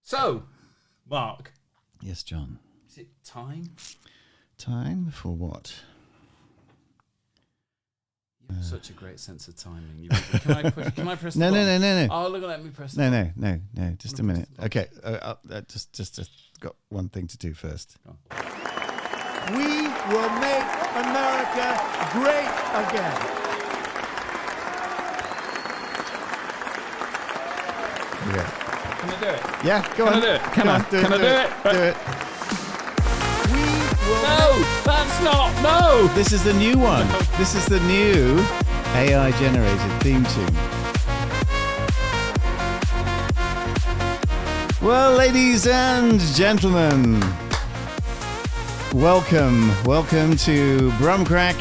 So, Mark. Yes, John. Is it time? Time for what? You have such a great sense of timing. Can I press the No. Oh, look, let me press the No. Just a minute. Okay, just got one thing to do first. We will make America great again. Yeah. Can I do it? Yeah, go on. Can I do it? Can I do it? Do it. No, that's not. No. This is the new one. This is the new AI-generated theme tune. Well, ladies and gentlemen, welcome to Brumcrack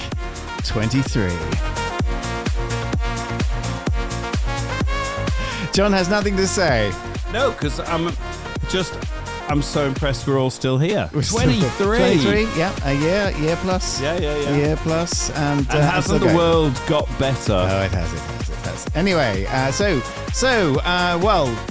23. John has nothing to say. No, because I'm so impressed we're all still here. 23. 23, yeah, a year plus. Yeah. A year plus. And hasn't the world got better? Oh, it has. Anyway,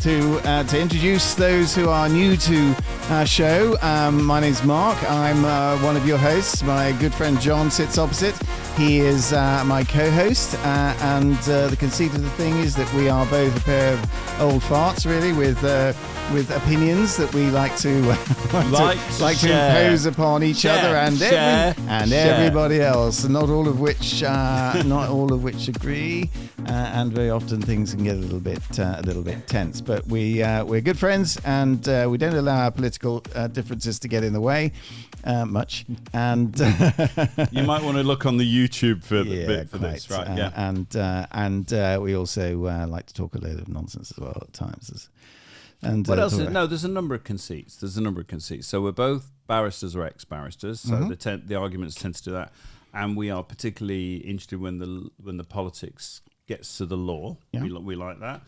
to introduce those who are new to our show, my name's Mark. I'm one of your hosts. My good friend John sits opposite. He is my co-host, and the conceit of the thing is that we are both a pair of old farts, really, with opinions that we like to impose upon each other and everybody else. Not all of which agree, and very often things can get a little bit tense. But we're good friends, and we don't allow our political differences to get in the way much. And you might want to look on the YouTube for this, right? And we also like to talk a load of nonsense as well at times. And what else? There's a number of conceits. So we're both barristers or ex-barristers. So the arguments tend to do that, and we are particularly interested when the politics gets to the law. Yeah. We like that.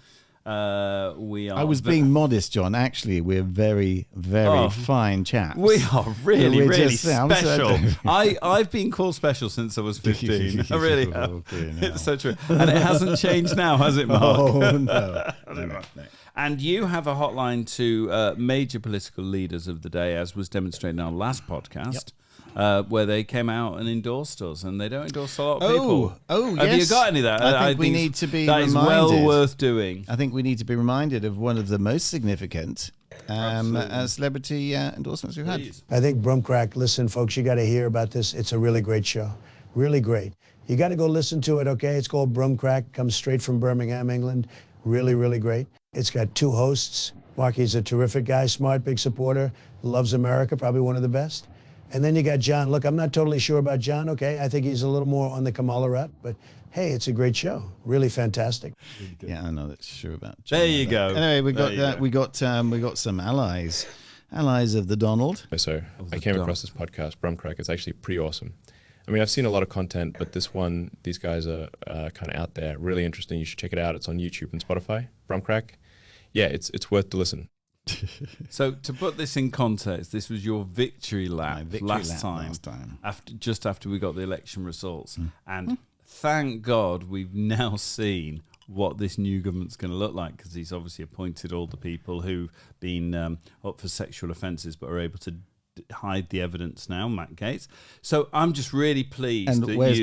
We are. I was being modest, John. Actually, we're very, very fine chaps. We are really special. I've been called special since I was 15. I really have. It's so true, and it hasn't changed now, has it, Mark? Oh no. No. And you have a hotline to major political leaders of the day, as was demonstrated in our last podcast. Yep. Where they came out and endorsed us, and they don't endorse a lot of people. Have you got any of that? I think we need to be that reminded. That is well worth doing. I think we need to be reminded of one of the most significant celebrity endorsements we've had. I think Brumcrack, listen, folks, you got to hear about this. It's a really great show. Really great. You got to go listen to it, okay? It's called Brumcrack. Comes straight from Birmingham, England. Really, really great. It's got two hosts. Marky's a terrific guy, smart, big supporter, loves America, probably one of the best. And then you got John. Look, I'm not totally sure about John, okay? I think he's a little more on the Kamala route, but hey, it's a great show. Really fantastic. Yeah, I'm not sure about John. There you go. Anyway, we got some allies of the Donald. So I came across this podcast, Brumcrack. It's actually pretty awesome. I mean, I've seen a lot of content, but this one, these guys are kind of out there, really interesting. You should check it out. It's on YouTube and Spotify, Brumcrack. Yeah, it's worth the listen. So to put this in context, this was your victory lap last time. After we got the election results. And thank God we've now seen what this new government's going to look like, because he's obviously appointed all the people who've been up for sexual offences but are able to hide the evidence now, Matt Gaetz. So I'm just really pleased. And where's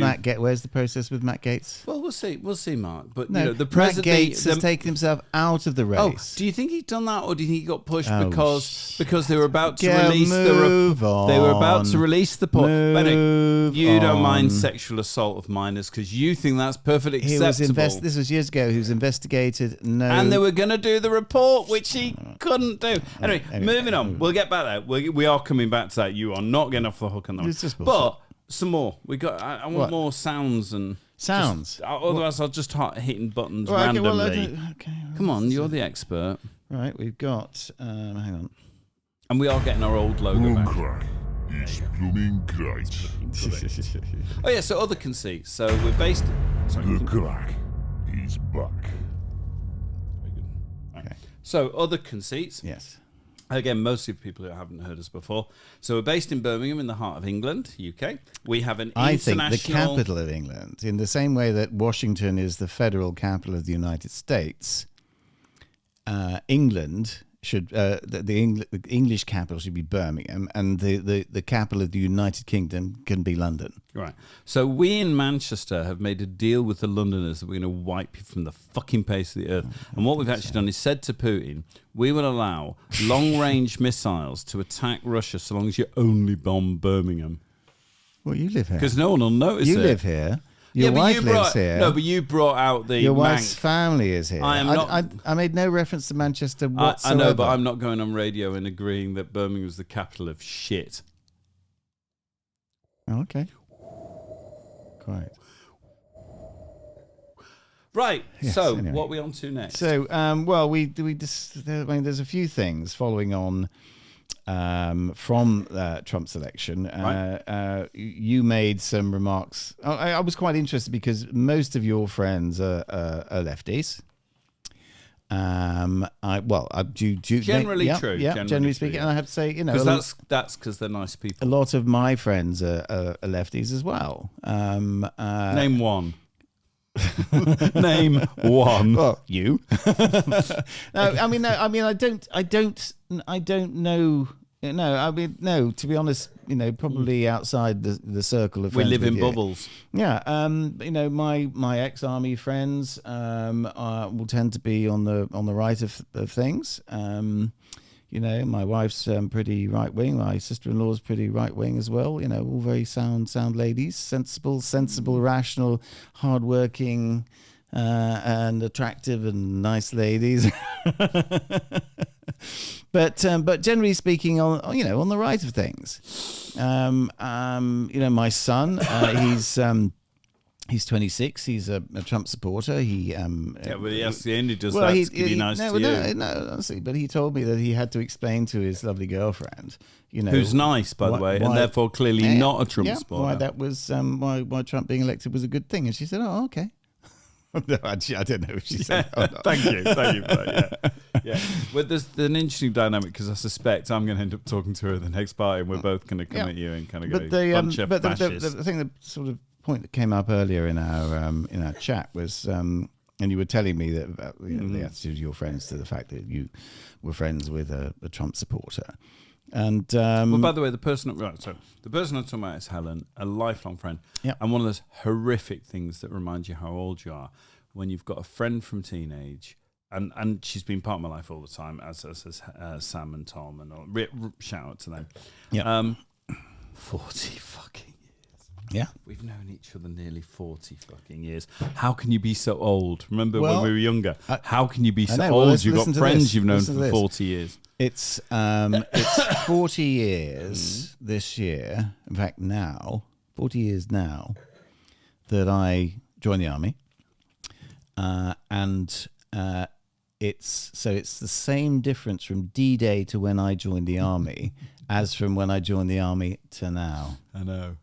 the process with Matt Gaetz? Well, we'll see, Mark. But no, the president, Matt Gaetz has taken himself out of the race. Oh, do you think he's done that, or do you think he got pushed because they were about to release the You don't mind sexual assault of minors because you think that's perfectly acceptable. This was years ago. He was investigated. And they were going to do the report, which he couldn't do. Anyway, moving on. We'll get back there. We are coming back to that. You are not getting off the hook on that. But some more. I want more sounds and sounds. Otherwise, I'll just start hitting buttons randomly. Come on, you're the expert. Right, we've got. Hang on. And we are getting our old logo back. Is blooming great. Oh yeah, so other conceits. So we're based. The crack is back. Very good. Okay. So other conceits. Yes. Again, mostly for people who haven't heard us before. So we're based in Birmingham, in the heart of England, UK. We have an international... I think the capital of England, in the same way that Washington is the federal capital of the United States, England should the English capital should be Birmingham, and the capital of the United Kingdom can be London. Right. So we in Manchester have made a deal with the Londoners that we're going to wipe you from the fucking face of the earth. And what we've actually done is said to Putin, we will allow long-range missiles to attack Russia so long as you only bomb Birmingham. Well, you live here. Because no one will notice it. You live here. Your wife lives here. No, but you brought out the... Your wife's family is here. I am not... I made no reference to Manchester whatsoever. I know, but I'm not going on radio and agreeing that Birmingham is the capital of shit. Oh, okay. Quite. Right. Yes, so, anyway. what are we on to next? So, well, we just... I mean, there's a few things following on from Trump's election. Right. You made some remarks. I was quite interested because most of your friends are lefties. Generally true. Yeah, generally speaking, true, yeah. And I have to say, because that's because they're nice people. A lot of my friends are lefties as well. Name one. Name one. Well, you. I don't know. No, I mean, no. To be honest, probably outside the circle of friends. We live in bubbles. Yeah. My ex-army friends will tend to be on the right of things. My wife's pretty right wing. My sister-in-law's pretty right wing as well. All very sound ladies, sensible, rational, hardworking, and attractive and nice ladies. But generally speaking, on the right of things. My son, he's 26. He's a Trump supporter. But he only does that to be nice to you. No, honestly. But he told me that he had to explain to his lovely girlfriend, who's nice, by the way, and therefore clearly not a Trump supporter. Why that was why Trump being elected was a good thing. And she said, "Oh, okay." No, actually, I don't know if she said that or not. Thank you for that. Yeah. Well, there's an interesting dynamic because I suspect I'm going to end up talking to her at the next party, and we're both going to come at you and kind of go, bunch of fascists. The thing, the sort of point that came up earlier in our chat was, and you were telling me that about the attitude of your friends to the fact that you were friends with a Trump supporter. And well, by the way, the person I'm talking about is Helen, a lifelong friend. Yep. And one of those horrific things that remind you how old you are when you've got a friend from teenage, and she's been part of my life all the time, as Sam and Tom, and all. Shout out to them. Yeah. 40 fucking years. Yeah. We've known each other nearly 40 fucking years. How can you be so old? Remember when we were younger? How can you be so old? You've got friends you've known for 40 years. It's 40 years this year. In fact, 40 years now that I joined the army, and it's the same difference from D-Day to when I joined the army as from when I joined the army to now. I know.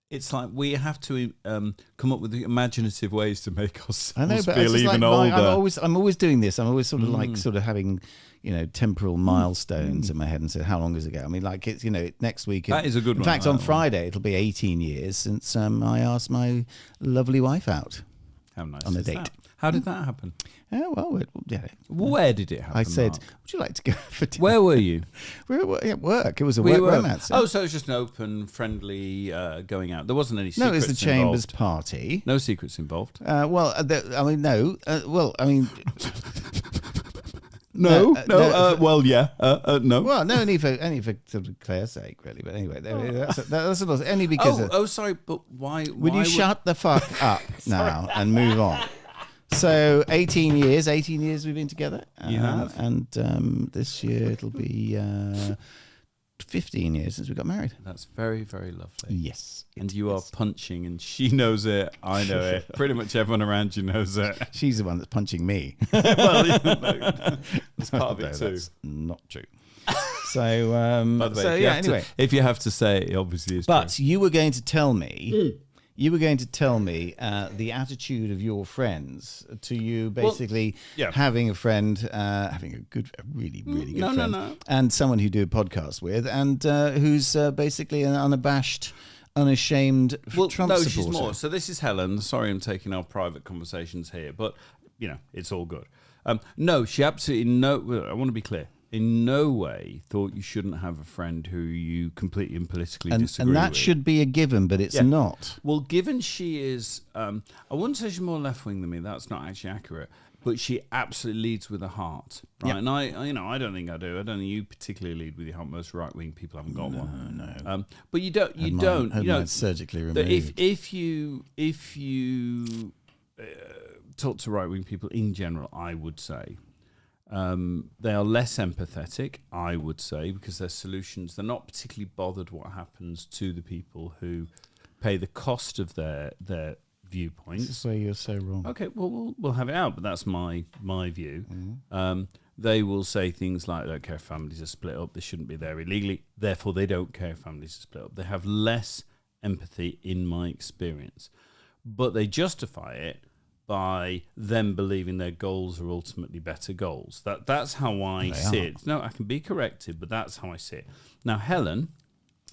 It's like we have to come up with imaginative ways to make ourselves feel even older. I'm always doing this. I'm always sort of having temporal milestones in my head and say, how long is it ago? I mean, like it's next week. That is a good one. In fact, on Friday it'll be 18 years since I asked my lovely wife out. How nice on a is date. That? How did that happen? Where did it happen? I said, Mark? would you like to go for dinner? Where were you? We were at work. It was a work romance. Oh, so it was just an open, friendly going out. There wasn't any secrets No, it was the Chambers involved. party. No secrets involved. No. No. No. No. Well, no, only for sort of Claire's sake, really. But anyway, that's only because. Sorry, but why? Would you shut the fuck up now and move on? So 18 years we've been together. You have. And this year it'll be 15 years since we got married. That's very, very lovely. Yes. And you are punching, and she knows it. I know it. Pretty much everyone around you knows it. She's the one that's punching me. Well, that's part of it too. That's not true. So, by the way, anyway. If you have to say it, obviously is true. But you were going to tell me... You were going to tell me the attitude of your friends to you, basically having a friend, having a really good friend, and someone who you do a podcast with, and who's basically an unashamed Trump supporter. She's more. So this is Helen. Sorry, I'm taking our private conversations here, but it's all good. No, she absolutely I want to be clear. In no way thought you shouldn't have a friend who you completely and politically disagree with. And that should be a given, but it's not. Well, given she is, I wouldn't say she's more left-wing than me. That's not actually accurate. But she absolutely leads with a heart, right? And I don't think I do. I don't think you particularly lead with your heart. Most right-wing people haven't got one. No. But you don't. Mine surgically removed. If you talk to right-wing people in general, I would say they are less empathetic. I would say because their solutions, they're not particularly bothered what happens to the people who pay the cost of their viewpoints. This is where you're so wrong. Okay, well, we'll have it out, but that's my view. They will say things like, I don't care if families are split up, they shouldn't be there illegally, therefore they don't care if families are split up. They have less empathy in my experience. But they justify it by them believing their goals are ultimately better goals. That's how I see it. No, I can be corrected, but that's how I see it. Now, Helen,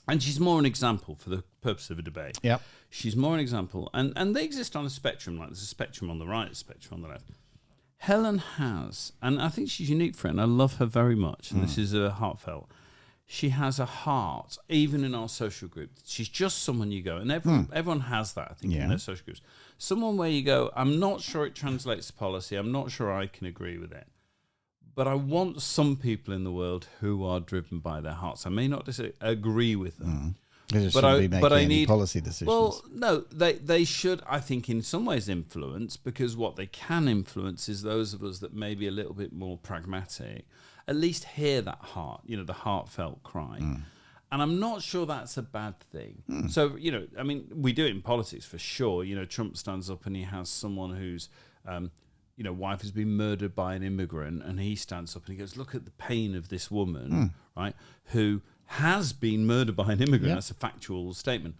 and she's more an example for the purpose of a debate. Yep. She's more an example, and they exist on a spectrum. Like there's a spectrum on the right, a spectrum on the left. Helen has, and I think she's unique for it, and I love her very much, and this is heartfelt. She has a heart, even in our social group. She's just someone you go, and everyone has that, I think, in their social groups. Someone where you go, I'm not sure it translates to policy, I'm not sure I can agree with it, but I want some people in the world who are driven by their hearts. I may not agree with them. But I need policy decisions. Well, no, they should, I think, in some ways influence, because what they can influence is those of us that may be a little bit more pragmatic, at least hear that heart, the heartfelt cry. And I'm not sure that's a bad thing. So, we do it in politics for sure. Trump stands up and he has someone whose, wife has been murdered by an immigrant, and he stands up and he goes, look at the pain of this woman, right, who has been murdered by an immigrant. That's a factual statement.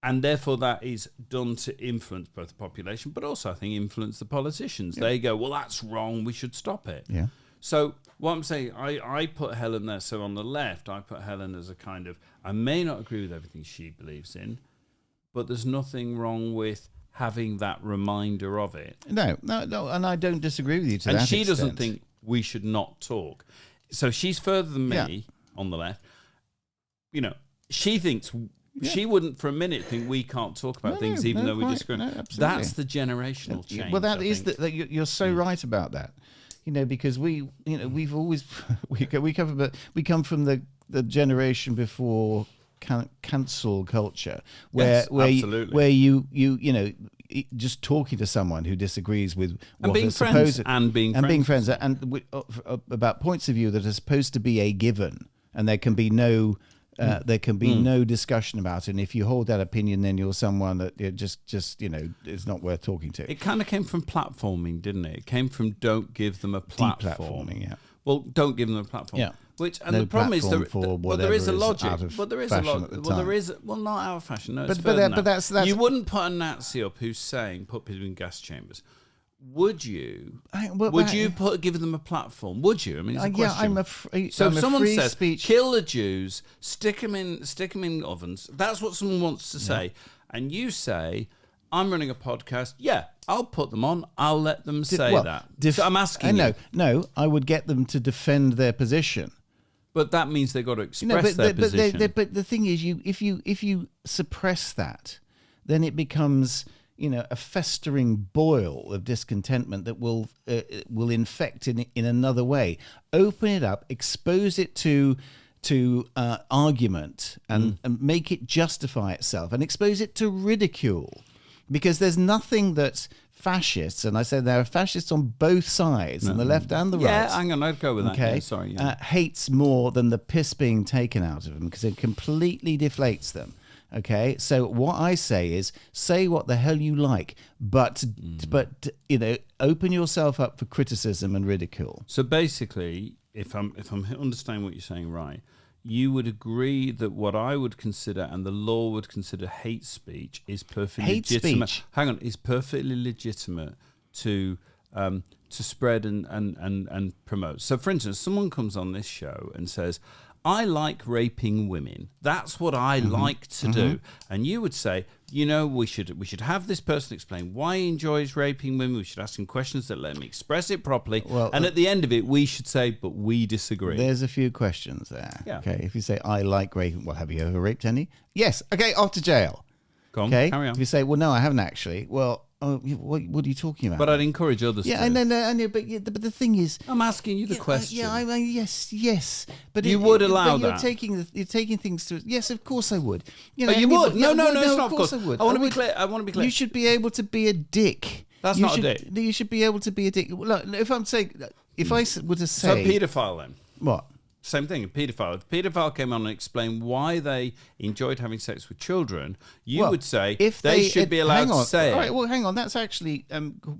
And therefore that is done to influence both the population, but also I think influence the politicians. They go, well, that's wrong, we should stop it. So what I'm saying, I put Helen there. So on the left, I put Helen as a kind of, I may not agree with everything she believes in, but there's nothing wrong with having that reminder of it. No, and I don't disagree with you to that extent. And she doesn't think we should not talk. So she's further than me on the left. She thinks she wouldn't for a minute think we can't talk about things even though we disagree. That's the generational change. Well, you're so right about that. Because we've always we come from the generation before cancel culture, where you just talking to someone who disagrees with what is supposed and being friends about points of view that are supposed to be a given, and there can be no no discussion about it. And if you hold that opinion, then you're someone that is not worth talking to. It kind of came from platforming, didn't it? It came from don't give them a platform. Deplatforming, Well, don't give them a platform. Yeah. The problem is there is a logic. But there is a logic. Not out of fashion. No, but that's you wouldn't put a Nazi up who's saying put people in gas chambers. Would you? Give them a platform? Would you? I mean, it's a question. So if someone says, "Kill the Jews, stick them in ovens," that's what someone wants to say, and you say, "I'm running a podcast. Yeah, I'll put them on. I'll let them say that." So I'm asking you. No, I would get them to defend their position. But that means they've got to express their position. But the thing is, if you suppress that, then it becomes a festering boil of discontentment that will infect in another way. Open it up, expose it to argument, and make it justify itself, and expose it to ridicule, because there's nothing that fascists, and I said there are fascists on both sides, on the left and the right. Yeah, hang on, I'd go with that. Okay, yeah, sorry. Hates more than the piss being taken out of them, because it completely deflates them. Okay, so what I say is, say what the hell you like, but open yourself up for criticism and ridicule. So basically, if I'm understanding what you're saying right, you would agree that what I would consider and the law would consider hate speech is perfectly legitimate. Speech. Hang on, is perfectly legitimate to spread and promote. So, for instance, someone comes on this show and says, I like raping women. That's what I like to do. And you would say, we should have this person explain why he enjoys raping women. We should ask him questions that let him express it properly. Well, and at the end of it, we should say, but we disagree. There's a few questions there. Yeah. Okay. If you say, I like raping, well, have you ever raped any? Yes. Okay. Off to jail. Go on, okay. carry on. If you say, well, no, I haven't actually. Well, what are you talking about? But I'd encourage others to. Yeah, I know, but the thing is, I'm asking you the question. I mean, yes. But you would allow you're that. You're taking things to. Yes, of course I would. You would. No, it's not. Of course I would. I want to be clear. I want to be clear. You should be able to be a dick. That's not a dick. You should be able to be a dick. Look, if I'm saying, if I were to say, So paedophile then. What? Same thing, a paedophile. If a paedophile came on and explained why they enjoyed having sex with children, you would say if they should be allowed to say it. All right, well, hang on. That's actually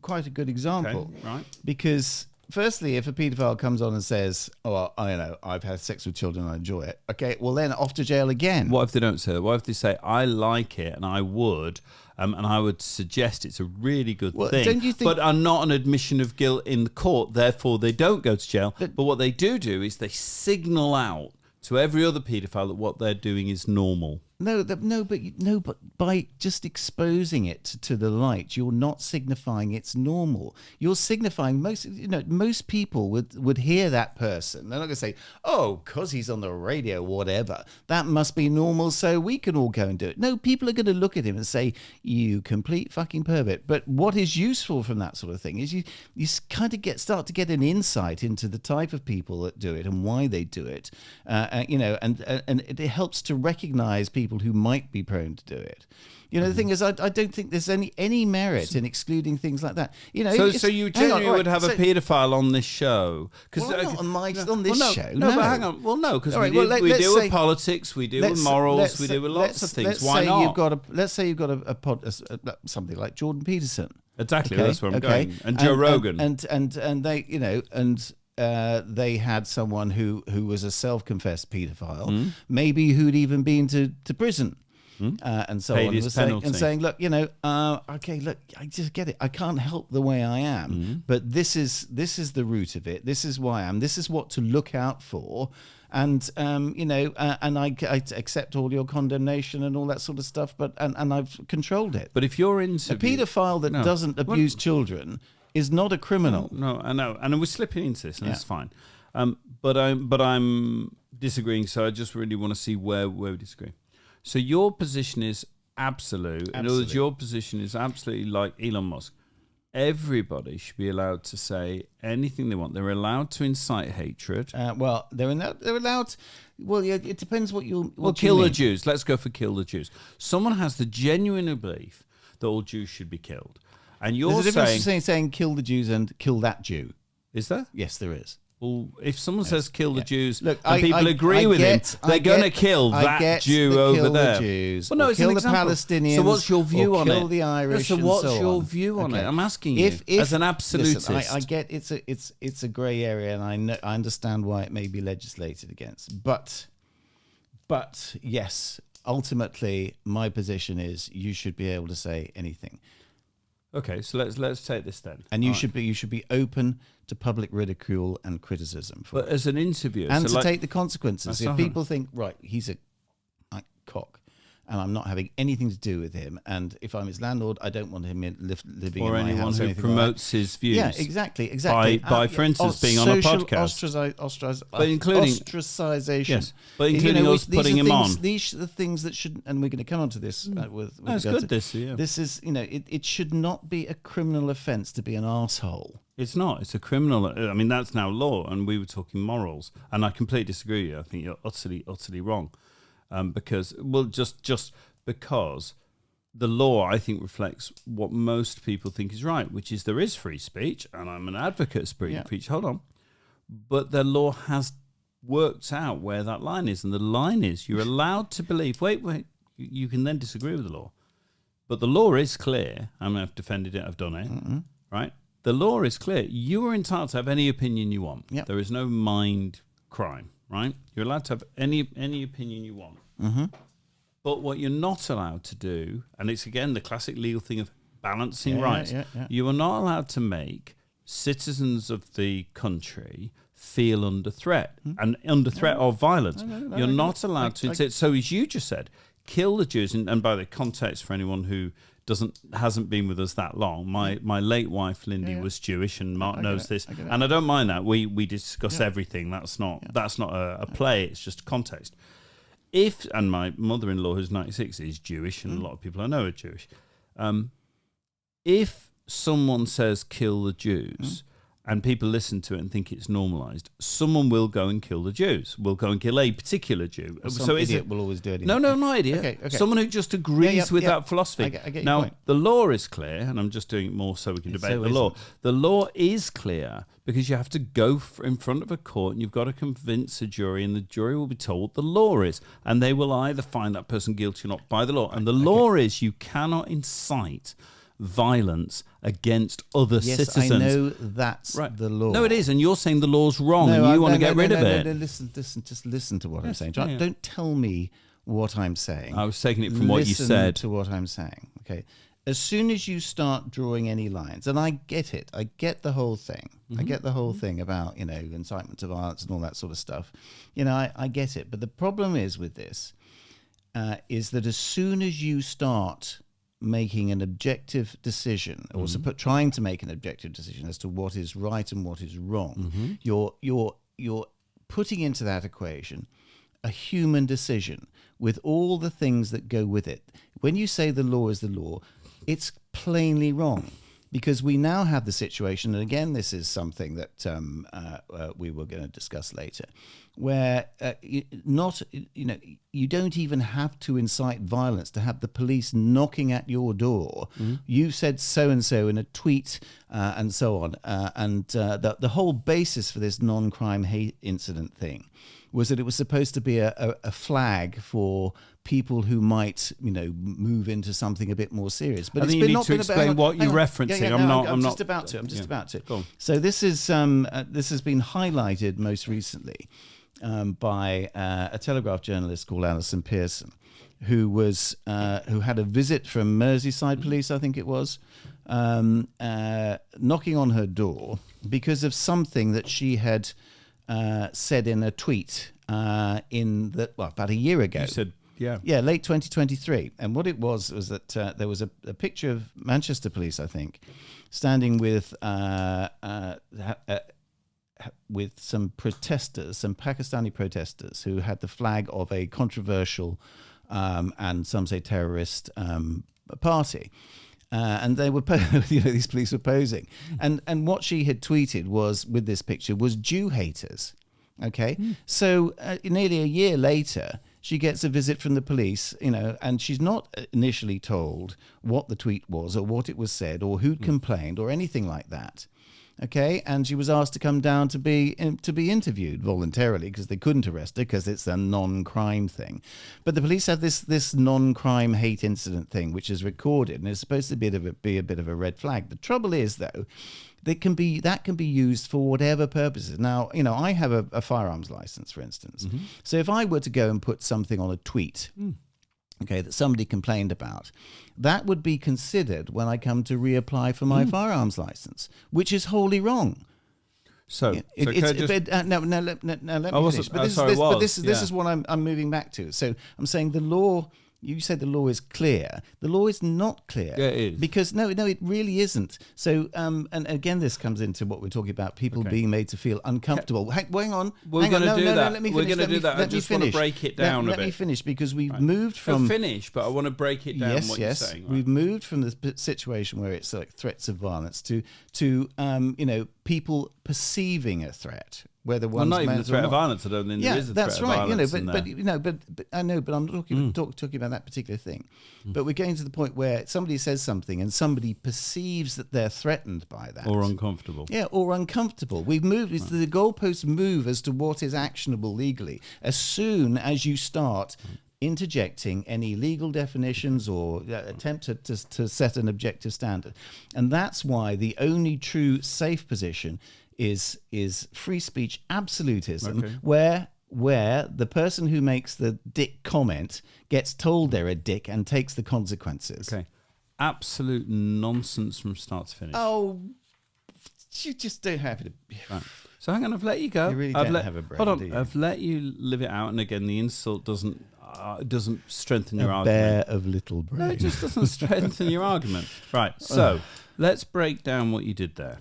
quite a good example. Okay, right. Because firstly, if a paedophile comes on and says, oh, I know, I've had sex with children and I enjoy it. Okay, well then off to jail again. What if they don't say that? What if they say, I like it and I would... and I would suggest it's a really good thing, don't you think, but are not an admission of guilt in the court, therefore they don't go to jail. But what they do is they signal out to every other paedophile that what they're doing is normal. But by just exposing it to the light, you're not signifying it's normal. You're signifying most people would hear that person. They're not going to say, "Oh, because he's on the radio, whatever. That must be normal, so we can all go and do it." No, people are going to look at him and say, "You complete fucking pervert." But what is useful from that sort of thing is you kind of start to get an insight into the type of people that do it and why they do it. And it helps to recognize people who might be prone to do it. The thing is, I don't think there's any merit in excluding things like that. So you genuinely would have a paedophile on this show? Not on this show. No, but hang on. Well, no, because we deal with politics, we deal with morals, we deal with lots of things. Why not? Let's say you've got somebody like Jordan Peterson. Exactly, that's where I'm going. And Joe Rogan. And they, they had someone who was a self-confessed paedophile, maybe who'd even been to prison. And so Paid on, his saying, look, okay, look, I just get it. I can't help the way I am, but this is the root of it. This is why I am. This is what to look out for. And and I accept all your condemnation and all that sort of stuff. But and I've controlled it. But if you're a paedophile that doesn't abuse children is not a criminal. No, I know, and we're slipping into this, and that's fine. But I'm disagreeing. So I just really want to see where we disagree. So your position is absolute. In other words, your position is absolutely like Elon Musk. Everybody should be allowed to say anything they want. They're allowed to incite hatred. They're allowed. Well, yeah, it depends what you. Kill the Jews. Let's go for kill the Jews. Someone has the genuine belief that all Jews should be killed, and you're There's a difference between saying kill the Jews and kill that Jew. Is there? Yes, there is. Well, if someone says kill the Jews, look, and people agree with him, they're going to kill that Jew over there. The Jews, well, no, kill the Palestinians. So what's your view on it? Kill the Irish. So what's your view on it? I'm asking you as an absolutist. Listen, I get it's a grey area, and I understand why it may be legislated against. But yes, ultimately, my position is you should be able to say anything. Okay, so let's take this then. And you should be open to public ridicule and criticism. But as an interviewer, and to take the consequences. If people think, right, he's a cock, and I'm not having anything to do with him, and if I'm his landlord, I don't want him living in my house. Or anyone who promotes his views. Yeah, exactly. By for instance, being on a podcast. But including ostracization. Yes, but including us putting him on. These are the things that should, and we're going to come on to this. That's good, this is, it should not be a criminal offence to be an arsehole. It's not. It's a criminal. I mean, that's now law, and we were talking morals, and I completely disagree with you. I think you're utterly wrong. Because because the law, I think, reflects what most people think is right, which is there is free speech, and I'm an advocate of free speech. Hold on, but the law has worked out where that line is, and the line is you're allowed to believe. Wait, you can then disagree with the law, but the law is clear. I mean, I've defended it. I've done it. Right. The law is clear. You are entitled to have any opinion you want. Yep. There is no mind crime. Right? You're allowed to have any opinion you want. But what you're not allowed to do, and it's again the classic legal thing of balancing rights, you are not allowed to make citizens of the country feel under threat and under threat of violence. You're not allowed to. So as you just said, kill the Jews. And by the context, for anyone who hasn't been with us that long, my late wife Lindy was Jewish, and Mark knows this, and I don't mind that. We discuss everything. That's not a play. It's just context. And my mother-in-law, who's 96, is Jewish, and a lot of people I know are Jewish. If someone says kill the Jews, and people listen to it and think it's normalised, someone will go and kill the Jews. Will go and kill a particular Jew. So idiot will always do it. No, not idiot. Okay. Someone who just agrees with that philosophy. I get now, your point. the law is clear, and I'm just doing it more so we can debate the law. The law is clear because you have to go in front of a court and you've got to convince a jury, and the jury will be told the law is, and they will either find that person guilty or not by the law. And the law is you cannot incite violence against other citizens. I know that's the law. No, it is, and you're saying the law's wrong, and you want to get rid of it. No, listen, just listen to what I'm saying. Don't tell me what I'm saying. I was taking it from what you said. Listen to what I'm saying. Okay. As soon as you start drawing any lines, and I get it, I get the whole thing. I get the whole thing about, incitement to violence and all that sort of stuff. I get it. But the problem is with this, is that as soon as you start making an objective decision, or trying to make an objective decision as to what is right and what is wrong, you're putting into that equation a human decision with all the things that go with it. When you say the law is the law, it's plainly wrong, because we now have the situation, and again, this is something that we were going to discuss later, where you don't even have to incite violence to have the police knocking at your door. You said so and so in a tweet, and so on, and the whole basis for this non-crime hate incident thing was that it was supposed to be a flag for people who might, move into something a bit more serious. But I think you need to explain what you're referencing. I'm just about to. Go on. So this is this has been highlighted most recently by a Telegraph journalist called Alison Pearson, who had a visit from Merseyside police, I think it was, knocking on her door because of something that she had said in a tweet about a year ago. You said, late 2023. And what it was that there was a picture of Manchester police, I think, standing with some protesters, some Pakistani protesters who had the flag of a controversial and some say terrorist party. And they were, these police were posing. And what she had tweeted with this picture was Jew haters. Okay. So nearly a year later, she gets a visit from the police, and she's not initially told what the tweet was or what it was said or who'd complained or anything like that. Okay, and she was asked to come down to be interviewed voluntarily because they couldn't arrest her because it's a non-crime thing. But the police have this non-crime hate incident thing which is recorded and it's supposed to be a bit of a red flag. The trouble is though, that can be used for whatever purposes. Now, I have a firearms license, for instance. So if I were to go and put something on a tweet, okay, that somebody complained about, that would be considered when I come to reapply for my firearms license, which is wholly wrong. So, let me finish. But this is what I'm moving back to. So I'm saying the law. You said the law is clear. The law is not clear. Yeah, it is. Because no, it really isn't. So, and again, this comes into what we're talking about: people being made to feel uncomfortable. Hang on. We're going to do that. Let me We're finish. going to do that. I just want to break it down a bit. Let me finish because we've moved from finish, but I want to break it down. Yes, what you're saying. Right? We've moved from the situation where it's like threats of violence to people perceiving a threat. Whether one's not even a threat of violence. I don't think there is a threat of violence. But I know, but I'm talking about that particular thing. But we're getting to the point where somebody says something and somebody perceives that they're threatened by that, or uncomfortable. Yeah, or uncomfortable. We've moved. It's the goalposts move as to what is actionable legally. As soon as you start interjecting any legal definitions or attempt to set an objective standard, and that's why the only true safe position is free speech absolutism, where the person who makes the dick comment gets told they're a dick and takes the consequences. Okay. Absolute nonsense from start to finish. Oh, you just don't have to. Right. So hang on, I've let you go. You really don't have a brain, hold on, do you? I've let you live it out, and again, the insult doesn't strengthen your A argument. bear of little brain. No, it just doesn't strengthen your argument. Right, so let's break down what you did there.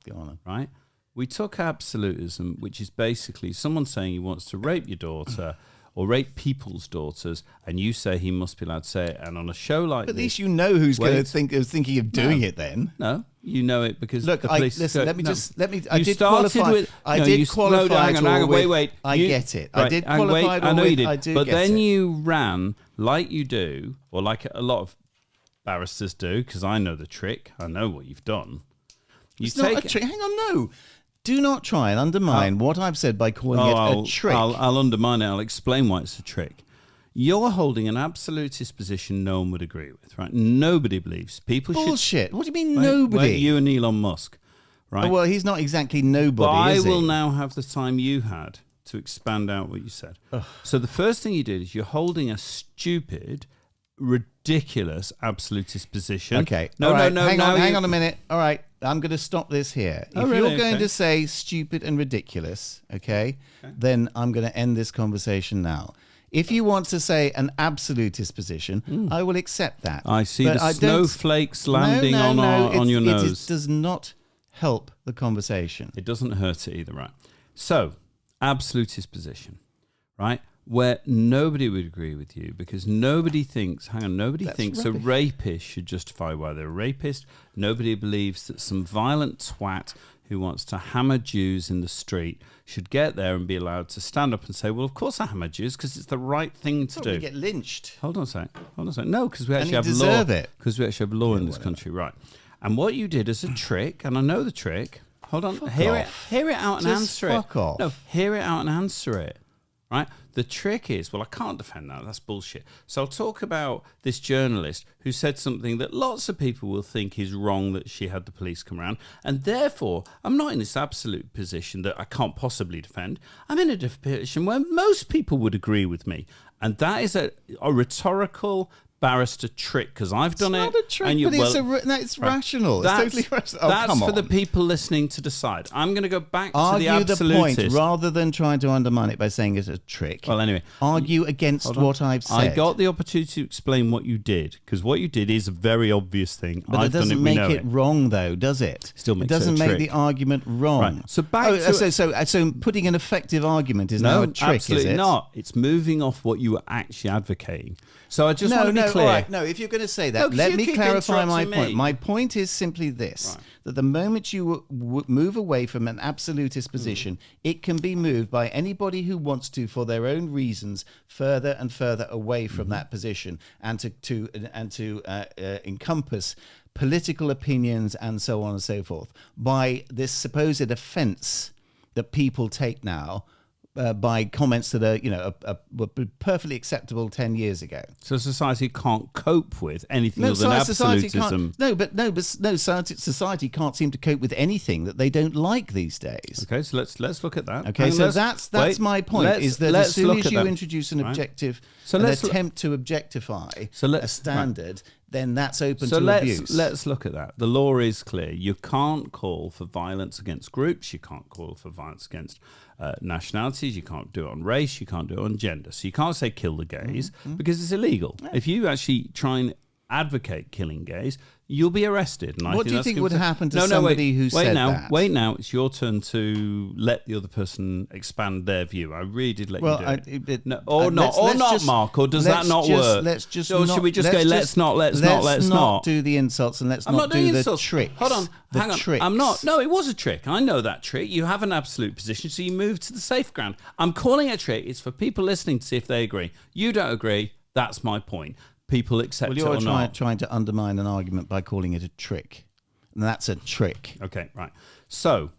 Go on. Right? We took absolutism, which is basically someone saying he wants to rape your daughter or rape people's daughters, and you say he must be allowed to say it. And on a show like But at this... least you know who's going to Wait. think is thinking of doing it then. No, you know it because Look, the police... listen, go- let me no. just... Let me. You I did started qualify. with... I no, did you- qualify. No, hang on, it all wait, with- wait. I You- get it. right, I did and qualify wait, it all I know with... you did. I do But get then it. you ran like you do, or like a lot of barristers do, because I know the trick. I know what you've done. You It's not a trick. Hang on, no. Do not try and undermine what I've said by calling it a trick. I'll undermine it. I'll explain why it's a trick. You're holding an absolutist position no one would agree with, right? Nobody believes. People should... Bullshit. What do you mean Right, nobody? wait, you and Elon Musk, right? Oh, well, he's not exactly nobody, But I is he? will now have the time you had to expand out what you said. So the first thing you did is you're holding a stupid, ridiculous absolutist position. Okay. No, All right. no, no. Hang on a minute. All right. I'm going to stop this here. Oh, If really? you're going Okay. to say stupid and ridiculous, okay, then I'm going to end this conversation now. If you want to say an absolutist position, I will accept that. I see But the I don't- snowflakes landing No, on your nose. It does not help the conversation. It doesn't hurt it either, right? So, absolutist position, right? Where nobody would agree with you because nobody thinks, nobody That's thinks rubbish. a rapist should justify why they're a rapist. Nobody believes that some violent twat who wants to hammer Jews in the street should get there and be allowed to stand up and say, well, of course I hammer Jews because it's the right thing to do. We get lynched. Hold on a second. No, because we And actually you have deserve law. it. Because we actually have law in this country, right? And what you did as a trick, and I know the trick. Hold on, hear it out and Just answer it. fuck off. No, hear it out and answer it. Right? The trick is, well, I can't defend that. That's bullshit. So I'll talk about this journalist who said something that lots of people will think is wrong, that she had the police come around. And therefore, I'm not in this absolute position that I can't possibly defend. I'm in a position where most people would agree with me. And that is a rhetorical barrister trick because I've done it. It's not a trick, but it's rational. It's totally rational. Oh, That's come for on. the people listening to decide. I'm going to go back Argue to the the absolutist. point rather than trying to undermine it by saying it's a trick. Well, anyway. Argue against Hold on. what I've said. I got the opportunity to explain what you did because what you did is a very obvious thing. But I've it doesn't done it, make we know it wrong, though, does it? Still makes it doesn't it a make trick. the argument wrong. Right. So back to so putting an effective argument is now No, a trick, absolutely is it? not. It's moving off what you were actually advocating. So I just No, want to be clear. all right, no. If you're going to say that, No, 'cause let you me keep clarify my interrupting point. me. My point is simply this: Right. that the moment you move away from an absolutist position, it can be moved by anybody who wants to, for their own reasons, further and further away from that position, and to encompass political opinions and so on and so forth by this supposed offence that people take now. By comments that were perfectly acceptable 10 years ago. So society can't cope with anything other than absolutism. Society can't seem to cope with anything that they don't like these days. Okay, so let's look at that. Okay, And so let's- that's wait, my point. Is that let's as soon look as at you that. introduce an Right. objective, So an let's attempt to objectify So a standard, then that's open So to let's abuse. let's look at that. The law is clear. You can't call for violence against groups. You can't call for violence against nationalities. You can't do it on race. You can't do it on gender. So you can't say kill the gays because it's illegal. If you actually try and advocate killing gays, you'll be arrested. And I What think do you that's think gonna would be- happen to No, somebody who wait said now, that? Wait now. It's your turn to let the other person expand their view. I really did let you do it. No, or not, Mark. Or does that not work? Let's just. Or should we just go? Let's not do the insults and let's I'm not doing do the insults. tricks. Hold on, The hang on. tricks. I'm not. No, it was a trick. I know that trick. You have an absolute position, so you move to the safe ground. I'm calling it a trick. It's for people listening to see if they agree. You don't agree. That's my point. People accept Well, it you're or not. trying to undermine an argument by calling it a trick. And that's a trick. Okay, right. So,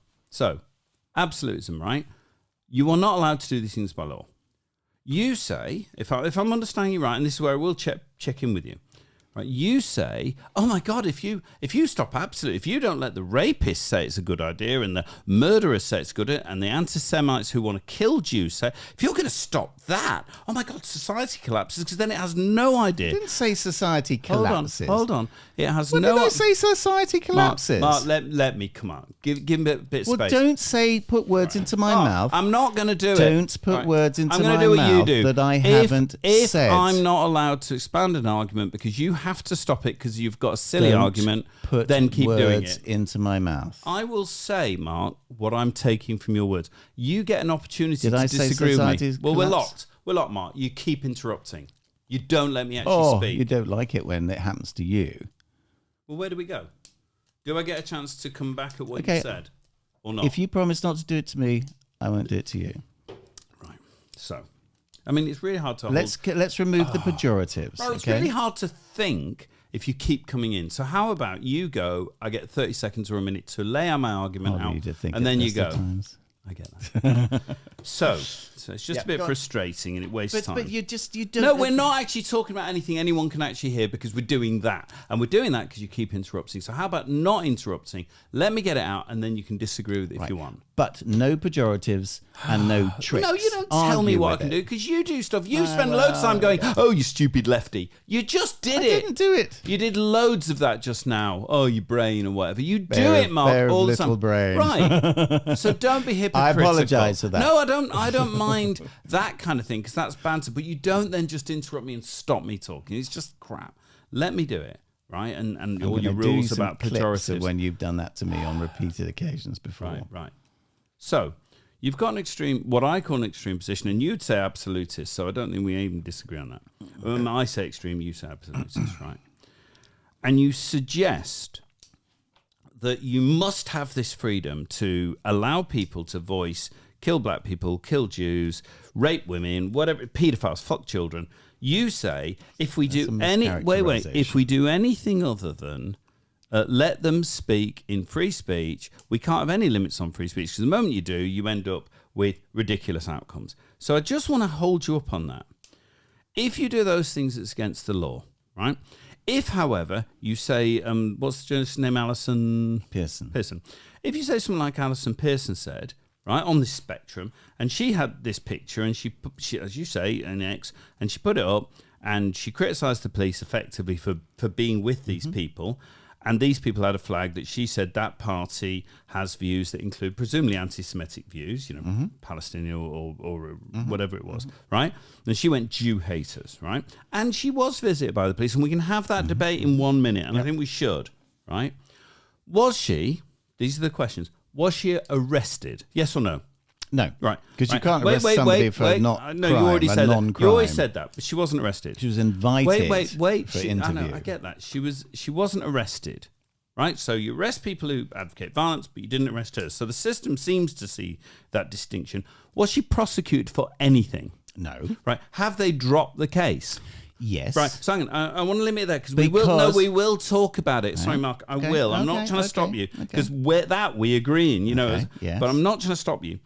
absolutism, right? You are not allowed to do these things by law. You say, if I'm understanding you right, and this is where I will check in with you, Right? You say, oh my God, if you stop absolute, if you don't let the rapists say it's a good idea and the murderers say it's good, and the anti-Semites who want to kill Jews say, if you're going to stop that, oh my God, society collapses, because then it has no idea. I didn't say society collapses. Hold on. It has when no. When did I say society collapses? Mark, let me come on. Give me a bit of space. Well, don't put words into my mouth. I'm not going to do it. Don't put words into my do what mouth you do. that I haven't said. If I'm not allowed to expand an argument because you have to stop it because you've got a silly argument, then keep doing it. Into my mouth. I will say, Mark, what I'm taking from your words. You get an opportunity Did to I say disagree with me. Well, collapse? we're locked, Mark. You keep interrupting. You don't let me actually speak. You don't like it when it happens to you. Well, where do we go? Do I get a chance to come back at what you said or not? If you promise not to do it to me, I won't do it to you. Right. So, I mean, it's really hard to Let's remove the pejoratives. Well, it's really hard to think if you keep coming in. So how about you go, I get 30 seconds or a minute to lay out my argument out, and then you go. I get that. So it's just a bit frustrating and it wastes time. But you don't. No, we're not actually talking about anything anyone can actually hear because we're doing that. And we're doing that because you keep interrupting. So how about not interrupting? Let me get it out and then you can disagree with it if you want. But no pejoratives and no tricks. No, you don't tell me what I can do because you do stuff. You spend loads of time going, oh, you stupid lefty. You just did it. I didn't do it. You did loads of that just now. Oh, your brain or whatever. You do it, Mark, all the time. Brain. Right. So don't be hypocritical. I apologise for that. No, I don't mind that kind of thing because that's banter. But you don't then just interrupt me and stop me talking. It's just crap. Let me do it. Right. And all your rules about pejoratives. When you've done that to me on repeated occasions before. Right. So you've got what I call an extreme position, and you'd say absolutist. So I don't think we even disagree on that. When I say extreme, you say absolutist, right? And you suggest that you must have this freedom to allow people to voice, kill black people, kill Jews, rape women, whatever, paedophiles, fuck children. You say if we do if we do anything other than let them speak in free speech, we can't have any limits on free speech because the moment you do, you end up with ridiculous outcomes. So I just want to hold you up on that. If you do those things, it's against the law, right? If, however, you say, what's the journalist's name? Alison Pearson. If you say something like Alison Pearson said, right, on this spectrum, and she had this picture, and she as you say, an ex, and she put it up, and she criticised the police effectively for being with these people, and these people had a flag that she said that party has views that include presumably anti-Semitic views, Palestinian or whatever it was, right? And she went Jew haters, right? And she was visited by the police, and we can have that debate in 1 minute, and I think we should, right? Was she, these are the questions, was she arrested? Yes or no? No. Right. Because you can't arrest somebody for not crime, you already said non-crime. that. You always said that, but she wasn't arrested. She was invited for interview. I know, I get that. She wasn't arrested, right? So you arrest people who advocate violence, but you didn't arrest her. So the system seems to see that distinction. Was she prosecuted for anything? No. Right. Have they dropped the case? Yes. Right. So I want to limit that because we will talk about it. Sorry, Mark. I will. I'm not trying to stop you because we agree in, yes. But I'm not trying to stop you.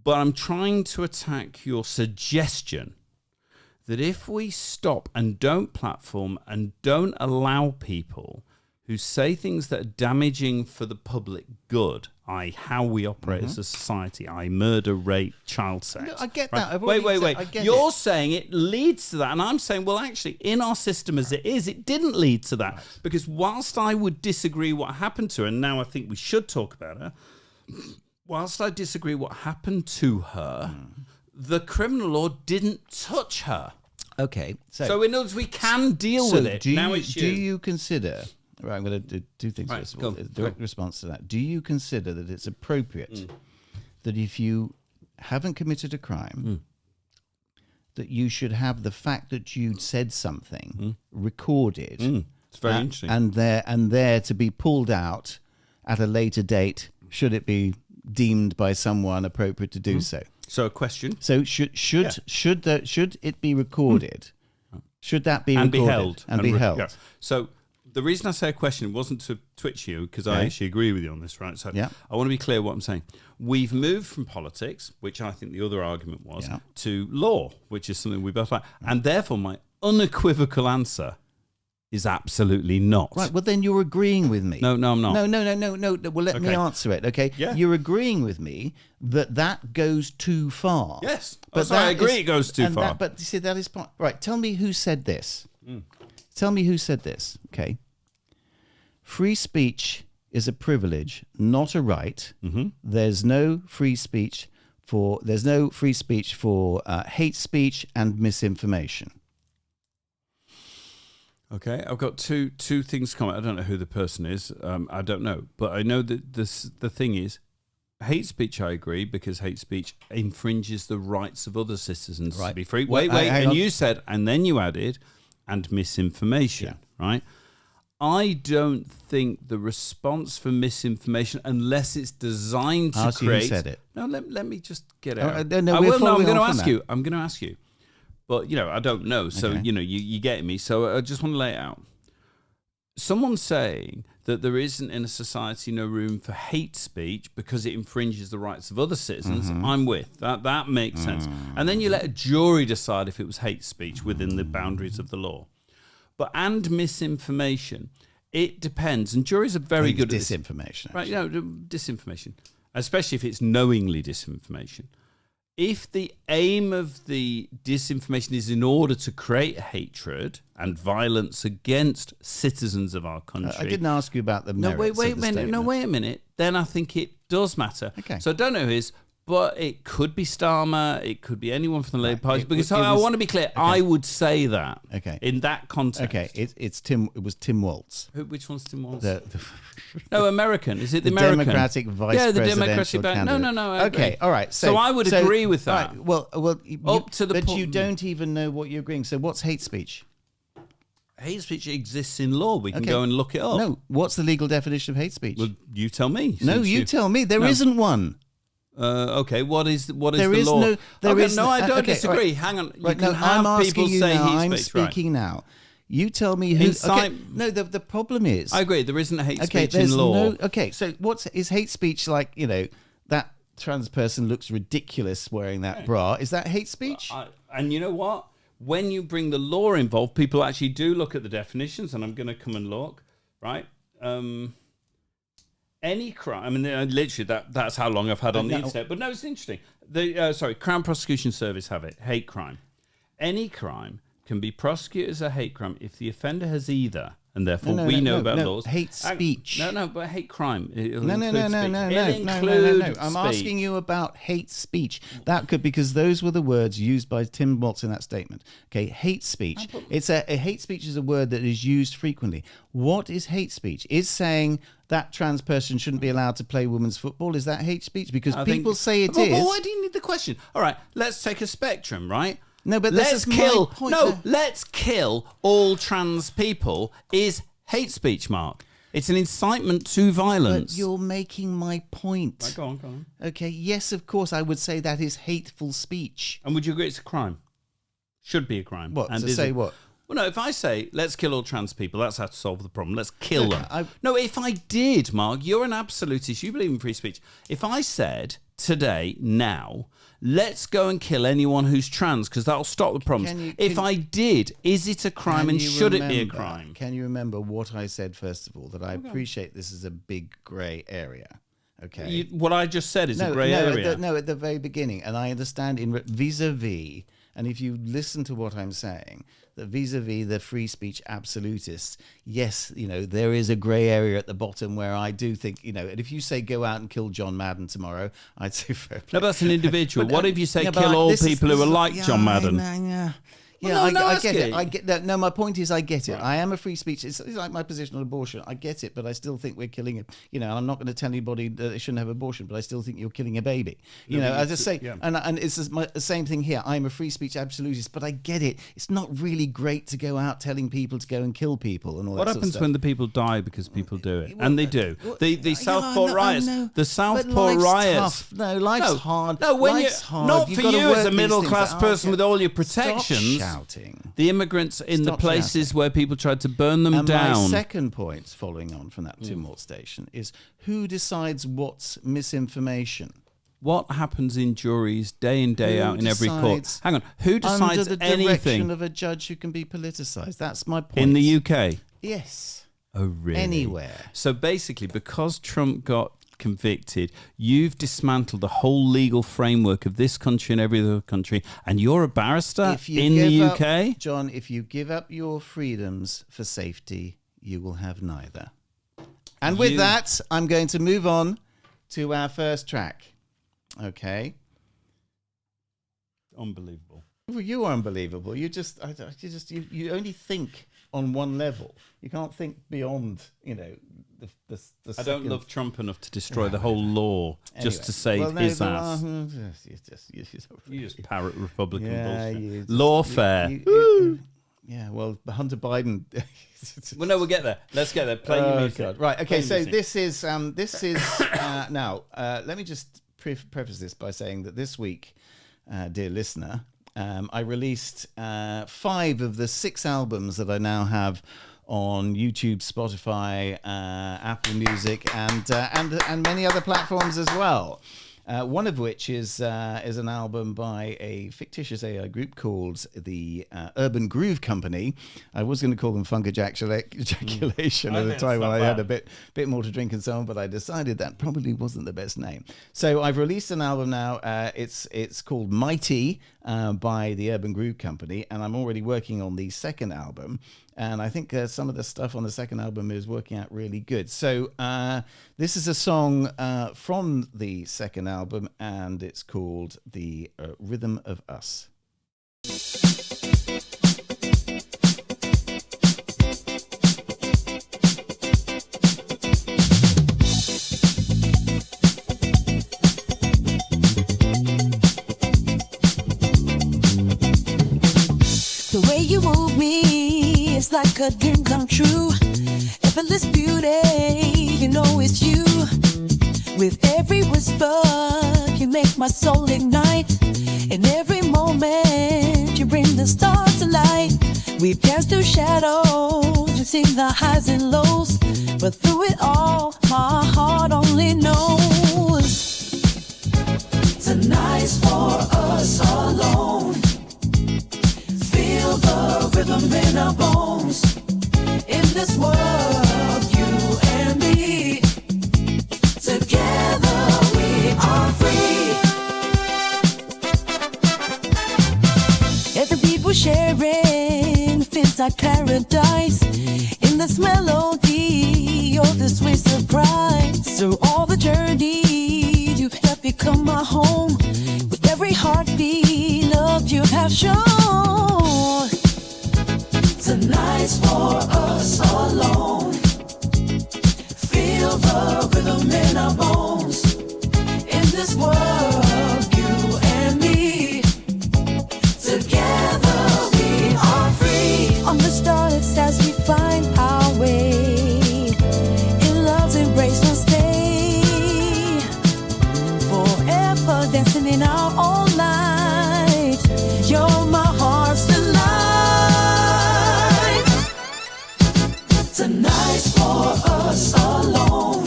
But I'm trying to attack your suggestion that if we stop and don't platform and don't allow people who say things that are damaging for the public good, i.e. how we operate as a society, i.e. murder, rape, child sex. No, I get right? that. Wait. You're saying it leads to that. And I'm saying, well, actually, in our system as it is, it didn't lead to that. Right. Because whilst I would disagree what happened to her, and now I think we should talk about her, whilst I disagree what happened to her, the criminal law didn't touch her. Okay. So in other words, we can deal with it. Do you consider... Right, I'm going to do two things. Right, first of all, direct response to that. Do you consider that it's appropriate that if you haven't committed a crime, that you should have the fact that you'd said something recorded? It's very interesting. And there to be pulled out at a later date, should it be deemed by someone appropriate to do so? So a question. So should it be recorded? Should that be recorded? And be held. Yeah. So the reason I say a question wasn't to twitch you, because I actually agree with you on this, right? So I want to be clear what I'm saying. We've moved from politics, which I think the other argument was, to law, which is something we both like. And therefore, my unequivocal answer is absolutely not. Right, well, then you're agreeing with me. No, I'm not. No. Well, let me answer it, okay? Yeah. You're agreeing with me that goes too far. Yes. But I agree it goes too far. But you see, that is... Right, tell me who said this. Tell me who said this, okay? Free speech is a privilege, not a right. Mm-hmm. There's no free speech for hate speech and misinformation. Okay, I've got two things to comment. I don't know who the person is. I don't know, but I know that the thing is, hate speech. I agree, because hate speech infringes the rights of other citizens to be free. Wait, and you said, and then you added, and misinformation. Right? I don't think the response for misinformation, unless it's designed to create. Who said it? No, let me just get out. I'm going to ask you. I'm going to ask you. But, I don't know. So, you get me. So I just want to lay it out. Someone saying that there isn't in a society no room for hate speech because it infringes the rights of other citizens, I'm with. That makes sense. And then you let a jury decide if it was hate speech within the boundaries of the law. And misinformation, it depends. And juries are very good at disinformation. Right, disinformation. Especially if it's knowingly disinformation. If the aim of the disinformation is in order to create hatred and violence against citizens of our country... I didn't ask you about the merits wait a of the minute. statement. No, wait a minute. Then I think it does matter. Okay. So I don't know who it is, but it could be Starmer, it could be anyone from the Labour Party, because I want to be clear, I would say that in that context. Okay, it was Tim Walz. Which one's Tim Walz? No, American. Is it the American? Democratic vice presidential candidate. No. I agree. Okay, all right. So I would agree with that. Right, well, up to the but point. You don't even know what you're agreeing. So what's hate speech? Hate speech exists in law. We can go and look it up. No, what's the legal definition of hate speech? Well, you tell me. No, you tell me. There isn't one. Okay, what is the law? I don't disagree. Right. Hang on. Right, you can have people say hate speech. I'm speaking now. You tell me who. No, the problem is. I agree. There isn't a hate speech in law. So is hate speech like that trans person looks ridiculous wearing that bra? Is that hate speech? And you know what? When you bring the law involved, people actually do look at the definitions, and I'm going to come and look. Right. Any crime, I mean, literally, that's how long I've had on the internet. But no, it's interesting. Crown Prosecution Service have it. Hate crime. Any crime can be prosecuted as a hate crime if the offender has either, and therefore we know about laws. Hate speech. But hate crime. No. I'm asking you about hate speech. That could, because those were the words used by Tim Walz in that statement. Okay, hate speech. A hate speech is a word that is used frequently. What is hate speech? Is saying that trans person shouldn't be allowed to play women's football, is that hate speech? Because people say it is. Well, why do you need the question? All right, let's take a spectrum, right? No, but let's kill. Let's kill all trans people is hate speech, Mark. It's an incitement to violence. But you're making my point. Right, go on. Okay, yes, of course, I would say that is hateful speech. And would you agree it's a crime? Should be a crime. What, and to say what? Well, no, if I say, let's kill all trans people, that's how to solve the problem. Let's kill them. No, if I did, Mark, you're an absolutist. You believe in free speech. If I said today, now, let's go and kill anyone who's trans, because that'll stop the problems. If I did, is it a crime, and should it be a crime? Can you remember what I said, first of all, that I appreciate this is a big grey area? Okay. What I just said is a grey area. At the very beginning, and I understand in vis-a-vis, and if you listen to what I'm saying, that vis-a-vis the free speech absolutists, yes, there is a grey area at the bottom where I do think, and if you say go out and kill John Madden tomorrow, I'd say fair play. No, but that's an individual. What if you say kill all people who are like John Madden? I get it. I get that. No, my point is, I get it. Right. I am a free speech. It's like my position on abortion. I get it, but I still think we're killing it. I'm not going to tell anybody that they shouldn't have abortion, but I still think you're killing a baby. I just say, and it's the same thing here. I'm a free speech absolutist, but I get it. It's not really great to go out telling people to go and kill people and all that. What happens when the people die because people do it? And they do. The Southport riots. The Southport riots. Tough. No, life's hard. No, life's hard. Not for you as a middle class person with all your protections. Shouting. The immigrants in the places where people tried to burn them down. My second point, following on from that Tim Walz station, is who decides what's misinformation? what happens in juries day in, day out in every court? Hang on. Who decides under the anything? direction of a judge who can be politicised? That's my point. In the UK? Yes. Oh, really? Anywhere. So basically, because Trump got convicted, you've dismantled the whole legal framework of this country and every other country, and you're a barrister in the UK? John, if you give up your freedoms for safety, you will have neither. And with that, I'm going to move on to our first track. Okay. Unbelievable. Well, you are unbelievable. You only think on one level. You can't think beyond, the I don't love Trump enough to destroy the whole law just to save his ass. You just parrot Republican bullshit. Lawfare. Yeah, well, Hunter Biden. Well, no, we'll get there. Let's get there. Play your music. God. Right. Okay. So this is now. Let me just preface this by saying that this week, dear listener, I released 5 of the 6 albums that I now have on YouTube, Spotify, Apple Music, and many other platforms as well. One of which is an album by a fictitious AI group called the Urban Groove Company. I was going to call them Funk Ejaculation at the time when I had a bit more to drink and so on, but I decided that probably wasn't the best name. So I've released an album now. It's called Mighty by the Urban Groove Company, and I'm already working on the second album. And I think some of the stuff on the second album is working out really good. So this is a song from the second album, and it's called The Rhythm of Us. The way you move me, it's like a dream come true. Effortless beauty, you know it's you. With every whisper, you make my soul ignite. In every moment, you bring the stars to light. We've danced through shadows, we've seen the highs and lows, but through it all, my heart only knows tonight's for us alone. Feel the rhythm in our bones. In this world, you and me, together we are free. Every beat we're sharing feels like paradise. In this melody, you're the sweet surprise. Through all the journey, you've helped become my home. With every heartbeat, love you have shown. Tonight's for us alone. Feel the rhythm in our bones. In this world, you and me, together we are free. On the stars as we find our way, in love's embrace we'll stay. Forever dancing in our own light. You're my heart's delight. Tonight's for us alone.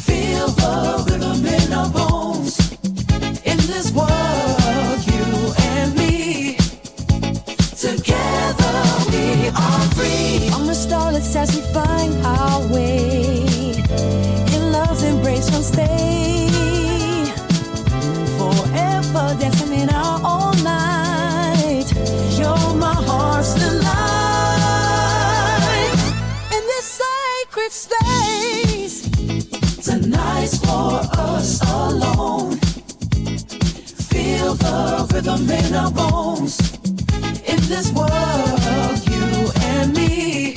Feel the rhythm in our bones. In this world, you and me, together we are free. On the starlets as we find our way, in love's embrace we'll stay. Forever dancing in our own light. You're my heart's delight. In this sacred space, tonight's for us alone. Feel the rhythm in our bones. In this world, you and me,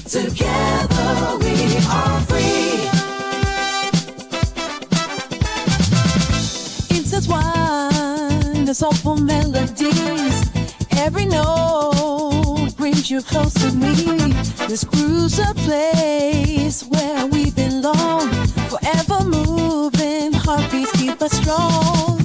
together we are free. Intertwined the soulful melodies. Every note brings you close to me. This groove's a place where we belong. Forever moving, heartbeats keep us strong.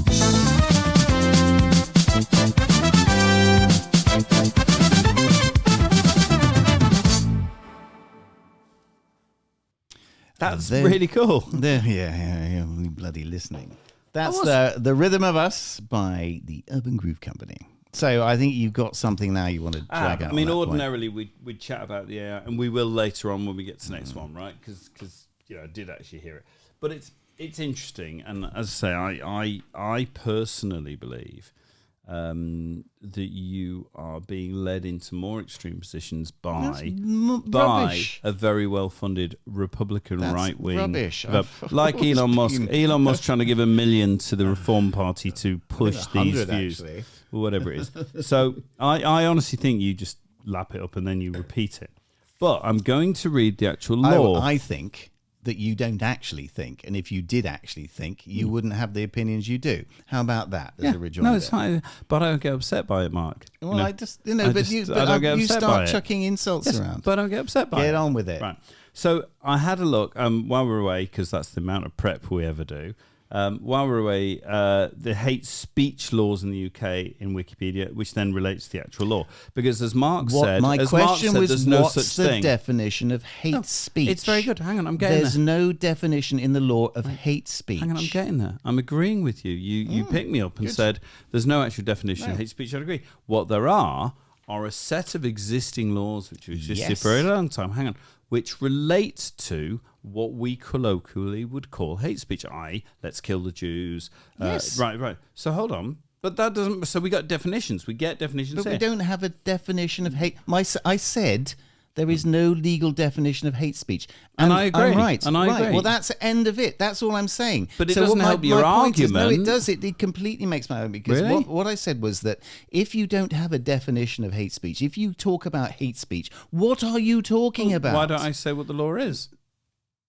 That's really cool. Yeah, bloody listening. That's the Rhythm of Us by the Urban Groove Company. So I think you've got something now you want to drag out. I mean, ordinarily we'd chat about the AI, and we will later on when we get to the next one, right? Because I did actually hear it, but it's interesting, and as I say, I personally believe that you are being led into more extreme positions by a very well-funded Republican right-wing rubbish. like Elon Musk. Elon Musk trying to give $1 million to the Reform Party to push these views, or whatever it is. So I honestly think you just lap it up and then you repeat it. But I'm going to read the actual law. I think that you don't actually think, and if you did actually think, you wouldn't have the opinions you do. How about that as a rejoinder? No, it's fine, but I don't get upset by it, Mark. Well, I you start chucking insults around. But I don't get upset by it. Get on with it. Right. So I had a look while we're away, because that's the amount of prep we ever do. While we're away, the hate speech laws in the UK in Wikipedia, which then relates to the actual law. Because as Mark said, my question was, there's no what's such the thing. definition of hate speech? It's very good. Hang on, I'm getting There's there. no definition in the law of hate speech. Hang on, I'm getting there. I'm agreeing with you. You picked me up and said there's no actual definition of hate speech. I'd agree. What there are a set of existing laws which have existed for a very long time. Hang on. Which relates to what we colloquially would call hate speech, i.e., let's kill the Jews. Yes. Right. So hold on. But that doesn't... So we got definitions. We get definitions But here. we don't have a definition of hate. I said there is no legal definition of hate speech. And I agree. I'm right. And I agree. Well, that's the end of it. That's all I'm saying. But it doesn't help your argument. No, it does. It completely makes my argument. Because Really? what I said was that if you don't have a definition of hate speech, if you talk about hate speech, what are you talking about? Why don't I say what the law is?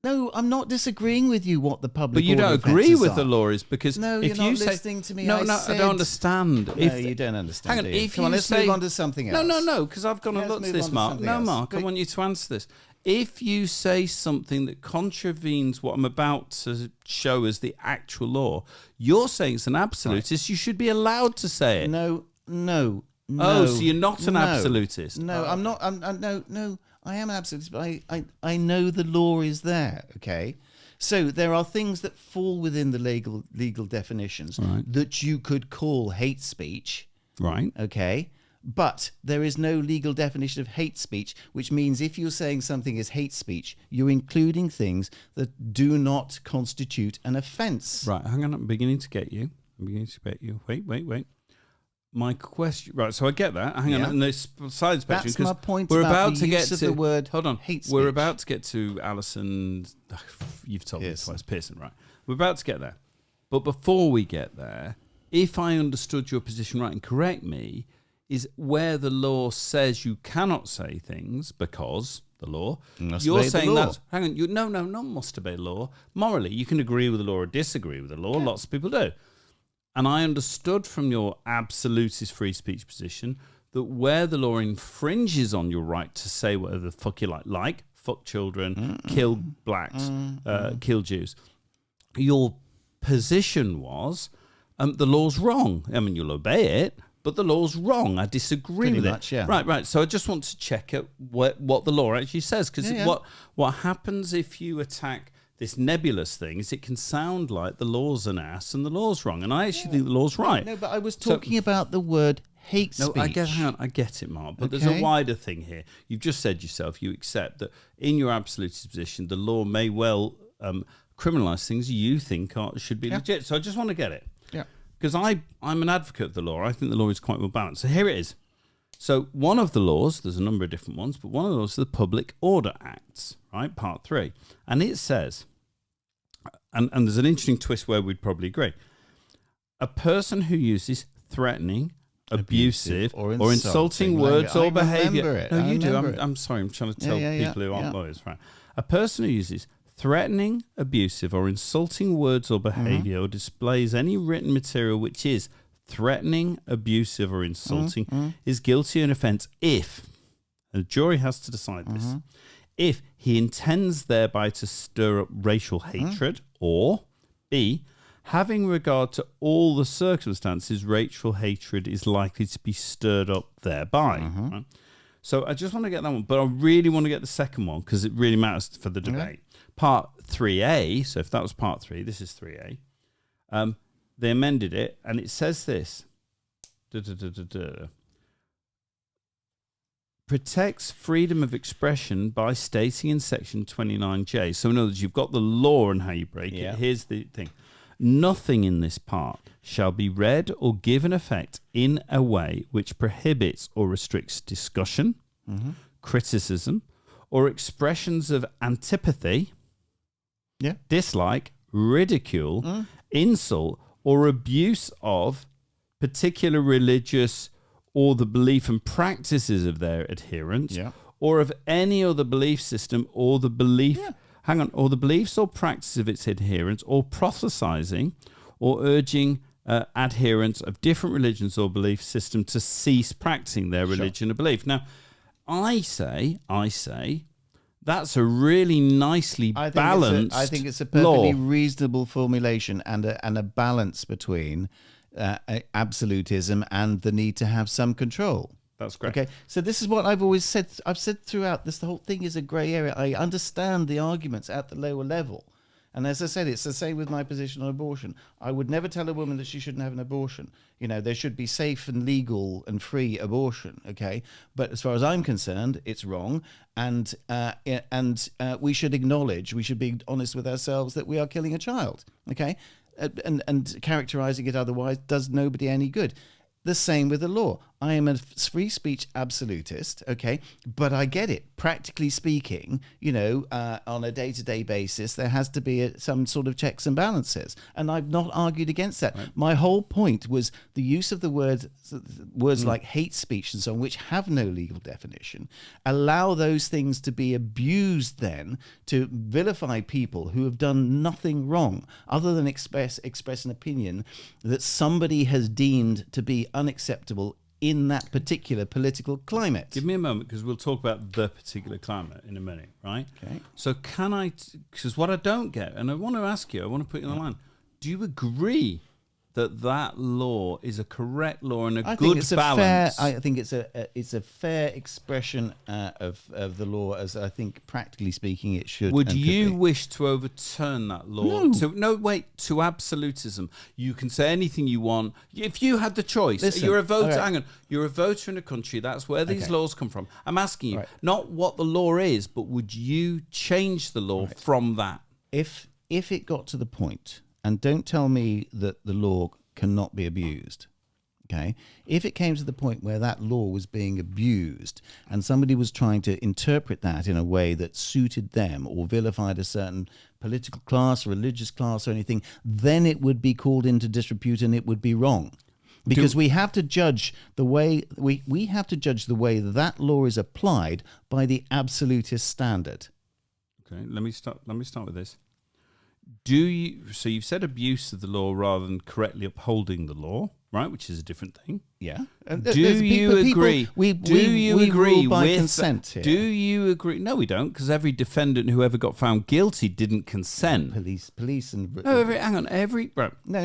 No, I'm not disagreeing with you what the public But you don't order agree offences with are. the law is because No, if you're you not say, listening to me. No, I don't understand. No, you don't understand. Hang on, do you? if Come on, you let's say, move on to something else. No, because I've gone and Let's looked at move this, on to Mark. something No, else. Mark, I want you to answer this. If you say something that contravenes what I'm about to show as the actual law, you're saying it's an absolutist. You should be allowed to say it. No. Oh, so you're not an absolutist? No, I'm not. No. I am an absolutist, but I know the law is there. Okay, so there are things that fall within the legal definitions that you could call hate speech. Right. Okay. But there is no legal definition of hate speech, which means if you're saying something is hate speech, you're including things that do not constitute an offence. Right, hang on, I'm beginning to get you. Wait. My question, right, so I get that. Hang on, and this side spectrum. That's my point we're about about the to use get of to the word hold on. hate speech. We're about to get to Alison, you've told me twice, Pearson, right. We're about to get there. But before we get there, if I understood your position right, and correct me, is where the law says you cannot say things because the law. You're saying that. Hang on. No, must obey the law. Morally, you can agree with the law or disagree with the law. Yeah. Lots of people do. And I understood from your absolutist free speech position that where the law infringes on your right to say whatever the fuck you like fuck children, kill blacks, kill Jews, your position was the law's wrong. I mean, you'll obey it, but the law's wrong. I disagree with it. Yeah. Right. So I just want to check out what the law actually says, because what happens if you attack this nebulous thing is it can sound like the law's an ass and the law's wrong, and I actually think the law's right. No, but I was talking about the word hate speech. No, I get it, Mark, but there's a wider thing here. You've just said yourself, you accept that in your absolutist position, the law may well criminalise things you think should be legit. So I just want to get it. Yeah. Because I'm an advocate of the law. I think the law is quite well balanced. So here it is. So one of the laws, there's a number of different ones, but one of the laws is the Public Order Acts, right? Part 3. And it says, and there's an interesting twist where we'd probably agree, a person who uses threatening, abusive or insulting words or behaviour. No, you do. I'm sorry. I'm trying to tell people who aren't lawyers, right? A person who uses threatening, abusive or insulting words or behaviour or displays any written material which is threatening, abusive or insulting is guilty of an offence if, and the jury has to decide this, if he intends thereby to stir up racial hatred, or B, having regard to all the circumstances, racial hatred is likely to be stirred up thereby. Right? So I just want to get that one, but I really want to get the second one because it really matters for the debate. Part 3A, so if that was part 3, this is 3A, they amended it, and it says this. Protects freedom of expression by stating in section 29J. So in other words, you've got the law and how you break it. Here's the thing. Nothing in this part shall be read or given effect in a way which prohibits or restricts discussion, criticism, or expressions of antipathy, dislike, ridicule, insult, or abuse of particular religious or the belief and practices of their adherents, or of any other belief system or the belief, or the beliefs or practices of its adherents, or prophesizing or urging adherents of different religions or belief system to cease practicing their religion or belief. Now, I say, that's a really nicely balanced I think it's a perfectly law. reasonable formulation and a balance between absolutism and the need to have some control. That's great. Okay, so this is what I've always said. I've said throughout this, the whole thing is a grey area. I understand the arguments at the lower level. And as I said, it's the same with my position on abortion. I would never tell a woman that she shouldn't have an abortion. You know, there should be safe and legal and free abortion, okay? But as far as I'm concerned, it's wrong. And we should acknowledge, we should be honest with ourselves that we are killing a child, okay? And characterizing it otherwise does nobody any good. The same with the law. I am a free speech absolutist, okay? But I get it. Practically speaking, you know, on a day-to-day basis, there has to be some sort of checks and balances. And I've not argued against that. Right. My whole point was the use of the words like hate speech and so on, which have no legal definition, allow those things to be abused then to vilify people who have done nothing wrong other than express an opinion that somebody has deemed to be unacceptable in that particular political climate. Give me a moment, because we'll talk about the particular climate in a minute, right? Okay. So can I, because what I don't get, and I want to ask you, I want to put you on the line, do you agree that law is a correct law and a good balance? I think it's a fair expression of the law, as I think practically speaking it should. Would you wish to overturn that law? To absolutism. You can say anything you want. If you had the choice, you're a voter. Right. Hang on, you're a voter in a country. That's where these laws come from. I'm asking you, not what the law is, but would you change the law from that? If it got to the point. And don't tell me that the law cannot be abused, okay? If it came to the point where that law was being abused and somebody was trying to interpret that in a way that suited them or vilified a certain political class, religious class or anything, then it would be called into disrepute and it would be wrong. Because we have to judge the way we have to judge the way that law is applied by the absolutist standard. Okay, let me start with this. So you've said abuse of the law rather than correctly upholding the law, right? Which is a different thing. Yeah. Do you agree? Do you agree by consent here? Do you agree? No, we don't, because every defendant who ever got found guilty didn't consent. Police and hang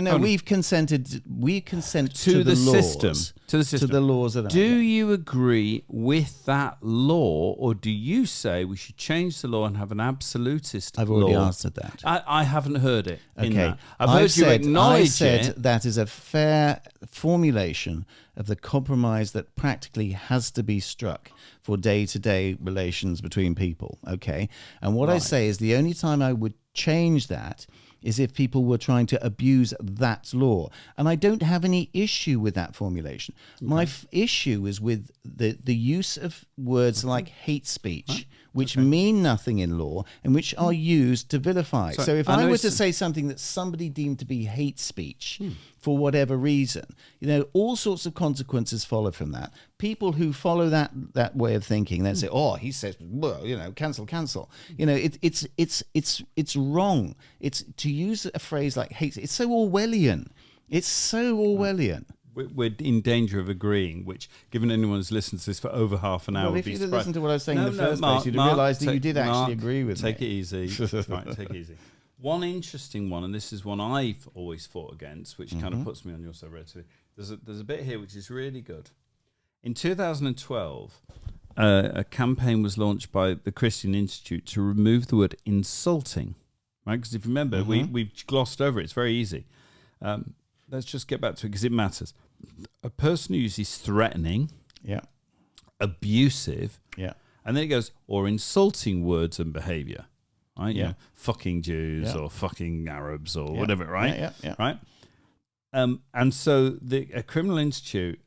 on, we've consented. We consent to the system, to the laws of that. Do you agree with that law, or do you say we should change the law and have an absolutist law? I've already answered that. I haven't heard it. Okay, I've heard you acknowledge I said that is a fair formulation of the compromise that practically has to be struck for day-to-day relations between people, okay? And what I say is the only time I would change that is if people were trying to abuse that law. And I don't have any issue with that formulation. Okay. My issue is with the use of words like hate speech, which mean nothing in law and which are used to vilify. So if I were to say something that somebody deemed to be hate speech for whatever reason, you know, all sorts of consequences follow from that. People who follow that way of thinking, then say, "Oh, he says, well, you know, cancel." You know, it's wrong. It's to use a phrase like hate. It's so Orwellian. It's so Orwellian. We're in danger of agreeing, which, given anyone who's listened to this for over half an hour, if you'd listened to what I was saying in the first place, you'd have realised that you did actually agree with me. Take it easy. Right, take it easy. One interesting one, and this is one I've always fought against, which kind of puts me on your side relatively. There's a bit here which is really good. In 2012, a campaign was launched by the Christian Institute to remove the word insulting right? Because if you remember, we've glossed over it. It's very easy. Let's just get back to it because it matters. A person who uses threatening, abusive, and then it goes, or insulting words and behaviour, right? You know, fucking Jews or fucking Arabs or whatever, right? Right? And so a criminal institute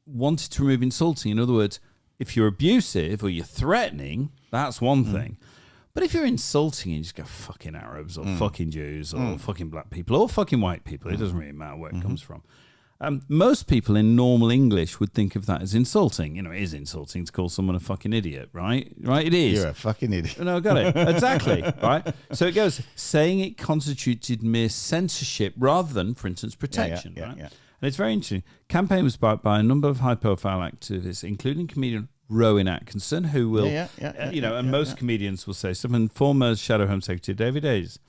wanted to remove insulting. In other words, if you're abusive or you're threatening, that's one thing. But if you're insulting and you just go fucking Arabs or fucking Jews or fucking black people or fucking white people, it doesn't really matter where it comes from. Most people in normal English would think of that as insulting. You know, it is insulting to call someone a fucking idiot, right? Right, it is. You're a fucking idiot. No, I got it. Exactly, right? So it goes, saying it constituted mere censorship rather than, for instance, protection, right? And it's very interesting. Campaign was backed by a number of high-profile activists, including comedian Rowan Atkinson, who will, most comedians will say stuff, and former Shadow Home Secretary David Hayes.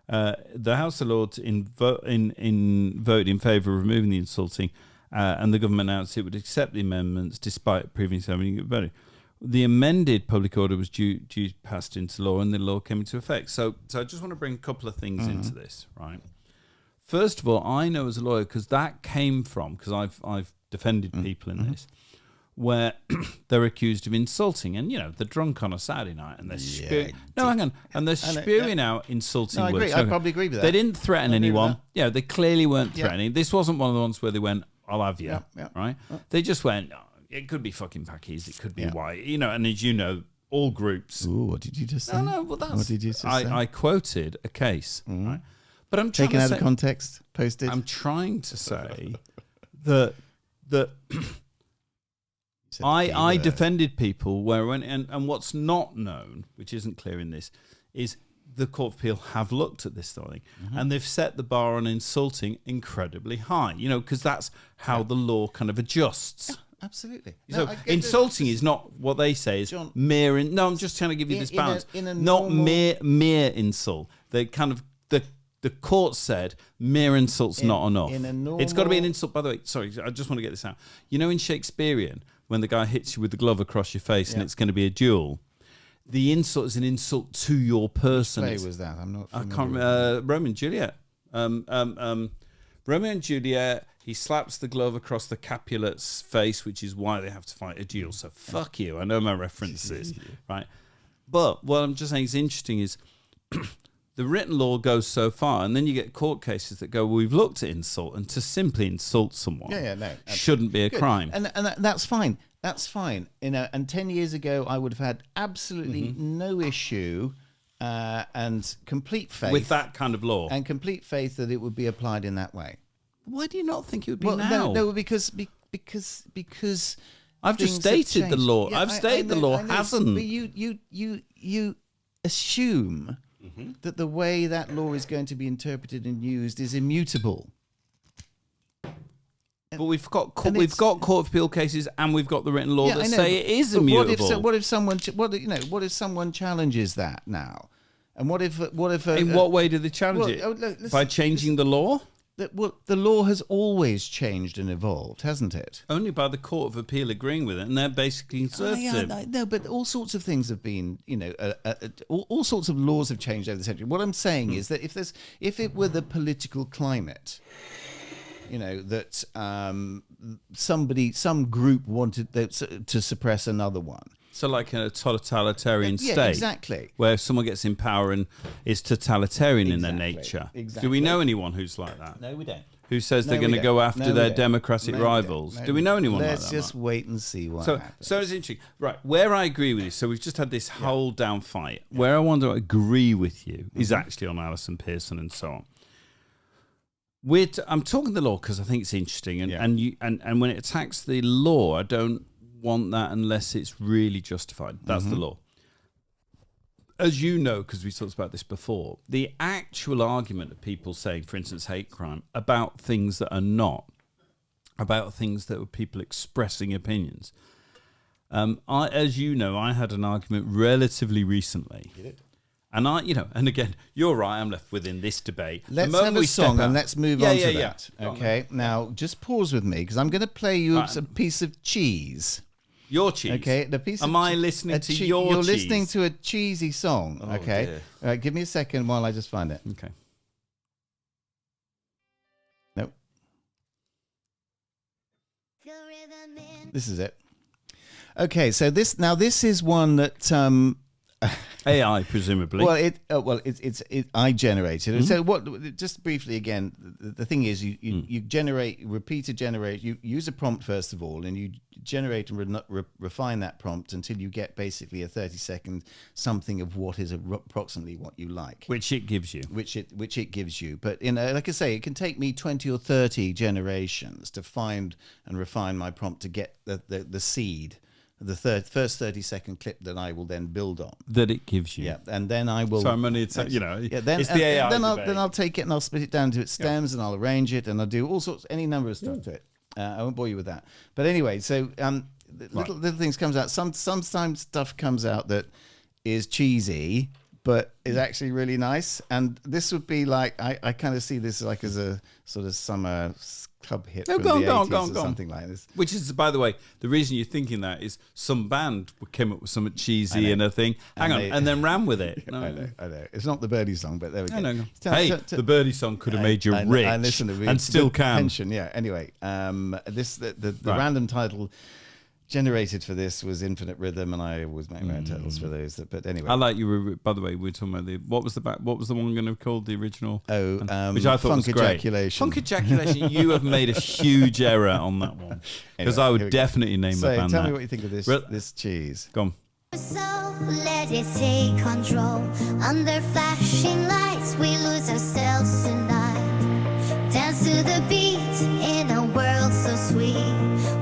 The House of Lords voted in favour of removing the insulting, and the government announced it would accept the amendments despite previously having voted. The amended public order was due passed into law, and the law came into effect. So I just want to bring a couple of things into this, right? First of all, I know as a lawyer, because that came from, because I've defended people in this, where they're accused of insulting, and they're drunk on a Saturday night and they're spewing. No, hang on, and they're spewing out insulting words. I agree. I probably agree with that. They didn't threaten anyone. Yeah, they clearly weren't threatening. This wasn't one of the ones where they went, "I'll have you," right? They just went, "It could be fucking Pakis, it could be white," and as you know, all groups. Ooh, what did you just say? No, well, that's. What did you just say? I quoted a case, right? But I'm taken out of context, posted. I'm trying to say that. I defended people where when and what's not known, which isn't clear in this, is the Court of Appeal have looked at this thing and they've set the bar on insulting incredibly high. Because that's how the law kind of adjusts. Absolutely. So insulting is not what they say is John, mere. No, I'm just trying to give you this balance. Not mere insult. They kind of the court said mere insult's not enough. It's got to be an insult. By the way, sorry, I just want to get this out. In Shakespearean, when the guy hits you with the glove across your face and it's going to be a duel, the insult is an insult to your person. Which play was that? I'm not. I can't remember. Romeo and Juliet. Romeo and Juliet. He slaps the glove across the Capulet's face, which is why they have to fight a duel. So fuck you. I know my references, right? But what I'm just saying is interesting is. The written law goes so far, and then you get court cases that go, well, we've looked at insult, and to simply insult someone shouldn't be a crime. And that's fine. That's fine. And 10 years ago, I would have had absolutely no issue and complete faith. With that kind of law. And complete faith that it would be applied in that way. Why do you not think it would be now? No, because I've just stated the law. Yeah, I've stated the law hasn't. But you assume... that the way that law is going to be interpreted and used is immutable. But we've got Court of Appeal cases and we've got the written law that say it is immutable. What if someone challenges that now? And what if in what way do they challenge it? By changing the law? The law has always changed and evolved, hasn't it? Only by the Court of Appeal agreeing with it, and they're basically conservative. No, but all sorts of things have been, all sorts of laws have changed over the century. What I'm saying is that if it were the political climate, that some group wanted to suppress another one. So like in a totalitarian state. Yeah, exactly. Where someone gets in power and is totalitarian in their nature. Exactly. Do we know anyone who's like that? No, we don't. Who says they're going to go after their democratic rivals? Do we know anyone like that? Let's just wait and see what happens. So it's interesting. Right, where I agree with you, so we've just had this whole down fight. Where I want to agree with you is actually on Alison Pearson and so on. I'm talking the law because I think it's interesting. And when it attacks the law, I don't want that unless it's really justified. That's the law. As you know, because we talked about this before, the actual argument of people saying, for instance, hate crime, about things that are not, about things that were people expressing opinions. As you know, I had an argument relatively recently. You did. And and again, you're right, I'm left within this debate. Let's have a song and let's move on to that. Okay, now just pause with me because I'm going to play you a piece of cheese. Your cheese. Okay, the piece. Am I listening to your cheese? You're listening to a cheesy song. Oh, okay. dear. All right, give me a second while I just find it. Okay. Nope. This is it. Okay, so this is one that AI presumably. Well, I generated it. So what? Just briefly again, the thing is, you use a prompt first of all, and you generate and refine that prompt until you get basically a 30-second something of what is approximately what you like, which it gives you. Which it gives you. But like I say, it can take me 20 or 30 generations to find and refine my prompt to get the seed. The first 30-second clip that I will then build on. That it gives you. Yeah, and then I will... So I'm only, it's the AI then I'll take it and I'll split it down to its stems and I'll arrange it and I'll do all sorts, any number of stuff to it. I won't bore you with that. But anyway, so little things comes out. Sometimes stuff comes out that is cheesy, but is actually really nice. And this would be like, I kind of see this like as a sort of summer club hit from the 80s or something like this. Which is, by the way, the reason you're thinking that is some band came up with something cheesy and a thing. And then ran with it. No. I know. It's not the Birdie song, but there we go. No. The Birdie song could have made you rich and still can. Pension, yeah. Anyway, the random title generated for this was Infinite Rhythm, and I always make my own titles for those. But anyway, I like you. By the way, we were talking about what was the one going to be called, the original? Which I thought Funk was great. Ejaculation. Funk Ejaculation. You have made a huge error on that one, because I would definitely name a band. Tell me what you think of this cheese. Go on. So let it take control. Under flashing lights, we lose ourselves tonight. Dance to the beat in a world so sweet.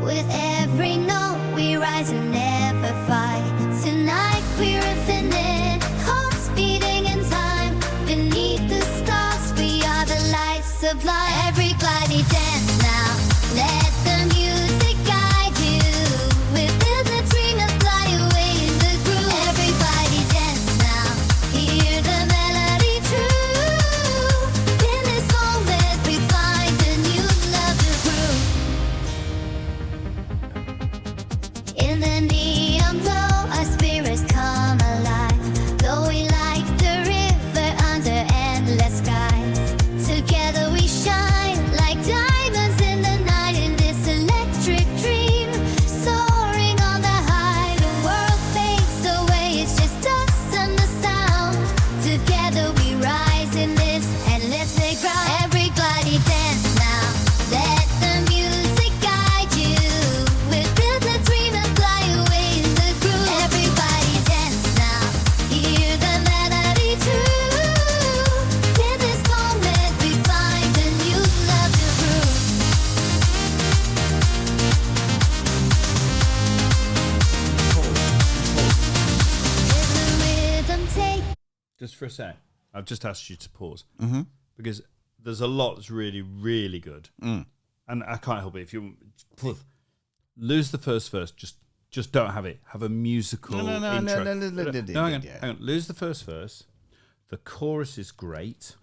With every note, we rise and never fight. Tonight we're infinite, hearts beating in time. Beneath the stars, we are the light sublime. Everybody dance now, let the music guide you. Within the dream and fly away in the groove. Everybody dance now, hear the melody true. In this moment we find a new love to groove. In the neon glow, our spirits come alive. Though we like the river under endless skies. Together we shine like diamonds in the night. In this electric dream, soaring on the high. The world fades away, it's just us and the sound. Together we rise in this endless playground. Everybody dance now, let the music guide you. Within the dream and fly away in the groove. Everybody dance now, hear the melody true. In this moment we find a new love to groove. Let the rhythm take. Just for a sec, I've just asked you to pause because there's a lot that's really, really good, and I can't help it. If you lose the first verse, just don't have it. Have a musical intro. No, hang on. Lose the first verse. The chorus is great.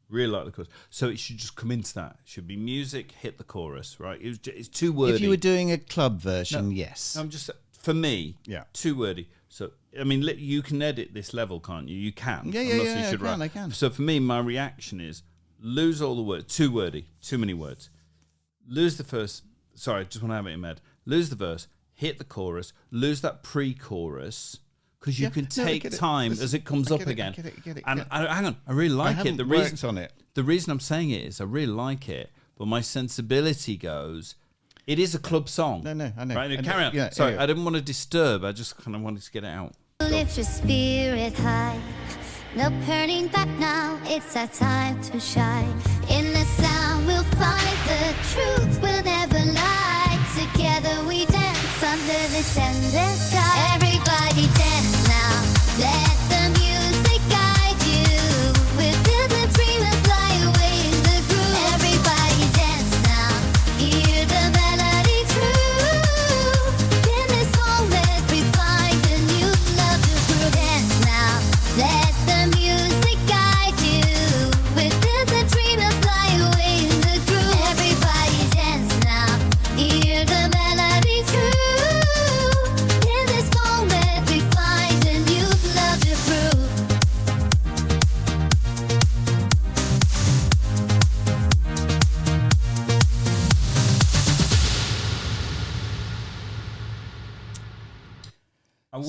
Really like the chorus. So it should just come into that. It should be music, hit the chorus, right? It's too wordy. If you were doing a club version, yes. I'm just, for me, too wordy. So, I mean, you can edit this level, can't you? You can. Yeah, I can. So for me, my reaction is lose all the words. Too wordy. Too many words. Lose the first. Sorry, I just want to have it in my head. Lose the verse. Hit the chorus. Lose that pre-chorus. Because you can take time as it comes up again. Get it. And hang on, I really like it. The reason I'm saying it is I really like it, but my sensibility goes, it is a club song. No, I know. Right, I carry know. on. Yeah, Sorry, yeah. I didn't want to disturb. I just kind of wanted to get it out. Lift your spirit high. No turning back now, it's our time to shine. In the sound we'll find the truth, we'll never lie. Together we dance under this endless sky. Everybody dance now, let the music guide you. Within the dream and fly away in the groove. Everybody dance now, hear the melody true. In this moment we find a new love to groove. Dance now, let the music guide you. Within the dream and fly away in the groove. Everybody dance now, hear the melody true.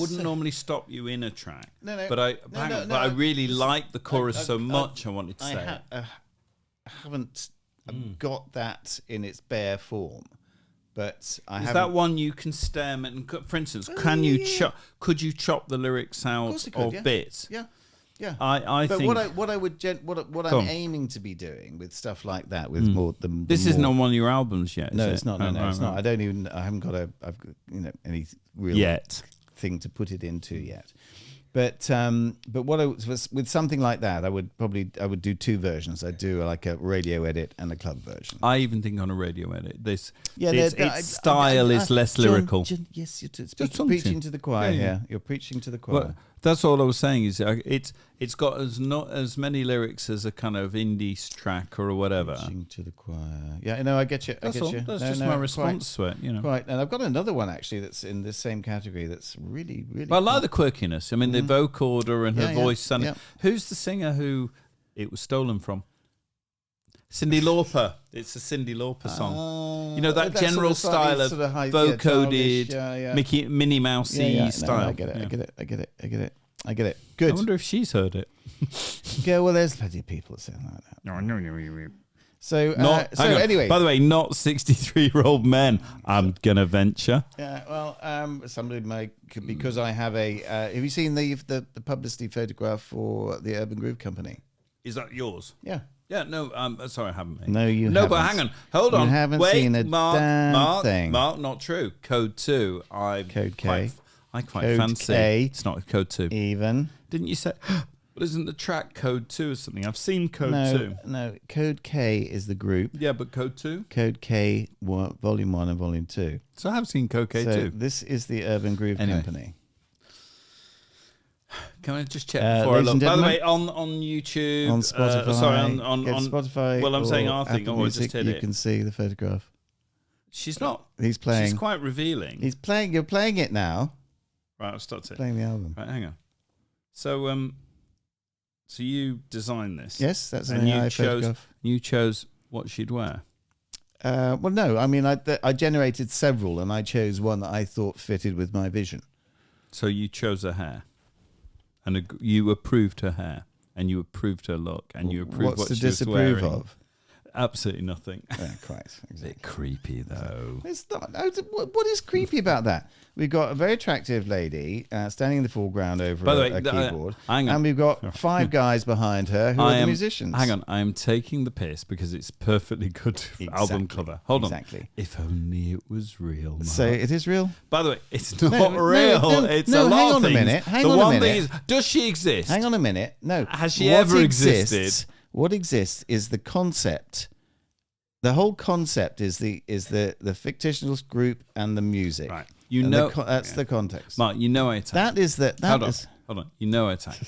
wouldn't normally stop you in a track. No. But I really like the chorus so much. I wanted to say I haven't got that in its bare form. But I Is haven't. that one you can stem and for instance, could you chop the lyrics out of bits? Yeah. Yeah, I but think what I'm aiming to be doing with stuff like that, with more the this isn't on one of your albums yet. No, is it's it? not. No, it's not. I haven't got any real thing to put it into yet. But what with something like that, I would do two versions. I'd do like a radio edit and a club version. I even think on a radio edit, its style is less lyrical. Yes, you're preaching to the choir. Yeah, you're preaching to the choir. Well, that's all I was saying. Is it's got not as many lyrics as a kind of indie track or whatever. Preaching to the choir. Yeah, no, I get you. That's all. That's just my response to it. You know. Right, and I've got another one actually that's in this same category. That's really, really. Well, I like the quirkiness. I mean, the vocal order and her voice. Yeah. Who's the singer who it was stolen from? Cyndi Lauper. It's a Cyndi Lauper song. You know that general style of vocoded, Minnie Mousey style. No, I get it. Good. I wonder if she's heard it. Yeah, well, there's plenty of people that say like that. No, no. So, anyway. By the way, not 63-year-old men. I'm gonna venture. Yeah, well, somebody might, because I have a. Have you seen the publicity photograph for the Urban Groove Company? Is that yours? Yeah. Yeah, no, sorry, I haven't. No, you haven't. No, but hang on. Hold on. You haven't seen a damn thing. Mark, not true. Code 2. Code K. I quite Code fancy. K. It's not Code 2. Even. Didn't you say... But isn't the track Code 2 or something? I've seen Code 2. No, Code K is the group. Yeah, but Code 2? Code K, Volume 1 and Volume 2. So I have seen Code K so 2. This is the Urban Groove Company. Can I just check before I look? By the way, on YouTube, on Spotify, sorry, on Spotify. Well, I'm saying our thing. Apple I just hit you it. can see the photograph. She's not. He's playing. She's quite revealing. He's playing. You're playing it now. Right, I'll start it. Playing the album. Right, hang on. So, so you designed this? Yes, that's an AI photograph. You chose what she'd wear. Well, no. I mean, I generated several, and I chose one that I thought fitted with my vision. So you chose her hair. And you approved her hair, and you approved her look, and you approved what she was wearing. What's to disapprove of? Absolutely nothing. Yeah, quite. Exactly. Bit creepy, though. It's not. What is creepy about that? We've got a very attractive lady standing in the foreground over a keyboard, and we've got 5 guys behind her who are the musicians. Hang on, I am taking the piss because it's perfectly good album cover. Hold on. If only it was real, Mark. So it is real? By the way, it's not real. It's a lot hang on of things. A minute. Hang on a minute. Does she exist? Hang on a minute. No. Has she ever existed? What exists is the concept. The whole concept is the fictitious group and the music. Right. That's the context. Mark, you know I attack. Hold on. You know I attack.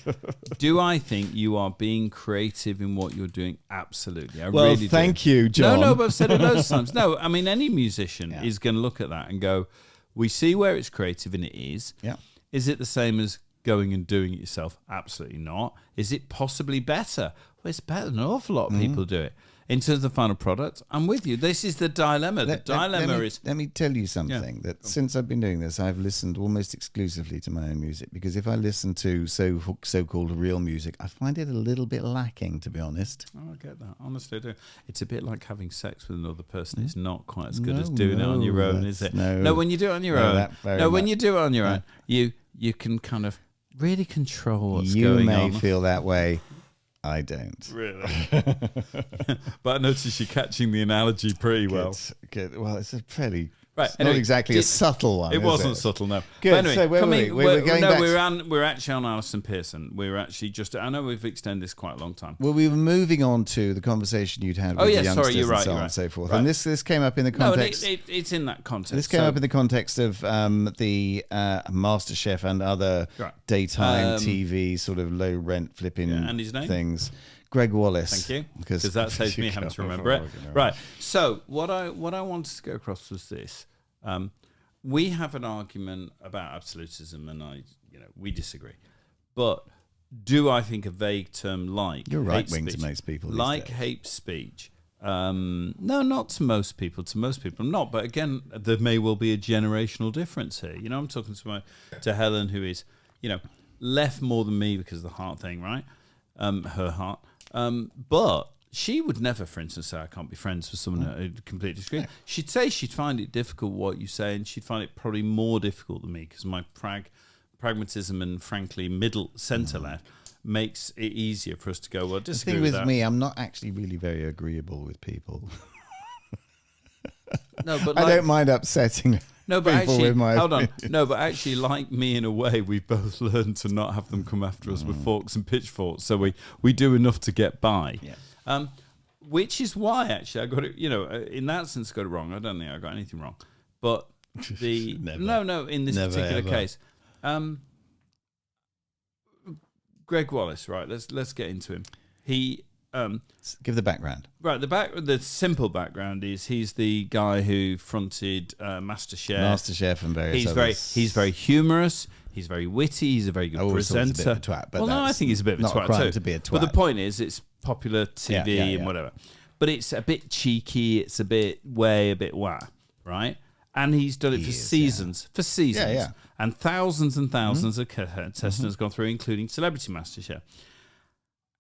Do I think you are being creative in what you're doing? Absolutely. I really do. Thank you, John. No, but I've said it loads of times. No, I mean, any musician is going to look at that and go, we see where it's creative, and it is. Yeah. Is it the same as going and doing it yourself? Absolutely not. Is it possibly better? Well, it's better than an awful lot of people do it. In terms of the final product, I'm with you. This is the dilemma. The dilemma is... Let me tell you something. That since I've been doing this, I've listened almost exclusively to my own music, because if I listen to so-called real music, I find it a little bit lacking, to be honest. Oh, I get that. Honestly, I do. It's a bit like having sex with another person. It's not quite as good as doing it on your own, is it? No, when you do it on your own. When you do it on your own, you can kind of really control what's going on. You may feel that way. I don't. Really? But I notice you're catching the analogy pretty well. Good. Well, it's a fairly... Right, it's not exactly a subtle one. It wasn't subtle, no. Good. But anyway, so where were we? We're going back. We're actually on Alison Pearson. We're actually just... I know we've extended this quite a long time. Well, we were moving on to the conversation you'd had with the youngsters and so on and so forth. Right. And this came up in the context... No, it's in that context. This came up in the context of the MasterChef and other daytime TV sort of low-rent flipping and his name? things. Greg Wallace. Thank you. Because that saves me having to remember it. Right. So what I wanted to go across was this. We have an argument about absolutism, and we disagree. But do I think a vague term like you're right wing to most people, like hate speech, No, not to most people. To most people, not. But again, there may well be a generational difference here. You know, I'm talking to Helen, who is, you know, left more than me because of the heart thing, right? Her heart. But she would never, for instance, say I can't be friends with someone who completely disagrees. She'd say she'd find it difficult what you say, and she'd find it probably more difficult than me because my pragmatism and, frankly, middle centre left makes it easier for us to go, well, disagree with that. The thing with me, I'm not actually really very agreeable with people. No, but I don't mind upsetting people actually, with my hold on. No, but actually, like me, in a way, we've both learned to not have them come after us with forks and pitchforks. So we do enough to get by. Yeah. Which is why, actually, I got it, you know, in that sense, got it wrong. I don't think I got anything wrong. But the no, in this particular case. Greg Wallace, right? Let's get into him. He give the background. Right, the simple background is he's the guy who fronted MasterChef and various others. He's very humorous. He's very witty. He's a very good presenter. A bit of a twat, but I think he's a bit of a twat too. To be a twat. But the point is, it's popular TV and whatever. But it's a bit cheeky. It's a bit wah, right? And he's done it for seasons. For seasons. Yeah. And thousands of contestants have gone through, including Celebrity MasterChef.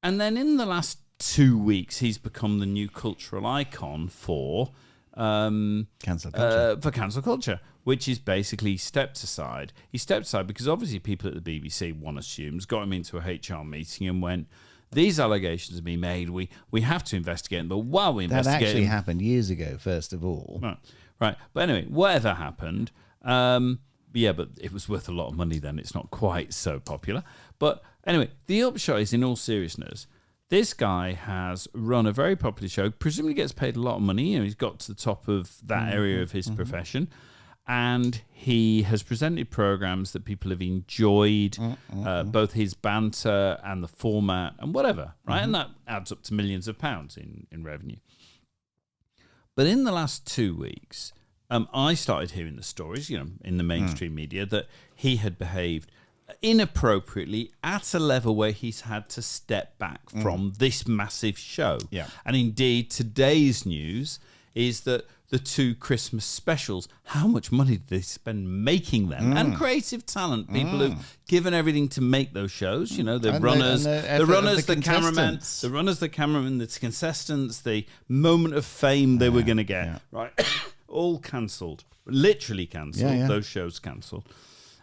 And then in the last 2 weeks, he's become the new cultural icon for cancel culture. For cancel culture, which is basically stepped aside. He stepped aside because obviously people at the BBC, one assumes, got him into a HR meeting and went, these allegations have been made. We have to investigate them. But while we investigate that actually them, happened years ago, first of all. Right. But anyway, whatever happened, but it was worth a lot of money then. It's not quite so popular. But anyway, the upshot is, in all seriousness, this guy has run a very popular show, presumably gets paid a lot of money. You know, he's got to the top of that area of his profession. And he has presented programs that people have enjoyed, both his banter and the format and whatever, right? And that adds up to millions of pounds in revenue. But in the last 2 weeks, I started hearing the stories, you know, in the mainstream media, that he had behaved inappropriately at a level where he's had to step back from this massive show. Yeah. And indeed, today's news is that the 2 Christmas specials, how much money did they spend making them? And creative talent, people who've given everything to make those shows, you know, the runners, the cameramen, the contestants, the moment of fame they were going to get, right? All cancelled, literally cancelled, those shows cancelled.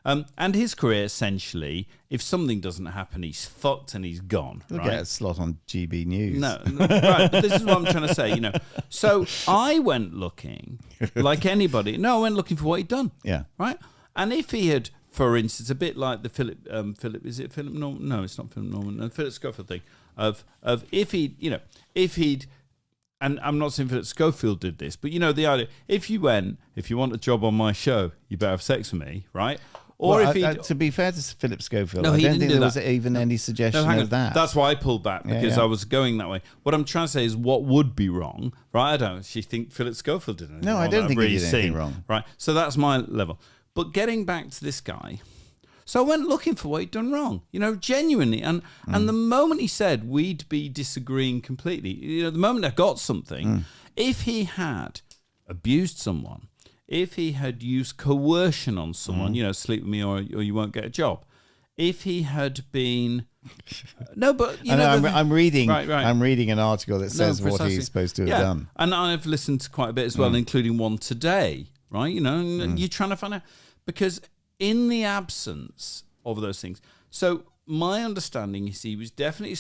And his career, essentially, if something doesn't happen, he's fucked and he's gone. He'll get a slot on GB News. No, right. But this is what I'm trying to say, you know. So I went looking, like anybody. No, I went looking for what he'd done. Yeah. Right? And if he had, for instance, a bit like the Philip, is it Philip Norman? No, it's not Philip Norman. No, Philip Schofield thing. Of if he'd, and I'm not saying Philip Schofield did this, but you know, the idea, if you want a job on my show, you better have sex with me, right? Or if to be fair to Philip Schofield, I don't think there was even any suggestion of that. That's why I pulled back, because I was going that way. What I'm trying to say is what would be wrong, right? I don't actually think Philip Schofield did anything wrong. No, I don't think he did anything wrong. Right, so that's my level. But getting back to this guy, so I went looking for what he'd done wrong, you know, genuinely. And the moment he said we'd be disagreeing completely, you know, the moment I got something, if he had abused someone, if he had used coercion on someone, you know, sleep with me or you won't get a job. If he had been, I'm reading an article that says what he's supposed to have done, and I've listened to quite a bit as well, including one today. Right, you know, and you're trying to find out, because in the absence of those things, so. My understanding is he was definitely,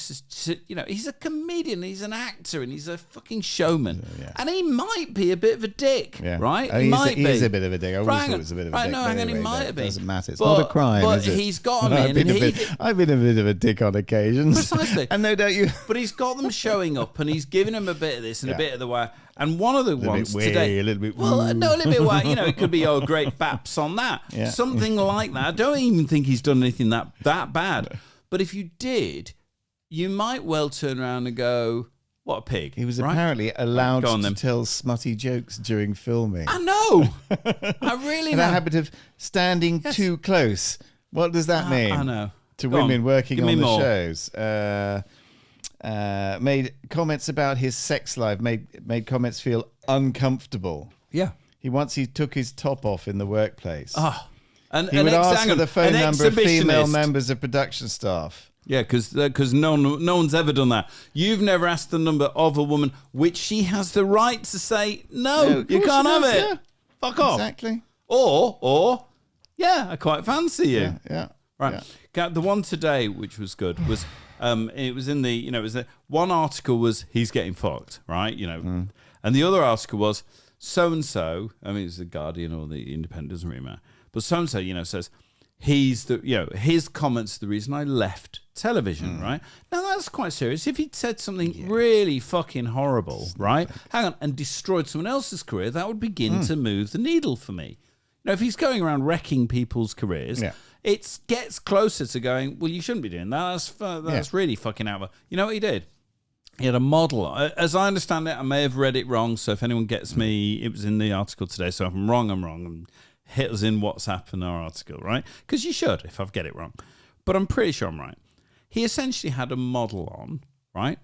you know, he's a comedian, he's an actor, and he's a fucking showman. And he might be a bit of a dick, right? He might be. He's a bit of a dick. I always thought he was a bit of a dick. No, he might have been. It doesn't matter. It's not a crime, is it? But he's got them in. I've been a bit of a dick on occasions. Precisely. And no doubt you. But he's got them showing up, and he's giving them a bit of this and a bit of the way. And one of the ones today, a little bit a little bit why, you know, it could be great baps on that, something like that. I don't even think he's done anything that bad. But if you did, you might well turn around and go, what a pig. He was apparently allowed to tell smutty jokes during filming. I know. I really know. The habit of standing too close. What does that mean? I know. To women working on the shows. made comments about his sex life, made comments feel uncomfortable. Yeah. He took his top off in the workplace. Oh. And he would ask for the phone number of female exhibitionist. members of production staff. Yeah, because no one's ever done that. You've never asked the number of a woman, which she has the right to say, no you can't have it. Yeah. Fuck off. Exactly. Or, yeah, I quite fancy you. Yeah. Right. Yeah. The one today, which was good, was it was in the, it was one article was he's getting fucked, right? And the other article was so-and-so, I mean, it's the Guardian or the Independent, doesn't really matter. But so-and-so, says he's the, his comments are the reason I left television, right? Now, that's quite serious. If he'd said something really fucking horrible, right? Hang on, and destroyed someone else's career, that would begin to move the needle for me. If he's going around wrecking people's careers, it gets closer to going, well, you shouldn't be doing that. That's really fucking out of it. You know what he did? He had a model. As I understand it, I may have read it wrong, so if anyone gets me, it was in the article today, so if I'm wrong, I'm wrong. And hit us in WhatsApp in our article, right? Because you should, if I get it wrong. But I'm pretty sure I'm right. He essentially had a model on, right,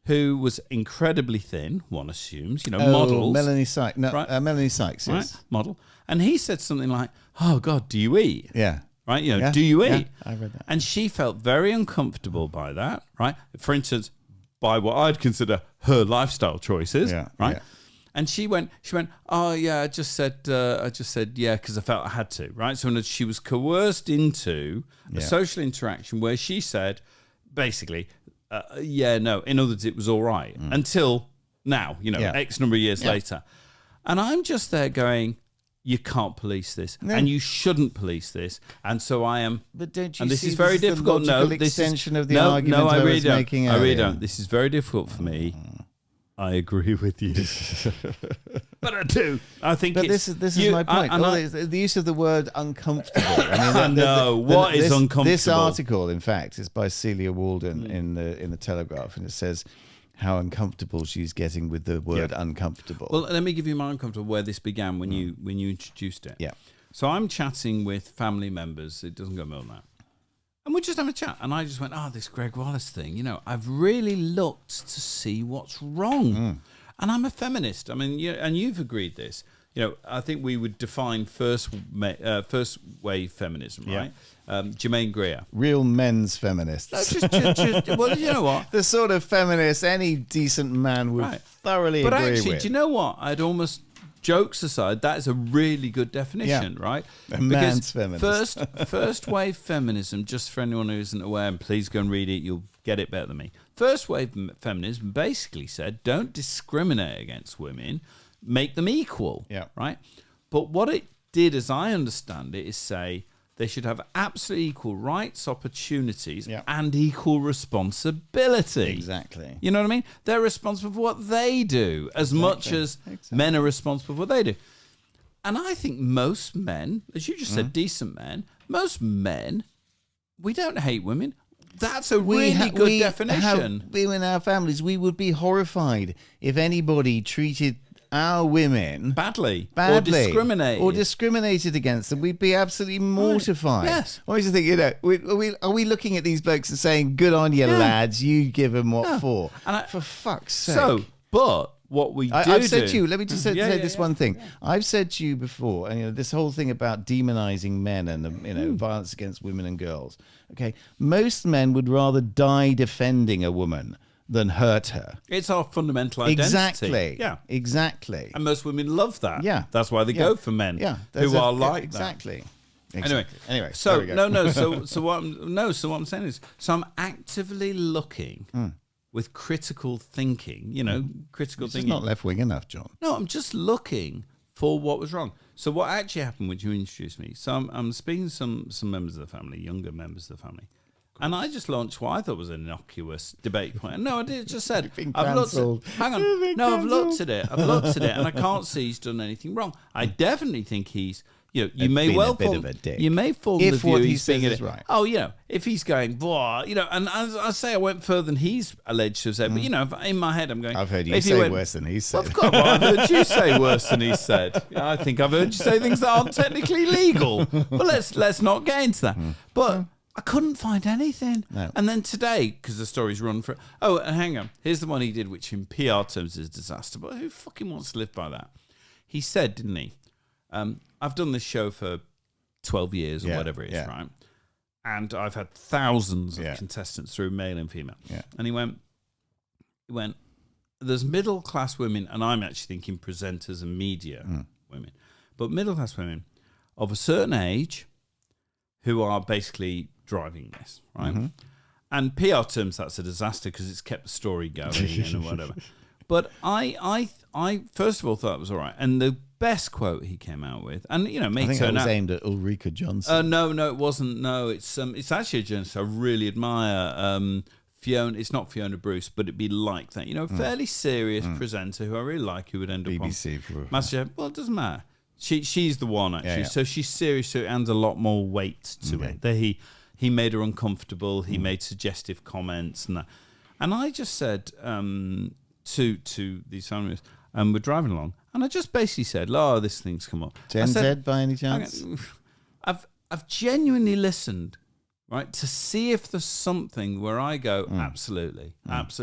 who was incredibly thin, one assumes, models. Melanie Sykes. No, right? Melanie Sykes, yes. Right? Model. And he said something like, oh, God, do you eat? Yeah. Right? Do you eat? Yeah, I read that. And she felt very uncomfortable by that, right? For instance, by what I'd consider her lifestyle choices, right? Yeah. And she went, oh, yeah, I just said, yeah, because I felt I had to, right? So she was coerced into a social interaction where she said, basically, no, in other words, it was all right until now, X number of years later. And I'm just there going, you can't police this, and you shouldn't police this, and so I am. But don't you? And this see is very difficult. No, this extension of the argument I was making earlier. I really don't. This is very difficult for me. I agree with you, but I do. I think. But this is my point. The use of the word uncomfortable. I mean, what is uncomfortable? This article, in fact, is by Celia Walden in the Telegraph, and it says how uncomfortable she's getting with the word uncomfortable. Well, let me give you my uncomfortable where this began when you introduced it. Yeah. So I'm chatting with family members. It doesn't go more than that. And we just have a chat. And I just went, this Greg Wallace thing, I've really looked to see what's wrong. And I'm a feminist. I mean, and you've agreed this. I think we would define first wave feminism, right? Germaine Greer. Real men's feminists. No, just, well, you know what? The sort of feminists any decent man would thoroughly agree with. But actually, do you know what? I'd almost, jokes aside, that is a really good definition, right? A man's feminist. First wave feminism, just for anyone who isn't aware, and please go and read it, you'll get it better than me. First wave feminism basically said, don't discriminate against women, make them equal, right? But what it did, as I understand it, is say they should have absolutely equal rights, opportunities, and equal responsibility. Exactly. You know what I mean? They're responsible for what they do as much as men are responsible for what they do. And I think most men, as you just said, decent men, most men, we don't hate women. That's a really good definition. In our families, we would be horrified if anybody treated our women badly or discriminated against them. We'd be absolutely mortified. Yes. I always think, are we looking at these blokes and saying, good on you, lads, you give them what for? And for fuck's sake. So, but what we I've said to you, let me just say this one thing. I've said to you before, and this whole thing about demonizing men and violence against women and girls. Okay, most men would rather die defending a woman than hurt her. It's our fundamental identity. Exactly. Yeah. Exactly. And most women love that. Yeah. That's why they go for men who are like that. Anyway. So what I'm saying is, so I'm actively looking with critical thinking, critical thinking. It's not left wing enough, John. No, I'm just looking for what was wrong. So what actually happened when you introduced me? So I'm speaking to some members of the family, younger members of the family. And I just launched what I thought was an innocuous debate point. No, I did. Just said, I've looked at it, and I can't see he's done anything wrong. I definitely think he's, you may well fall the view he's being right. Oh, if he's going, and I say I went further than he's alleged to have said, but in my head I'm going, I've heard you say worse than he said. I've heard you say worse than he said. I think I've heard you say things that aren't technically legal. But let's not get into that. But I couldn't find anything. No. And then today, because the story's run for... Oh, and hang on. Here's the one he did, which in PR terms is a disaster. But who fucking wants to live by that? He said, didn't he? I've done this show for 12 years or whatever it is, right? And I've had thousands of contestants through, male and female. Yeah. And he went, there's middle-class women, and I'm actually thinking presenters and media women, but middle-class women of a certain age who are basically driving this, right? Mm-hmm. And PR terms, that's a disaster because it's kept the story going and whatever. But I first of all thought it was all right. And the best quote he came out with, and you know, I think it was aimed at Ulrika Johnson. No, it wasn't. No, it's actually a journalist I really admire. Fiona, it's not Fiona Bruce, but it'd be like that. You know, a fairly serious presenter who I really like, who would end up BBC on MasterChef. Well, it doesn't matter. She's the one actually. Yeah. So she's serious, so it adds a lot more weight to it. There he made her uncomfortable. He made suggestive comments and that. And I just said to these families, we're driving along, and I just basically said, "Oh, this thing's come up." Gen Z by any chance? I've genuinely listened, right, to see if there's something where I go, absolutely,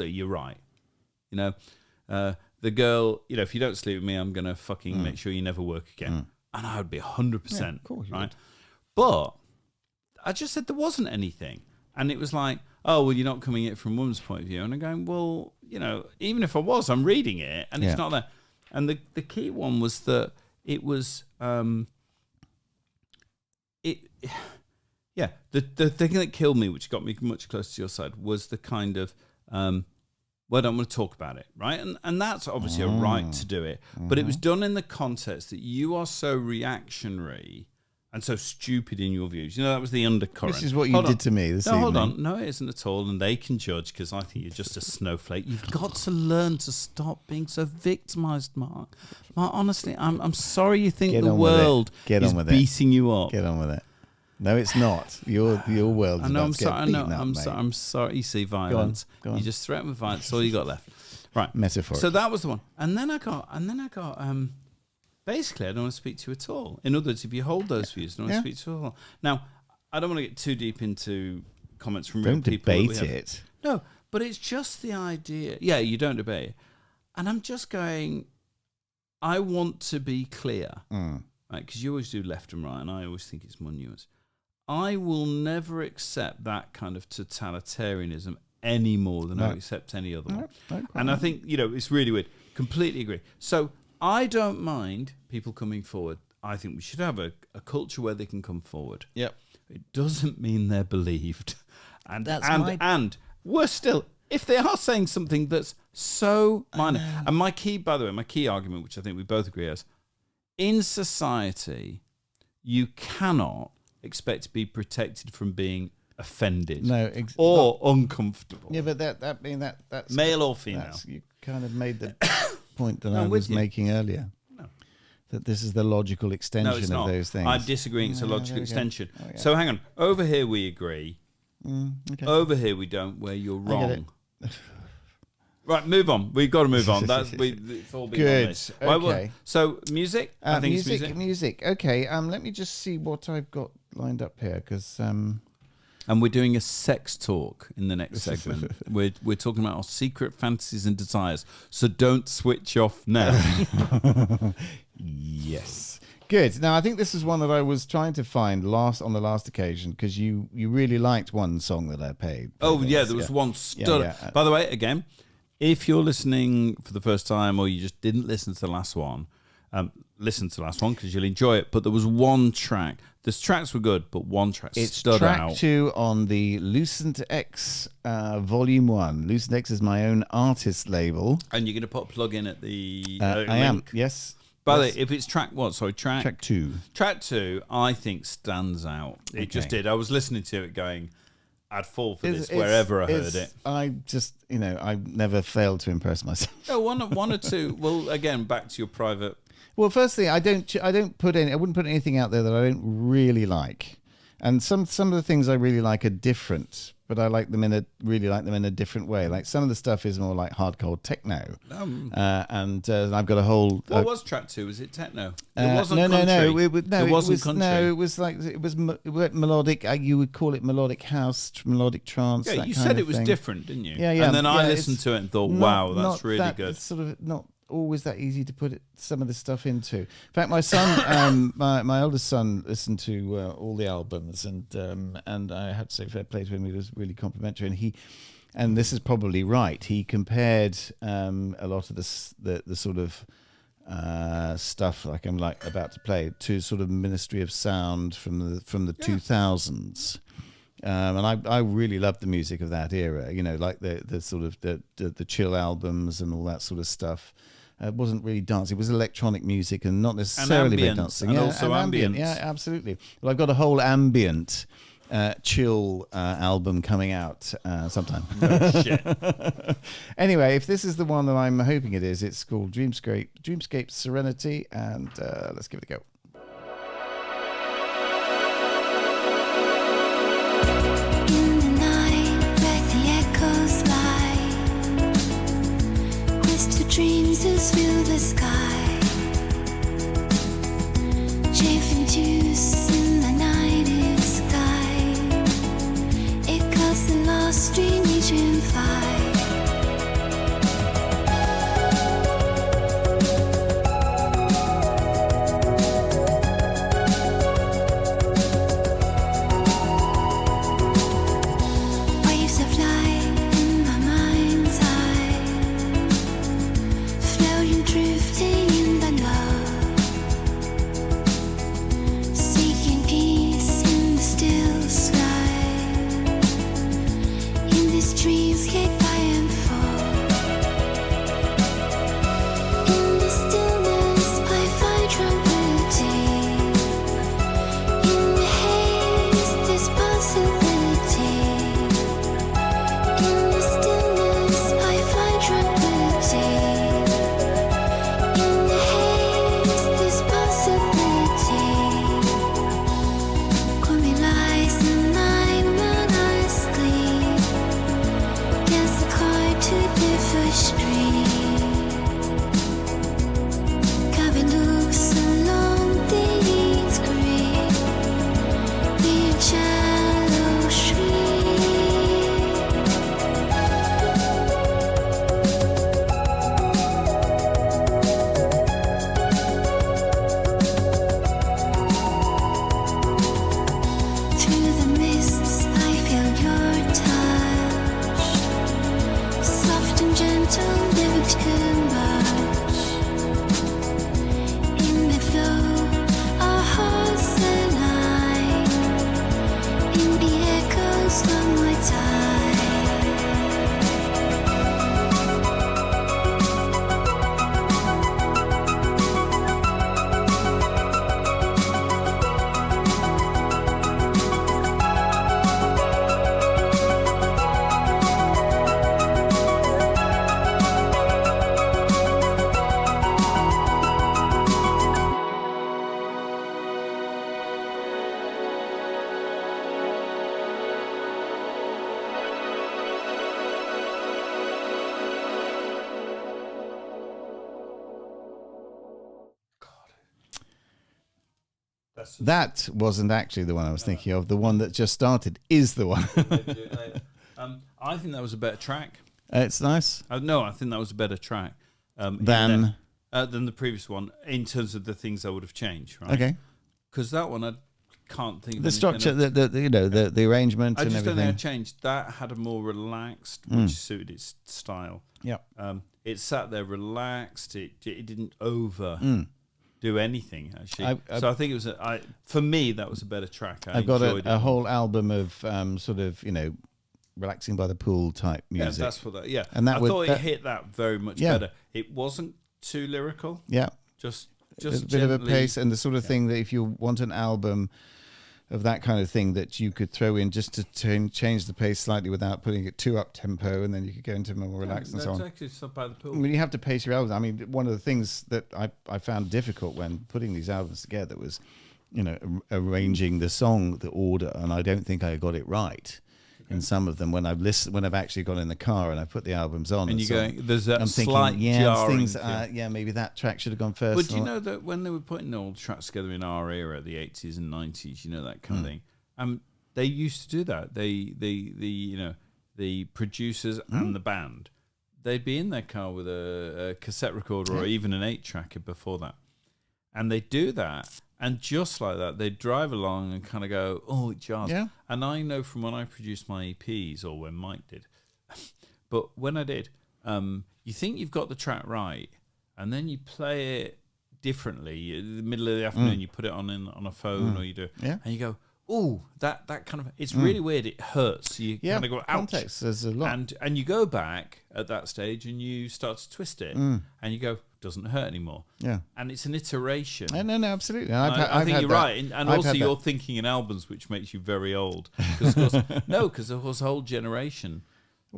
you're right. You know, the girl, you know, if you don't sleep with me, I'm gonna fucking make sure you never work again, and I would be 100%, right? Would. But I just said there wasn't anything, and it was like, oh, well, you're not coming at it from a woman's point of view, and I'm going, well, you know, even if I was, I'm reading it, and it's not there. And the key one was that it was, the thing that killed me, which got me much closer to your side, was the kind of, well, I don't want to talk about it, right? And that's obviously a right to do it, but it was done in the context that you are so reactionary and so stupid in your views. You know, that was the undercurrent. This is what you did to me this evening. Hold on. No, it isn't at all. And they can judge because I think you're just a snowflake. You've got to learn to stop being so victimized, Mark. Mark, honestly, I'm sorry you think the world is beating you up. Get on with it. No, it's not. Your world is about to get beaten up, I'm sorry you see violence. Go on. You just threaten with violence. That's all you got left. Right. Metaphor. So that was the one. And then I got basically, I don't want to speak to you at all. In other words, if you hold those views, I don't want to speak to you at all. Now, I don't want to get too deep into comments from real people. Don't debate it. No, but it's just the idea. Yeah, you don't debate it. And I'm just going, I want to be clear, right? Because you always do left and right, and I always think it's more nuanced. I will never accept that kind of totalitarianism any more than I accept any other one. No, and I think, you know, it's really weird. Completely agree. So I don't mind people coming forward. I think we should have a culture where they can come forward. Yep. It doesn't mean they're believed. And worse still, if they are saying something that's so minor. And my key argument, which I think we both agree is, in society, you cannot expect to be protected from being offended or uncomfortable. Yeah, but that's male or female. You kind of made the point that I was making earlier. No. That this is the logical extension of those things. I'm disagreeing. It's a logical extension. Oh, yeah. So hang on. Over here we agree. Okay. Over here we don't. Where you're wrong. Right, move on. We've got to move on. It's all been good. On this. Okay. So music. I think it's music. Okay. Let me just see what I've got lined up here because. And we're doing a sex talk in the next segment. We're talking about our secret fantasies and desires. So don't switch off now. Yes. Good. Now, I think this is one that I was trying to find on the last occasion because you really liked one song that I played. Oh, yeah. There was one stud. Yeah. By the way, again, if you're listening for the first time or you just didn't listen to the last one, listen to the last one because you'll enjoy it. But there was one track. The tracks were good, but one track stood out. It's track 2 on the Lucent X Volume 1. Lucent X is my own artist label. And you're going to put a plug in at the I link. am, yes. By the way, if it's track what? Sorry, track 2. Track 2, I think, stands out. It just did. I was listening to it going, I'd fall for this wherever I heard it. I just, I never failed to impress myself. Oh, one or two. Well, again, back to your private... Well, firstly, I wouldn't put anything out there that I don't really like, and some of the things I really like are different but I really like them in a different way. Like some of the stuff is more like hardcore techno, and I've got a whole. What was track 2? Was it techno? It wasn't country. It wasn't country. No, it was like it was melodic. You would call it melodic house, melodic trance. Yeah, that you kind said of it was thing. different, didn't you? Yeah. And then I listened to it and thought, wow, that's really good. It's sort of not always that easy to put some of this stuff into. In fact, my son, my oldest son, listened to all the albums, and I had to say fair play to him. He was really complimentary, and this is probably right. He compared a lot of the sort of stuff like I'm about to play to sort of Ministry of Sound from the 2000s. And I really loved the music of that era, like the sort of the chill albums and all that sort of stuff. It wasn't really dance. It was electronic music and not necessarily big dancing. And also ambient. Yeah, absolutely. Well, I've got a whole ambient chill album coming out sometime. No shit. Anyway, if this is the one that I'm hoping it is, it's called Dreamscape Serenity, and let's give it a go. Dreams that fill the sky, chafing juice in the night sky. It calls the lost dream region fly. Waves of light in my mind's eye, drifting in the love, seeking peace in the still sky. In this dreamscape I am full. In the stillness I find tranquility. In the haze there's possibility. In the stillness I find tranquility. That wasn't actually the one I was thinking of. The one that just started is the one. I think that was a better track. It's nice. No, I think that was a better track than the previous one in terms of the things I would have changed. Right? Okay. Because that one I can't think of the structure, the arrangement, I and just everything. don't think I changed. That had a more relaxed, which suited its style. Yeah. It sat there relaxed. It didn't do anything actually. So I think it was for me that was a better track. I've got a whole album of sort of relaxing by the pool type music. Yeah, that's what that. Yeah, and I thought it hit that very much better. It wasn't too lyrical. Yeah, just a bit of a pace and the sort of thing that if you want an album of that kind of thing that you could throw in just to change the pace slightly without putting it too up tempo, and then you could go into more relaxed and so on. Exactly, stuff by the pool. I mean, you have to pace your albums. I mean, one of the things that I found difficult when putting these albums together was, arranging the order, and I don't think I got it right. in some of them when I've actually gone in the car and I put the albums on. And you're going, there's that I'm slight thinking, jarring. Maybe that track should have gone first. But do you know that when they were putting all the tracks together in our era, the 80s and 90s, you know, that kind of thing, they used to do that. The producers and the band, they'd be in their car with a cassette recorder or even an 8-tracker before that. And they'd do that. And just like that, they'd drive along and kind of go, oh, it jars. Yeah. And I know from when I produced my EPs, or when Mike did, but when I did, you think you've got the track right, and then you play it differently. In the middle of the afternoon, you put it on a phone, or you do, and you go, oh, that kind of, it's really weird. It hurts. You kind of go, ouch. Context, there's a lot. And you go back at that stage and you start to twist it, and you go, doesn't hurt anymore. Yeah. And it's an iteration. No, absolutely. I think you're right. And also you're thinking in albums, which makes you very old. Because there was a whole generation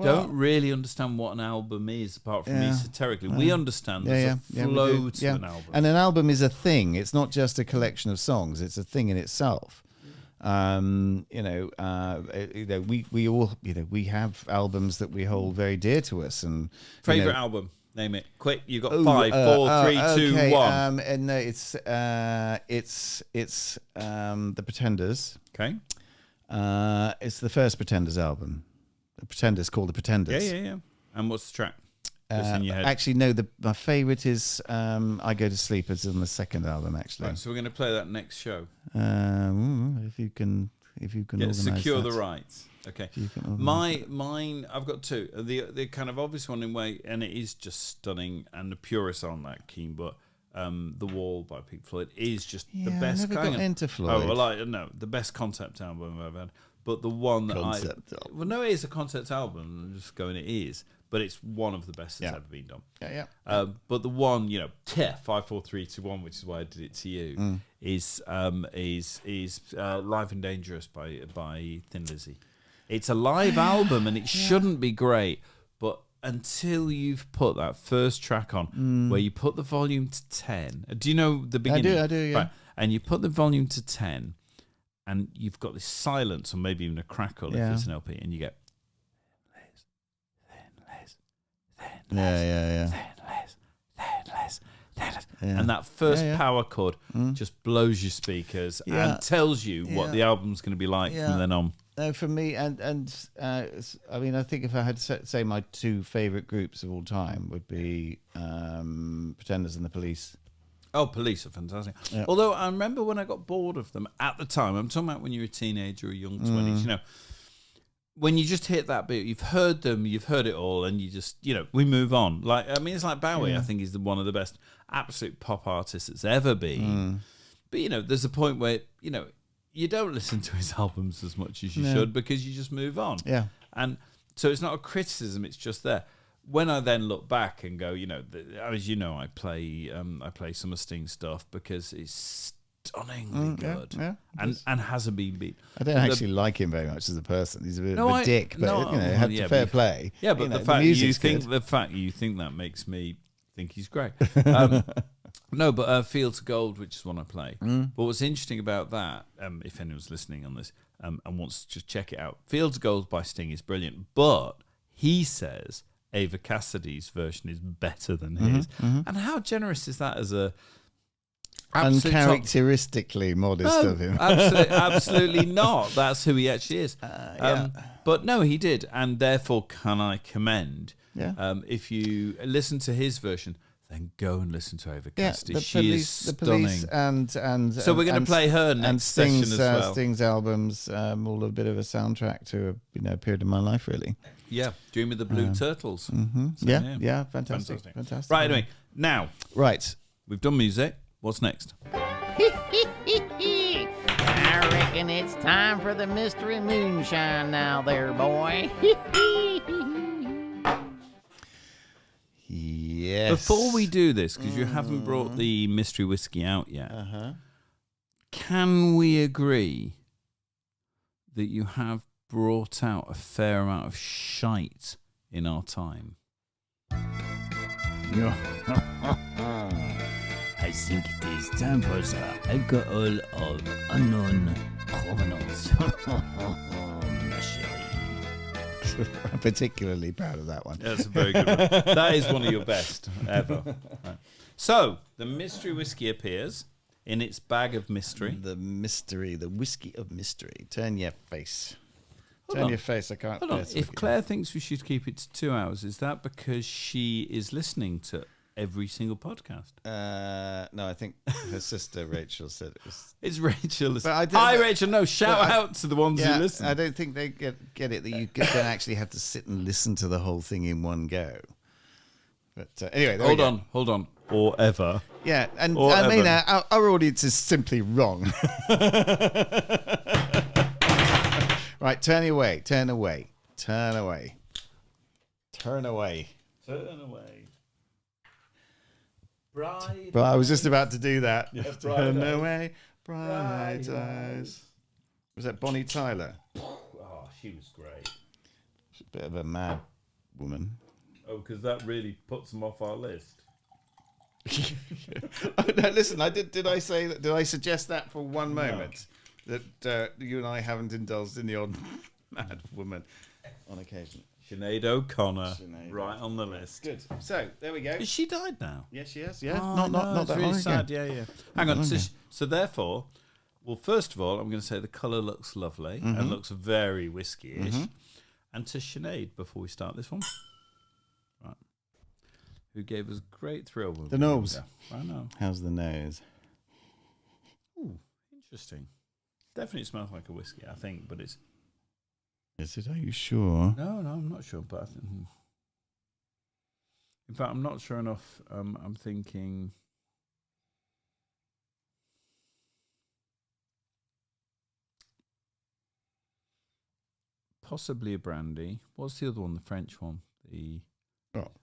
don't really understand what an album is, apart from esoterically. We understand there's a flow to an album. And an album is a thing. It's not just a collection of songs. It's a thing in itself. We all, we have albums that we hold very dear to us. And favorite album? Name it. Quick, you've got 5, 4, 3, 2, 1. And no, it's the Pretenders. Okay. It's the first Pretenders album. The Pretenders, called the Pretenders. Yeah. And what's the track? In your head? Actually, no. My favourite is "I Go to Sleep." It's on the second album, actually. Right, so we're going to play that next show. If you can secure the rights. Okay. Mine. I've got 2. The kind of obvious one in way, and it is just stunning, and the purists aren't that keen, but "The Wall" by Pink Floyd is just the best. I never got into Floyd. Oh, well, the best concept album I've ever had. But the one that well, no, it is a concept album. I'm just going, it is. But it's one of the best that's ever been done. Yeah. But the one, 5, 4, 3, 2, 1, which is why I did it to you, is "Live and Dangerous" by Thin Lizzy. It's a live album, and it shouldn't be great. But until you've put that first track on, where you put the volume to 10, do you know the beginning? I do. Yeah. Right. And you put the volume to 10, and you've got this silence, or maybe even a crackle if it's an LP, and you get. And that first power chord just blows your speakers and tells you what the album's going to be like from then on. For me, I mean, I think if I had to say my 2 favourite groups of all time would be Pretenders and the Police. Oh, Police are fantastic. Yeah. Although I remember when I got bored of them at the time, I'm talking about when you're a teenager or young 20s, when you just hit that bit, you've heard them, you've heard it all, and you just, we move on. It's like Bowie, I think, is one of the best absolute pop artists that's ever been. But, there's a point where, you don't listen to his albums as much as you should because you just move on. Yeah. And so it's not a criticism, it's just there. When I then look back and go, as you know, I play some of Sting's stuff because it's stunningly good and hasn't been beat. I don't actually like him very much as a person. He's a bit of a dick, but fair play. Yeah, but the fact you think that makes me think he's great. No, but Fields of Gold, which is one I play. But what's interesting about that, if anyone's listening on this and wants to just check it out, Fields of Gold by Sting is brilliant, but he says Ava Cassidy's version is better than his. And how generous is that as a uncharacteristically modest of him? Absolutely not. That's who he actually is. But no, he did, and therefore can I commend. If you listen to his version, then go and listen to Ava Cassidy. She is stunning. And so we're going to play her next session as well. Sting's albums, all a bit of a soundtrack to a period of my life, really. Yeah, Dream of the Blue Turtles. So, fantastic. Right, anyway, now. Right. We've done music. What's next? I reckon it's time for the mystery moonshine now there, boy. Yes. Before we do this, because you haven't brought the mystery whiskey out yet, can we agree that you have brought out a fair amount of shite in our time? I think it is time for the alcohol of unknown provenance. I'm particularly proud of that one. Yeah, that's a very good one. That is one of your best ever. Right. So, the mystery whiskey appears in its bag of mystery. The whiskey of mystery. Turn your face. Hold Turn on. your face. I can't. Hold on. If Claire thinks we should keep it to 2 hours, is that because she is listening to every single podcast? No, I think her sister Rachel said it was. It's Rachel. Hi, Rachel. No, shout out to the ones who listen. I don't think they get it that you don't actually have to sit and listen to the whole thing in one go. But anyway, hold on. Or ever. Yeah, and or I mean, our audience is simply wrong. Right, turn away. Bright. Well, I was just about to do that. Yeah, Turn away, bright eyes. Was that Bonnie Tyler? Oh, she was great. She's a bit of a mad woman. Oh, because that really puts them off our list. No, listen, did I suggest that for one moment? No. That you and I haven't indulged in the odd mad woman on occasion. Sinead O'Connor, right on the list. Good. So there we go. Has she died now? Yes, she has. Yeah, not that really long sad. ago. Yeah. Hang on. So therefore, well, first of all, I'm going to say the colour looks lovely and looks very whiskey-ish. And to Sinead, before we start this one, right, who gave us great thrill. The nose. I know. How's the nose? Ooh, interesting. Definitely smells like a whiskey, I think, but it's. Is it? Are you sure? No, I'm not sure. But in fact, I'm not sure enough. I'm thinking. Possibly a brandy. What's the other one? The French one.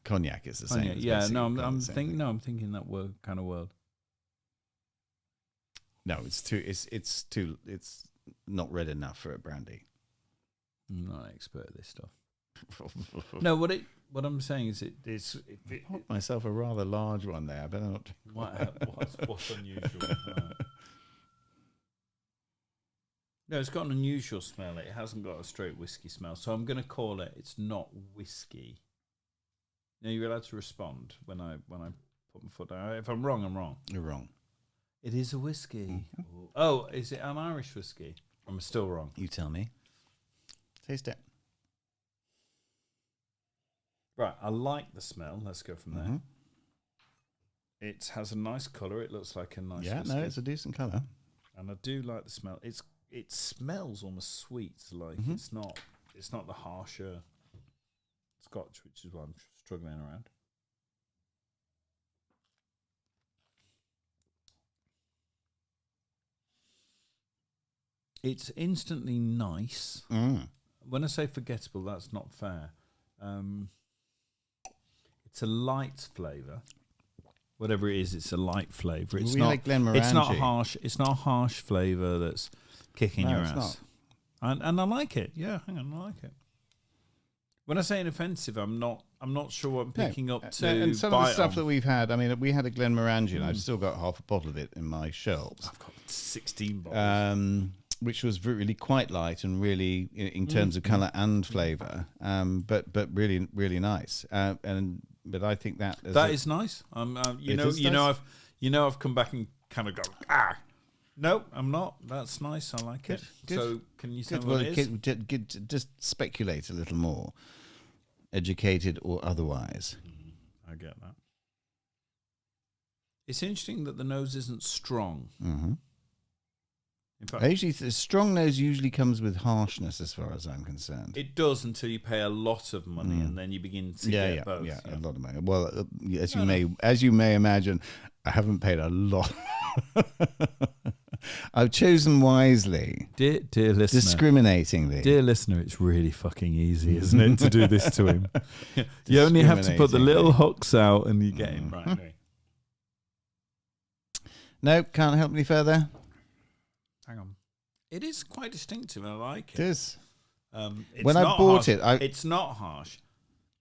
Cognac is the same. Yeah, no, I'm thinking that kind of world. No, it's not red enough for a brandy. I'm not an expert at this stuff. No, what I'm saying is it's myself a rather large one there. I better not. What's unusual? No, it's got an unusual smell. It hasn't got a straight whiskey smell, so I'm going to call it. It's not whiskey. Now you're allowed to respond when I put my foot down. If I'm wrong, I'm wrong. You're wrong. It is a whiskey. Oh, is it an Irish whiskey? I'm still wrong. You tell me. Taste it. Right, I like the smell. Let's go from there. It has a nice colour. It looks like a nice whiskey. No, it's a decent colour. And I do like the smell. It smells almost sweet. Like it's not the harsher Scotch, which is what I'm struggling around. It's instantly nice. When I say forgettable, that's not fair. It's a light flavour. Whatever it is, it's a light flavour. It's not. Like it's not harsh. It's not a harsh flavour that's kicking your ass. And I like it. Yeah, hang on, I like it. When I say inoffensive, I'm not sure what I'm picking up to. And some of the stuff that we've had. I mean, we had a Glenmorangie, and I've still got half a bottle of it in my shelves. I've got 16 bottles. Which was really quite light and really, in terms of colour and flavour, but really really nice. But I think that is nice. I've come back and kind of go no, I'm not. That's nice. I like it. Good. So can you tell me what it is? Just speculate a little more, educated or otherwise. I get that. It's interesting that the nose isn't strong. In fact, usually, the strong nose usually comes with harshness, as far as I'm concerned. It does until you pay a lot of money, and then you begin to get both. Yeah, a lot of money. Well, as you may imagine, I haven't paid a lot. I've chosen wisely, dear listener, discriminatingly. Dear listener, it's really fucking easy, isn't it, to do this to him? You only have to put the little hooks out, and you get him right. Anyway. No, can't help any further. Hang on. It is quite distinctive. I like it. It is. When I bought it, it's not harsh.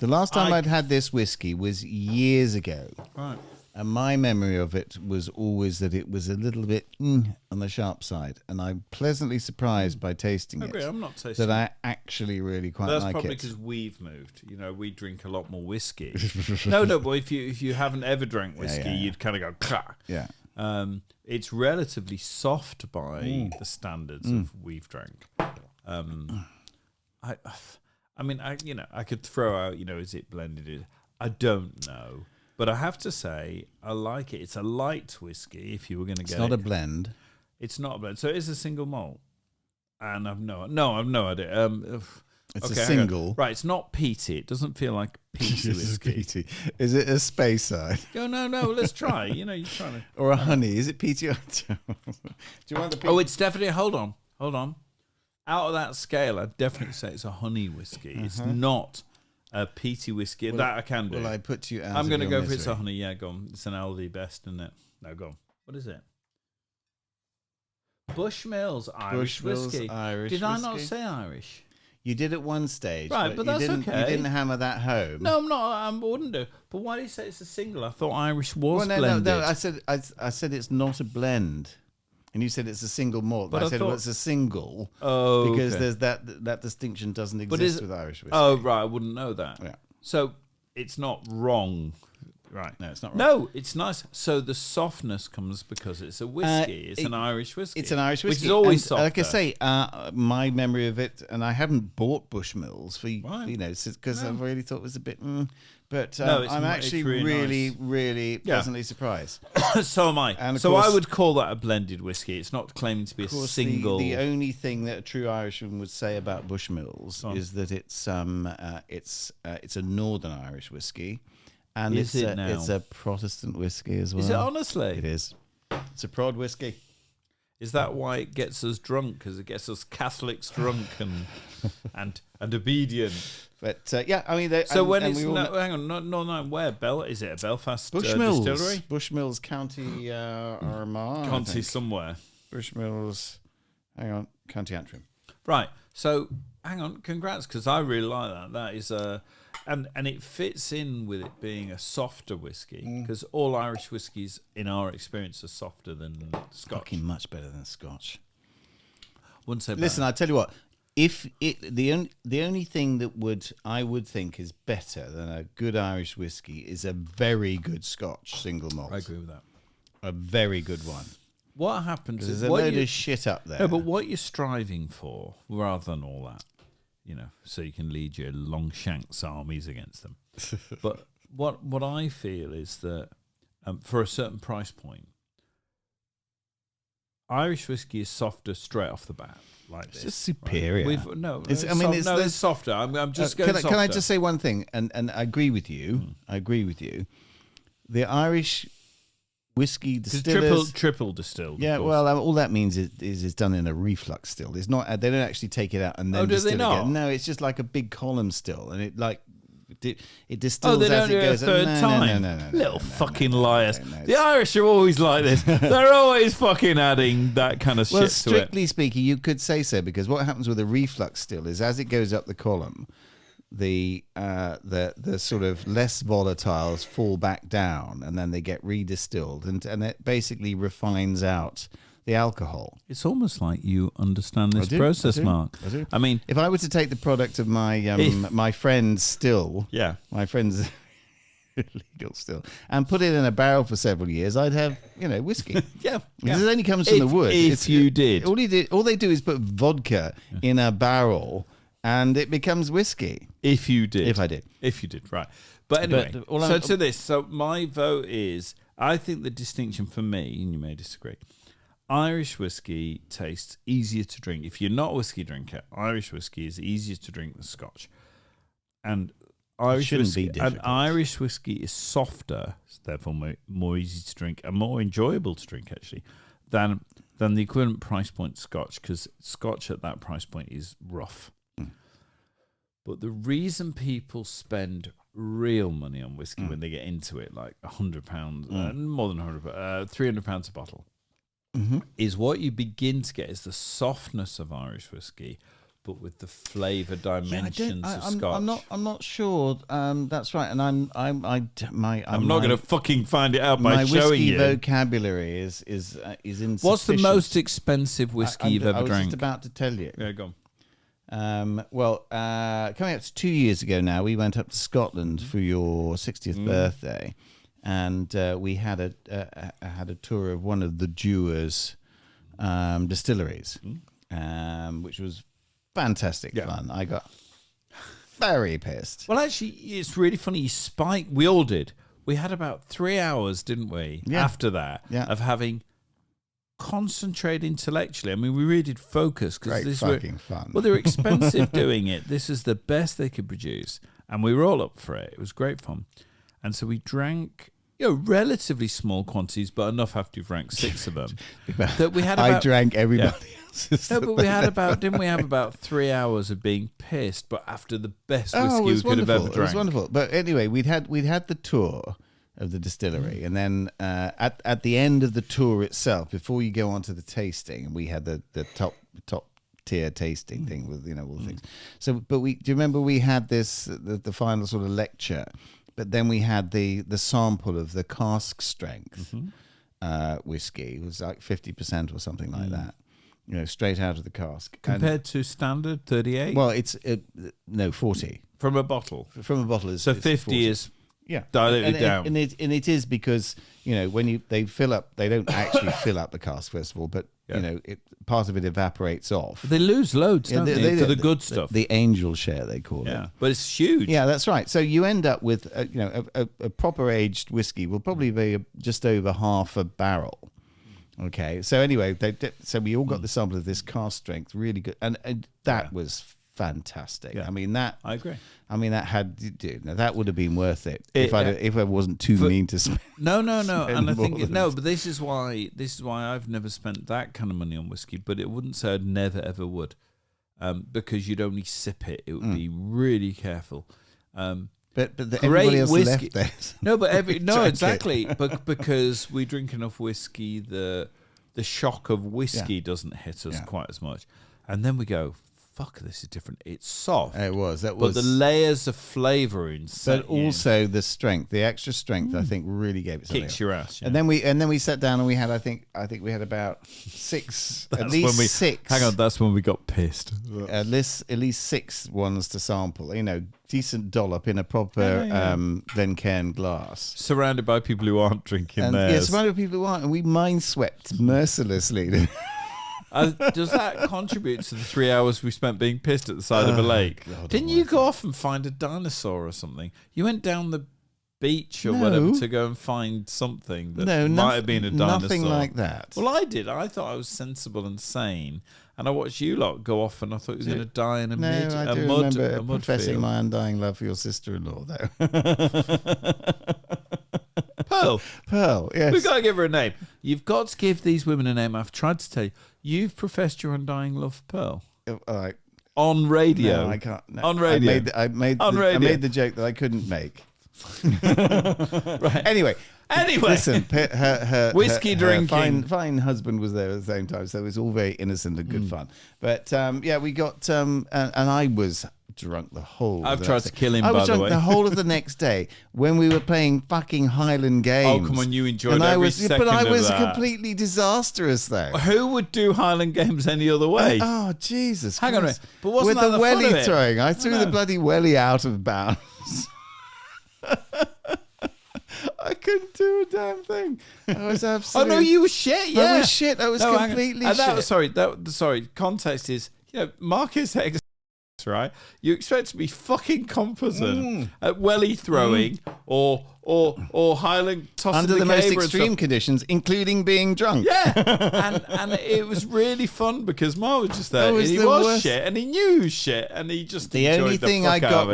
The last time I'd had this whiskey was years ago. Right. And my memory of it was always that it was a little bit on the sharp side. And I'm pleasantly surprised by tasting it. I'm not tasting that I actually really quite like it. That's probably because we've moved. We drink a lot more whiskey. no, but if you haven't ever drank whiskey, you'd kind of go, Kah. Yeah. It's relatively soft by the standards of we've drank. I could throw out, is it blended? I don't know. But I have to say, I like it. It's a light whiskey. If you were going to get it, it's not a blend. It's not a blend. So it is a single malt. And I've no idea. It's a single. Right, it's not peaty. It doesn't feel like peaty whiskey. Peaty. Is it a Speyside? No. Let's try. You're trying to. Or a honey. Is it peaty? Do you want the peaty? Oh, it's definitely. Hold on. Out of that scale, I'd definitely say it's a honey whiskey. It's not a peaty whiskey. That I can do. Well, I put you out. I'm going to go for it's a honey. Yeah, go on. It's an Aldi best, isn't it? No, go on. What is it? Bushmills Irish whiskey. Did I not say Irish? You did at one stage, right? But that's okay. You didn't hammer that home. No, I'm not. I wouldn't do. But why do you say it's a single? I thought Irish was blended. No. I said it's not a blend. And you said it's a single malt. But I said, it's a single. Oh, because there's that distinction doesn't exist with Irish whiskey. Oh, right. I wouldn't know that. Yeah. So it's not wrong. Right. No, it's not wrong. No, it's nice. So the softness comes because it's a whiskey. It's an Irish whiskey. It's an Irish whiskey. Which is always softer. Like I say, my memory of it, and I haven't bought Bushmills for, because I really thought it was a bit... But I'm actually really pleasantly surprised. So am I. And so I would call that a blended whiskey. It's not claiming to be a single. The only thing that a true Irishman would say about Bushmills is that it's a Northern Irish whiskey, and it's a Protestant whiskey as well. Is it honestly? It is. It's a prod whiskey. Is that why it gets us drunk? Because it gets us Catholics drunk and obedient. But I mean, so hang on, where is it? A Belfast Bushmills distillery? Bushmills, County Armagh, County somewhere. Bushmills, hang on, County Antrim. Right. So hang on, congrats, because I really like that. That is and it fits in with it being a softer whiskey, because all Irish whiskies, in our experience, are softer than Scotch. Fucking much better than Scotch. Wouldn't say. Listen, I tell you what. If the only thing that I would think is better than a good Irish whiskey is a very good Scotch single malt. I agree with that. A very good one. What happens is there's a load of shit up there. No, but what you're striving for, rather than all that, so you can lead your Longshanks armies against them. But what I feel is that for a certain price point, Irish whiskey is softer straight off the bat. Like it's just superior. It's softer. I'm just going softer. Can I just say one thing? And I agree with you. I agree with you. The Irish whiskey distillers, triple distilled. Yeah, well, all that means is it's done in a reflux still. It's not. They don't actually take it out and then distill it again. No, it's just like a big column still, and it distills as it goes. No, little fucking liars. The Irish are always like this. They're always fucking adding that kind of shit to it. Well, strictly speaking, you could say so, because what happens with a reflux still is as it goes up the column, the sort of less volatiles fall back down, and then they get redistilled, and it basically refines out the alcohol. It's almost like you understand this process, Mark. I do. I mean, if I were to take the product of my my friend's still, my friend's illegal still, and put it in a barrel for several years, I'd have whiskey. Yeah, because it only comes from the wood. All they do is put vodka in a barrel, and it becomes whiskey. If you did, right? But anyway, so my vote is, I think the distinction for me, and you may disagree, Irish whiskey tastes easier to drink. If you're not a whiskey drinker, Irish whiskey is easier to drink than Scotch. And Irish whiskey is softer, therefore more easy to drink and more enjoyable to drink, actually, than the equivalent price point Scotch, because Scotch at that price point is rough. But the reason people spend real money on whiskey when they get into it, like £100, more than £100, £300 a bottle, is what you begin to get is the softness of Irish whiskey but with the flavour dimensions of Scotch. I'm not sure. That's right. And I'm not going to fucking find it out by showing you. My whiskey vocabulary is insufficient. What's the most expensive whiskey you've ever drank? I was just about to tell you. Yeah, go on. Coming up to 2 years ago now, we went up to Scotland for your 60th birthday, and we had a tour of one of the Dewar's distilleries, which was fantastic fun. I got very pissed. Well, actually, it's really funny. We all did. We had about 3 hours, didn't we? Yeah. After that, of having concentrated intellectually. I mean, we really did focus because this was fun. Well, they were expensive doing it. This is the best they could produce, and we were all up for it. It was great fun, and so we drank. Relatively small quantities, but enough after you've drank 6 of them. That we had. I drank everybody else's. No, but we had didn't we have about 3 hours of being pissed, but after the best whiskey we could have ever drank. It was wonderful. But anyway, we'd had the tour of the distillery, and then at the end of the tour itself, before you go on to the tasting, we had the top tier tasting thing with all the things. So, but do you remember we had the final sort of lecture? But then we had the sample of the cask strength whiskey. It was like 50% or something like that. Straight out of the cask. Compared to standard 38? Well, it's 40. From a bottle? From a bottle is 50 40. is diluted down. And it is because, when they fill up, they don't actually fill up the cask, first of all, but, part of it evaporates off. They lose loads, don't they, for the good stuff. The angel share, they call it. Yeah, but it's huge. Yeah, that's right. So you end up with, a proper aged whiskey will probably be just over half a barrel. Okay, so anyway, so we all got the sample of this cask strength, really good, and that was fantastic. Yeah. I mean that. I agree. I mean that would have been worth it if I wasn't too mean to spend. No, and I think but this is why I've never spent that kind of money on whiskey. But it wouldn't say I'd never ever would, because you'd only sip it. It would be really careful. But everybody else whiskey. Left there. No, but exactly. But because we drink enough whiskey, the shock of whiskey doesn't hit us quite as much, and then we go, fuck, this is different. It's soft. It was. But the layers of flavour inside. But also the strength, the extra strength, I think, really gave it something. Kicks your ass. Yeah. And then we sat down and we had, I think we had about 6, at least 6. Hang on, that's when we got pissed. At least 6 ones to sample. Decent dollop in a proper Glencairn glass. Surrounded by people who aren't drinking theirs. Yeah, surrounded by people who aren't. And we mind swept mercilessly. Does that contribute to the 3 hours we spent being pissed at the side of a lake? God, didn't you go off and find a dinosaur or something? You went down the beach or whatever to go and find something that might have been a dinosaur. Nothing like that. Well, I did. I thought I was sensible and sane. And I watched you lot go off and I thought you were going to die in a mud. I do remember professing my undying love for your sister-in-law, though. Pearl, yes. We've got to give her a name. You've got to give these women a name. I've tried to tell you. You've professed your undying love for Pearl. All right. On radio. No, I can't. No. On radio. I made the joke that I couldn't make. Right. Anyway, listen. Her whiskey drinking. Fine husband was there at the same time, so it was all very innocent and good fun. But we got and I was drunk the whole. I've tried to kill him. I was by drunk the way, the whole of the next day when we were playing fucking Highland games. Oh come on, you enjoyed every second but I was of that. Completely disastrous though. Who would do Highland games any other way? Oh Jesus! Hang on a minute. But wasn't with that the fun of welly it? throwing? I threw the bloody welly out of bounds. I couldn't do a damn thing. I was absolutely. Oh no, you were shit. Yeah, I was shit. I was completely shit. Sorry. Context is, Mark is ex, right? You expect to be fucking competent at welly throwing or Highland tossing under the most caber extreme conditions, including being drunk. Yeah, and it was really fun because Mark was just there. And he was worst. shit, and he knew he was shit, and he just The only thing I got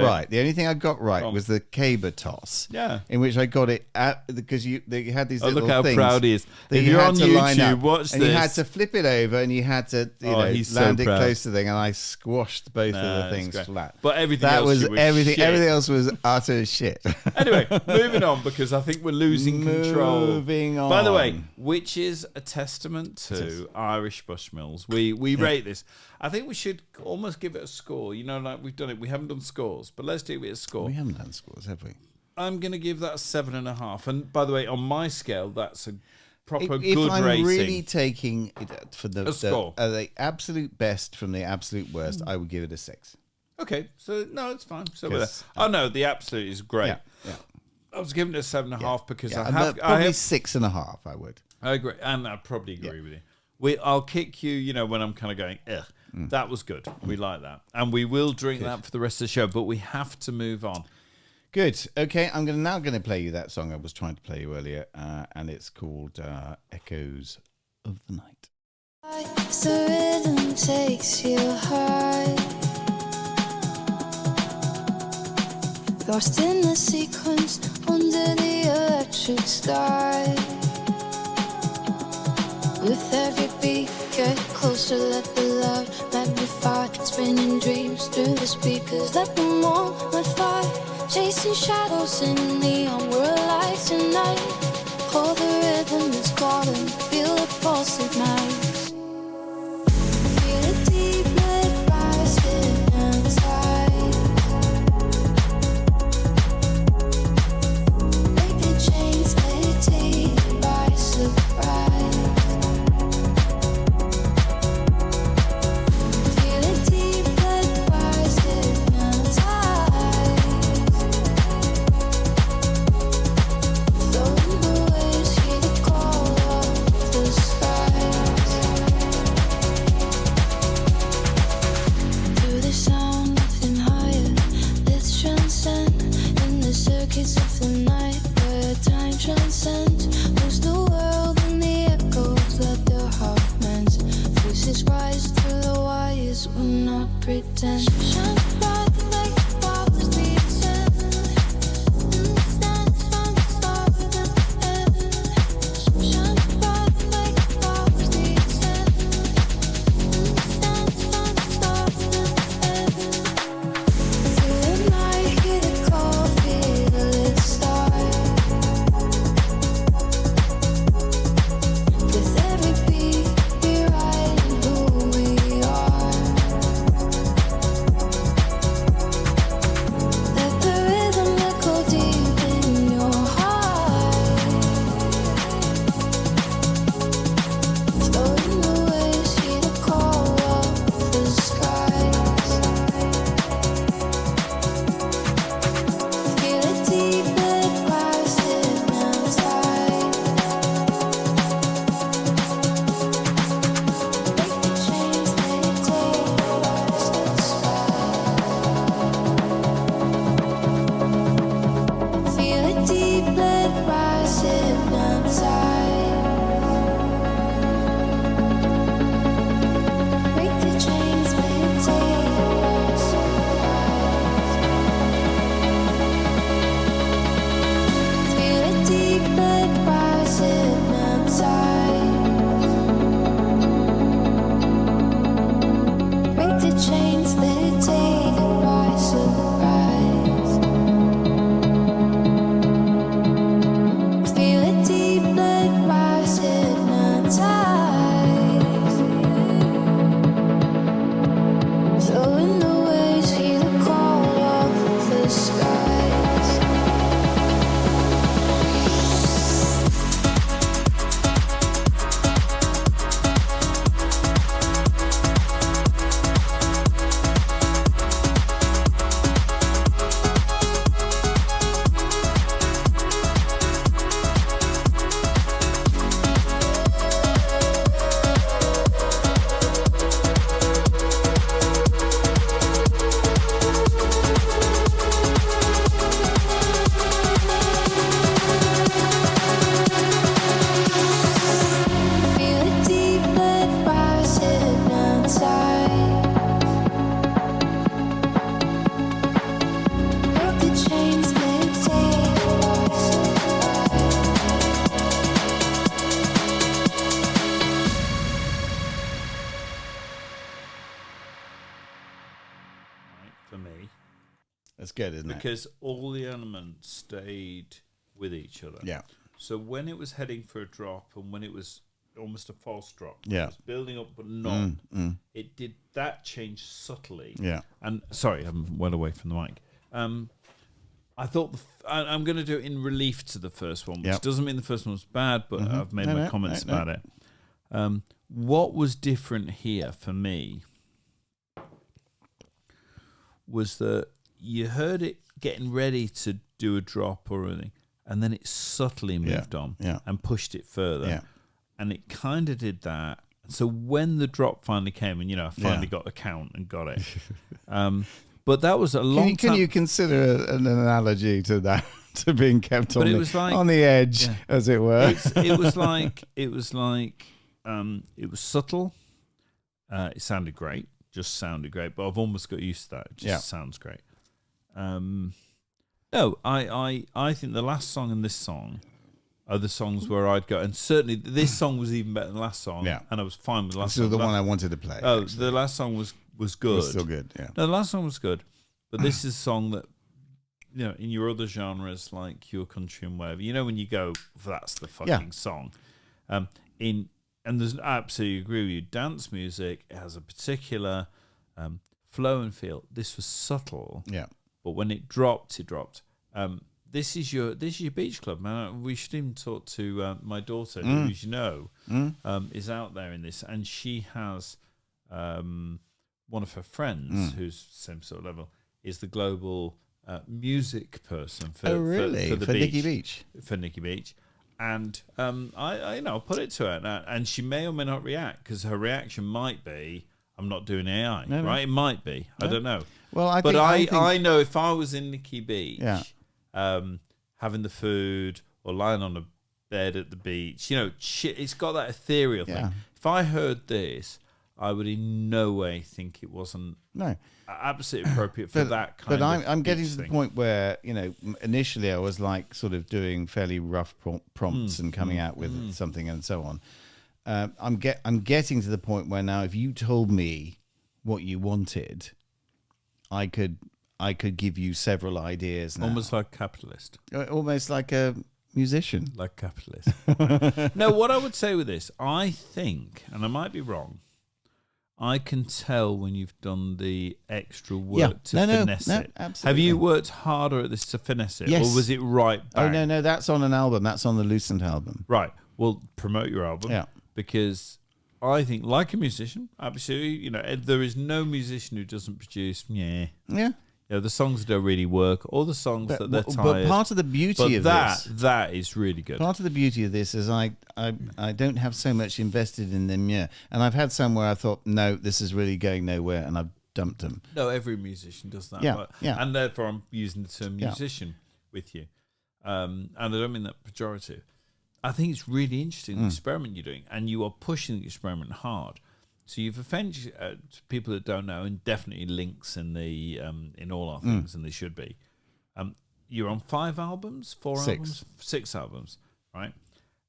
right, Oh. was the caber toss. Yeah, in which I got it because you had these little look how things proud he is. that If you you're had on to line YouTube, up, watch and this. you had to flip it over, and you had to he's land so it proud. close to the thing, and I squashed both of the things flat. But everything that else was you were everything. shit. Everything else was utter shit. Anyway, moving on because I think we're losing control. Moving on. By the way, which is a testament to Irish Bushmills. We rate this. I think we should almost give it a score. You know, like we've done it. We haven't done scores, but let's do it a score. We haven't done scores, have we? I'm going to give that 7.5. And by the way, on my scale, that's a proper If good I'm rating. really taking it for the score. The absolute best from the absolute worst, I would give it a 6. Okay, so no, it's fine. So no, the absolute is great. Yeah. I was giving it a 7.5 because I probably have 6.5. I would. I agree, and I probably agree with you. I'll kick you, you know, when I'm kind of going, ugh. That was good. We like that, and we will drink that for the rest of the show. But we have to move on. Good. Okay, I'm now going to play you that song I was trying to play you earlier, and it's called "Echoes of the Night." The rhythm takes you high, lost in the sequence under the electric sky. With every beat, get closer, let the love magnify. Spinning dreams through the speakers, let them multiply. Chasing shadows in neon, we're alive tonight. Hold the rhythm, it's calling, feel the pulse ignite. Feel it deep, let it rise, hypnotize. Break the chains, let it take you by surprise. Feel it deep, let it rise, hypnotize. Flowing the waves, hear the call of the skies. Through the sound, nothing higher, let's transcend. In the circuits of the night, where time transcends. Lose the world in the echoes, let the heart mend. Voices rise through the wires, will not pretend. Shine bright like the flowers we ascend. In the stands from the stars of heaven. Shine bright like the flowers we ascend. In the stands from the stars of heaven. Through the night, hear the call, feel it start. With every beat, we're writing who we are. Let the rhythm echo deep in your heart. Flowing the waves, hear the call of the skies. Feel it deep, let it rise, hypnotize. Break the chains, let it take you by surprise. Feel it deep, let it rise, hypnotize. Break the chains, let it take you by surprise. Feel it deep, let it rise, hypnotize. Break the chains, let it take you by surprise. Feel it deep, let it rise, hypnotize. Flowing the waves, hear the call of the skies. Feel it deep, let it rise, hypnotize. Break the chains, let it take you by surprise. For me, That's good, isn't it? because all the elements stayed with each other. Yeah. So when it was heading for a drop and when it was almost a false drop, Yeah. it was building up but not, it did that change subtly. Yeah. And sorry, I'm well away from the mic. I thought I'm going to do it in relief to the first one, which doesn't mean the first one was bad, but I've made my comments about it. What was different here for me was that you heard it getting ready to do a drop or anything, and then it subtly moved on and pushed it further. Yeah. And it kind of did that. So when the drop finally came, and I finally got the count and got it. But that was a long time. Can you consider an analogy to that, to being kept on the edge, as it were? It was subtle. It sounded great, just sounded great. But I've almost got used to that. It just sounds great. No, I think the last song and this song are the songs where I'd go, and certainly this song was even better than the last song. Yeah, and I was fine with the last song. This is the one I wanted to play. Oh, actually. The last song was good. It was still good. Yeah. No, the last song was good, but this is a song that in your other genres like your country and whatever, when you go, that's the fucking song. And there's I absolutely agree with you. Dance music has a particular flow and feel. This was subtle. Yeah. But when it dropped, it dropped. This is your beach club, man. We should even talk to my daughter, who, as you know, is out there in this, and she has one of her friends who's same sort of level is the global music person for the beach, Nikki Beach. For Nikki Beach. And I put it to her, and she may or may not react, because her reaction might be, "I'm not doing AI," right? It might be. I don't know. Well, I know if I was in Nikki Beach, having the food or lying on a bed at the beach, it's got that ethereal thing. If I heard this, I would in no way think it wasn't absolutely appropriate for that kind of. But I'm getting to the point where initially I was like sort of doing fairly rough prompts and coming out with something and so on. I'm getting to the point where now, if you told me what you wanted, I could give you several ideas now. Almost like capitalist. Almost like a musician. Like capitalist. No, what I would say with this, I think, and I might be wrong, I can tell when you've done the extra work to finesse it. Absolutely. Have you worked harder at this to finesse it? Yes. Or was it right back? Oh, no, that's on an album. That's on the Lucent album. Right. Well, promote your album. Yeah. Because I think, like a musician, absolutely, there is no musician who doesn't produce, the songs that don't really work, or the songs that they're tired. But part of the beauty of this, that is really good. Part of the beauty of this is I don't have so much invested in them yet, and I've had some where I thought, no, this is really going nowhere, and I've dumped them. No, every musician does that. Yeah. And therefore, I'm using the term musician with you, and I don't mean that pejorative. I think it's really interesting the experiment you're doing, and you are pushing the experiment hard. So you've offended people that don't know, and definitely links in the in all our things, and they should be. You're on 5 albums, 4 albums, 6 albums, right?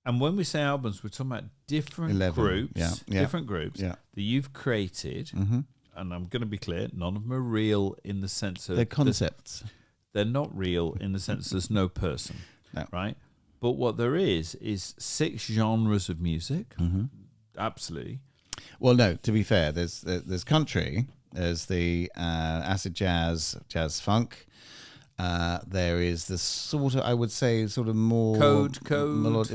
And when we say albums, we're talking about different groups, different groups that you've created. And I'm going to be clear, none of them are real in the sense of they're concepts. They're not real in the sense there's no person, right? But what there is 6 genres of music, absolutely. Well, no, to be fair, there's country, there's the acid jazz funk. There is the sort of, I would say, sort of more code.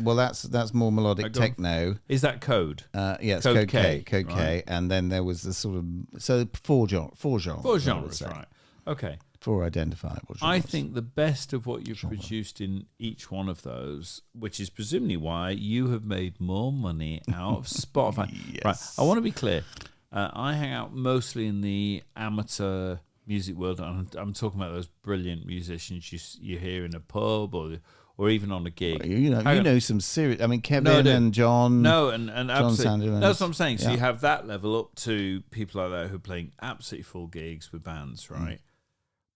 Well, that's more melodic techno. Is that code? Yes, Code K. Right. And then there was the sort of 4 genres. 4 genres, right? Okay. 4 identifiable genres. I think the best of what you've produced in each one of those, which is presumably why you have made more money out of Spotify. Yes. Right. I want to be clear. I hang out mostly in the amateur music world, and I'm talking about those brilliant musicians you hear in a pub or even on a gig. You know some serious. I mean, Kevin and John. No, and John absolutely. Sanderland. That's what I'm saying. So you have that level up to people like that who are playing absolutely full gigs with bands, right?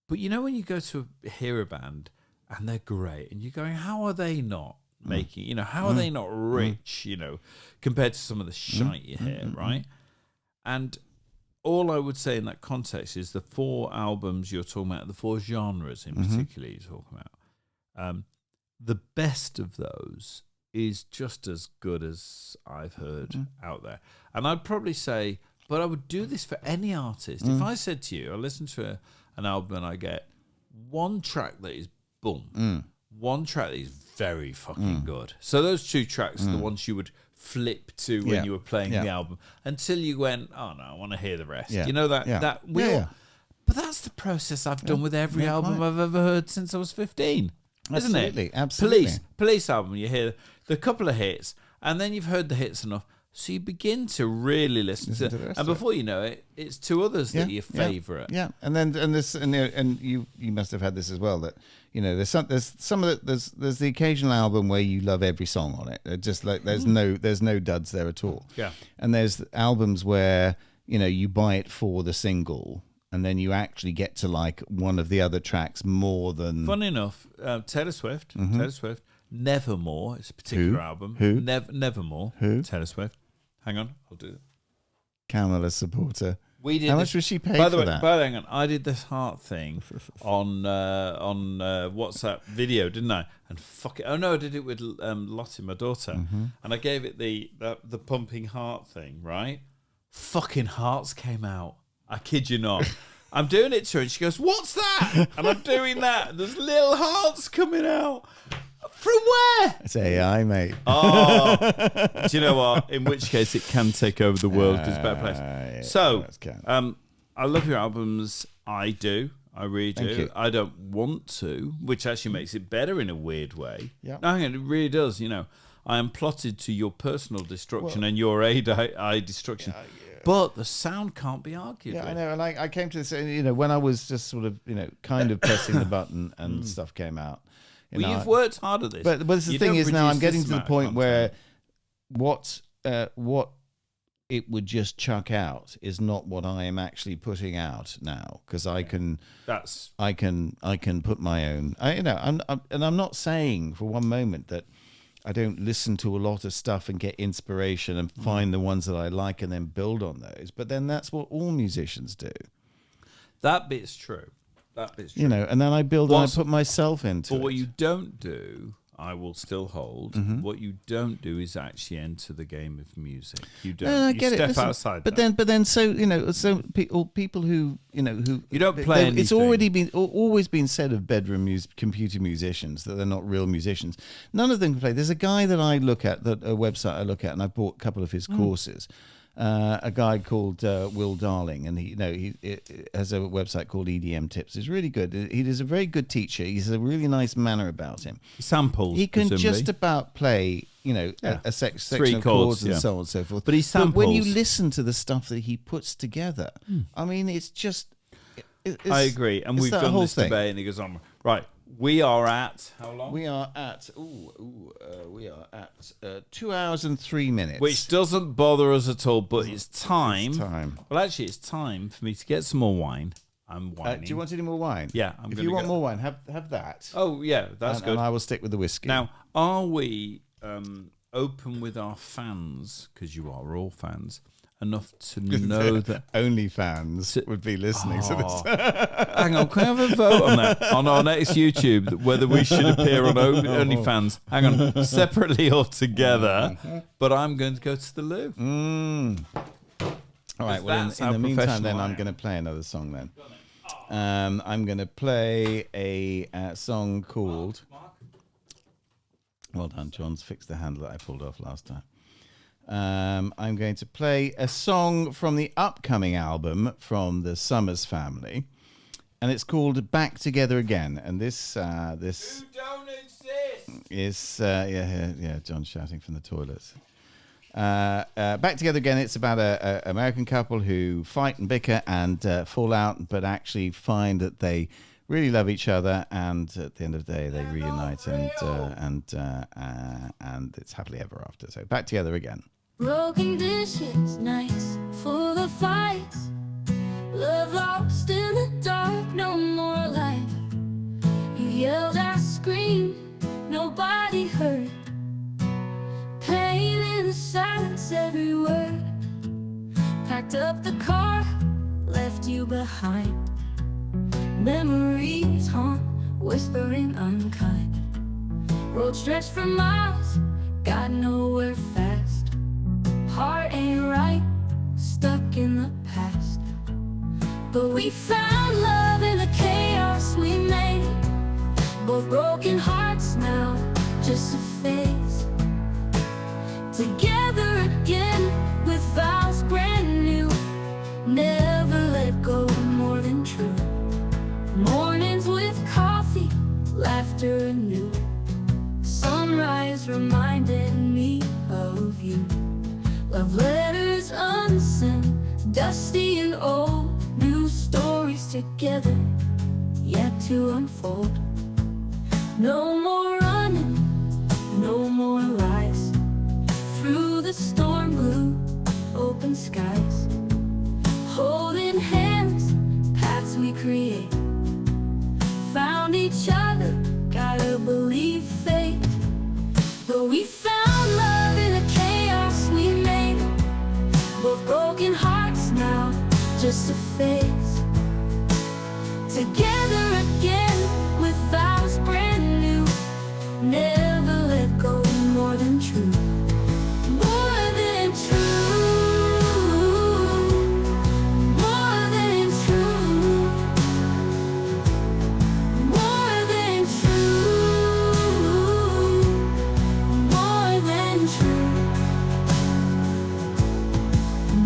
But when you go to hear a band and they're great, and you're going, how are they not making? How are they not rich? Compared to some of the shite you hear, right? And all I would say in that context is the 4 albums you're talking about, the 4 genres in particular you're talking about. the best of those is just as good as I've heard out there. And I'd probably say, but I would do this for any artist. If I said to you, I listen to an album and I get one track that is boom, one track that is very fucking good. So those 2 tracks are the ones you would flip to when you were playing the album until you went, oh no, I want to hear the rest. You know that But that's the process I've done with every album I've ever heard since I was 15. Isn't it? Absolutely. Police album, you hear the couple of hits, and then you've heard the hits enough, so you begin to really listen to the rest and before you know it, it's 2 others that you favourite. Yeah, and you must have had this as well. That there's the occasional album where you love every song on it. Just like there's no duds there at all. Yeah, and there's albums where you buy it for the single. And then you actually get to like one of the other tracks more than... Funny enough, Taylor Swift, Nevermore, it's a particular album. Who? Nevermore. Who? Taylor Swift. Hang on, I'll do it. Camilla supporter. We did. How much was she paid for that? By the way, hang on, I did this heart thing on WhatsApp video, didn't I? And fuck it. Oh no, I did it with Lottie, my daughter, and I gave it the pumping heart thing, right? Fucking hearts came out. I kid you not. I'm doing it to her and she goes, what's that? And I'm doing that. There's little hearts coming out. From where? It's AI, mate. Oh, do you know what? In which case it can take over the world because it's a better place. Yeah, So, I love your albums. I do. I really do. Thank you. I don't want to, which actually makes it better in a weird way. Yeah. No, hang on, it really does. I am plotted to your personal destruction and your AI destruction. But the sound can't be argued with. I know. And I came to this, when I was just sort of, kind of pressing the button and stuff came out. You've worked hard at this. But the thing is now I'm getting to the point where what it would just chuck out is not what I am actually putting out now, because I can put my own. I'm not saying for one moment that I don't listen to a lot of stuff and get inspiration and find the ones that I like and then build on those. But then that's what all musicians do. That bit's true. And then I build and I put myself into it. But what you don't do, I will still hold. What you don't do is actually enter the game of music. You don't. I you get step it. outside. But then, so people who who you don't play anything. It's always been said of bedroom computer musicians that they're not real musicians. None of them can play. There's a guy that I look at, a website I look at, and I bought a couple of his courses. A guy called Will Darling, and he has a website called EDM Tips. It's really good. He is a very good teacher. He's a really nice manner about him. Samples. He can presumably. just about play, a section 3 of chords, and so on and so forth. But he samples. But when you listen to the stuff that he puts together, I mean, it's just. I agree, and we've done this debate, and he goes on. Right. We are at how long? We are at 2 hours and 3 minutes, which doesn't bother us at all. But it's time. It's time. Well, actually, it's time for me to get some more wine. I'm whining. Do you want any more wine? Yeah, if you want more wine, have that. Oh yeah, that's good. And I will stick with the whiskey. Now, are we open with our fans? Because you are all fans. Enough to know that only fans would be listening to this. Hang on, can I have a vote on that on our next YouTube whether we should appear on OnlyFans? Hang on, separately or together. But I'm going to go to the loo. All right. Well, in the meantime, then I'm going to play another song. Then I'm going to play a song called. Well done, John's fixed the handle that I pulled off last time. I'm going to play a song from the upcoming album from the Summers family, and it's called "Back Together Again." And this You don't exist. Is John's shouting from the toilets. Back Together Again. It's about a American couple who fight and bicker and fall out, but actually find that they really love each other, and at the end of the day, they reunite, and it's happily ever after. So, Back Together Again. Broken dishes, nights full of fights, love lost in the dark, no more light. You yelled, I screamed, nobody heard. Pain in the silence, every word. Packed up the car, left you behind. Memories haunt, whispering unkind. Road stretched for miles, got nowhere fast. Heart ain't right, stuck in the past. But we found love in the chaos we made. Both broken hearts now, just a phase. Together again with vows brand new. Never let go, more than true. Mornings with coffee, laughter anew. Sunrise reminded me of you. Love letters unsent, dusty and old. New stories together, yet to unfold. No more running, no more lies. Through the storm blue, open skies. Holding hands, paths we create. Found each other, gotta believe fate. But we found love in the chaos we made. Both broken hearts now, just a phase. Together again with vows brand new. Never let go, more than true. More than true. More than true. More than true. More than true.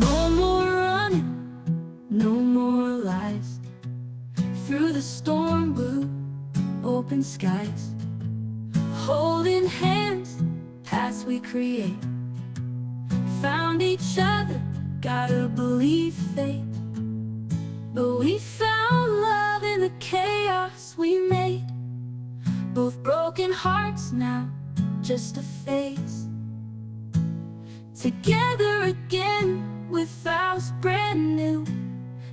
No more running, no more lies. Through the storm blue, open skies. Holding hands, paths we create. Found each other, gotta believe fate. But we found love in the chaos we made. Both broken hearts now, just a phase. Together again with vows brand new.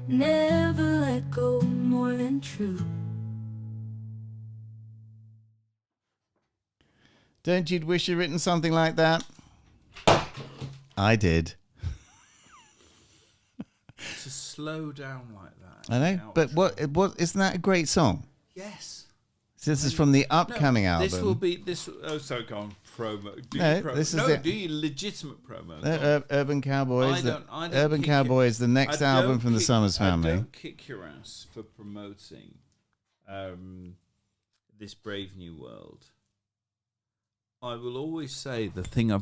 Never let go, more than true. Don't you wish you'd written something like that? I did. To slow down like that. I know, but what isn't that a great song? Yes. So this is from the upcoming album. This will be this. Oh, so go on. Promo. Do you legitimate promo? Urban Cowboys. I don't Urban Cowboys, the next album from the Summers Family. I don't kick your ass for promoting this brave new world. I will always say the thing I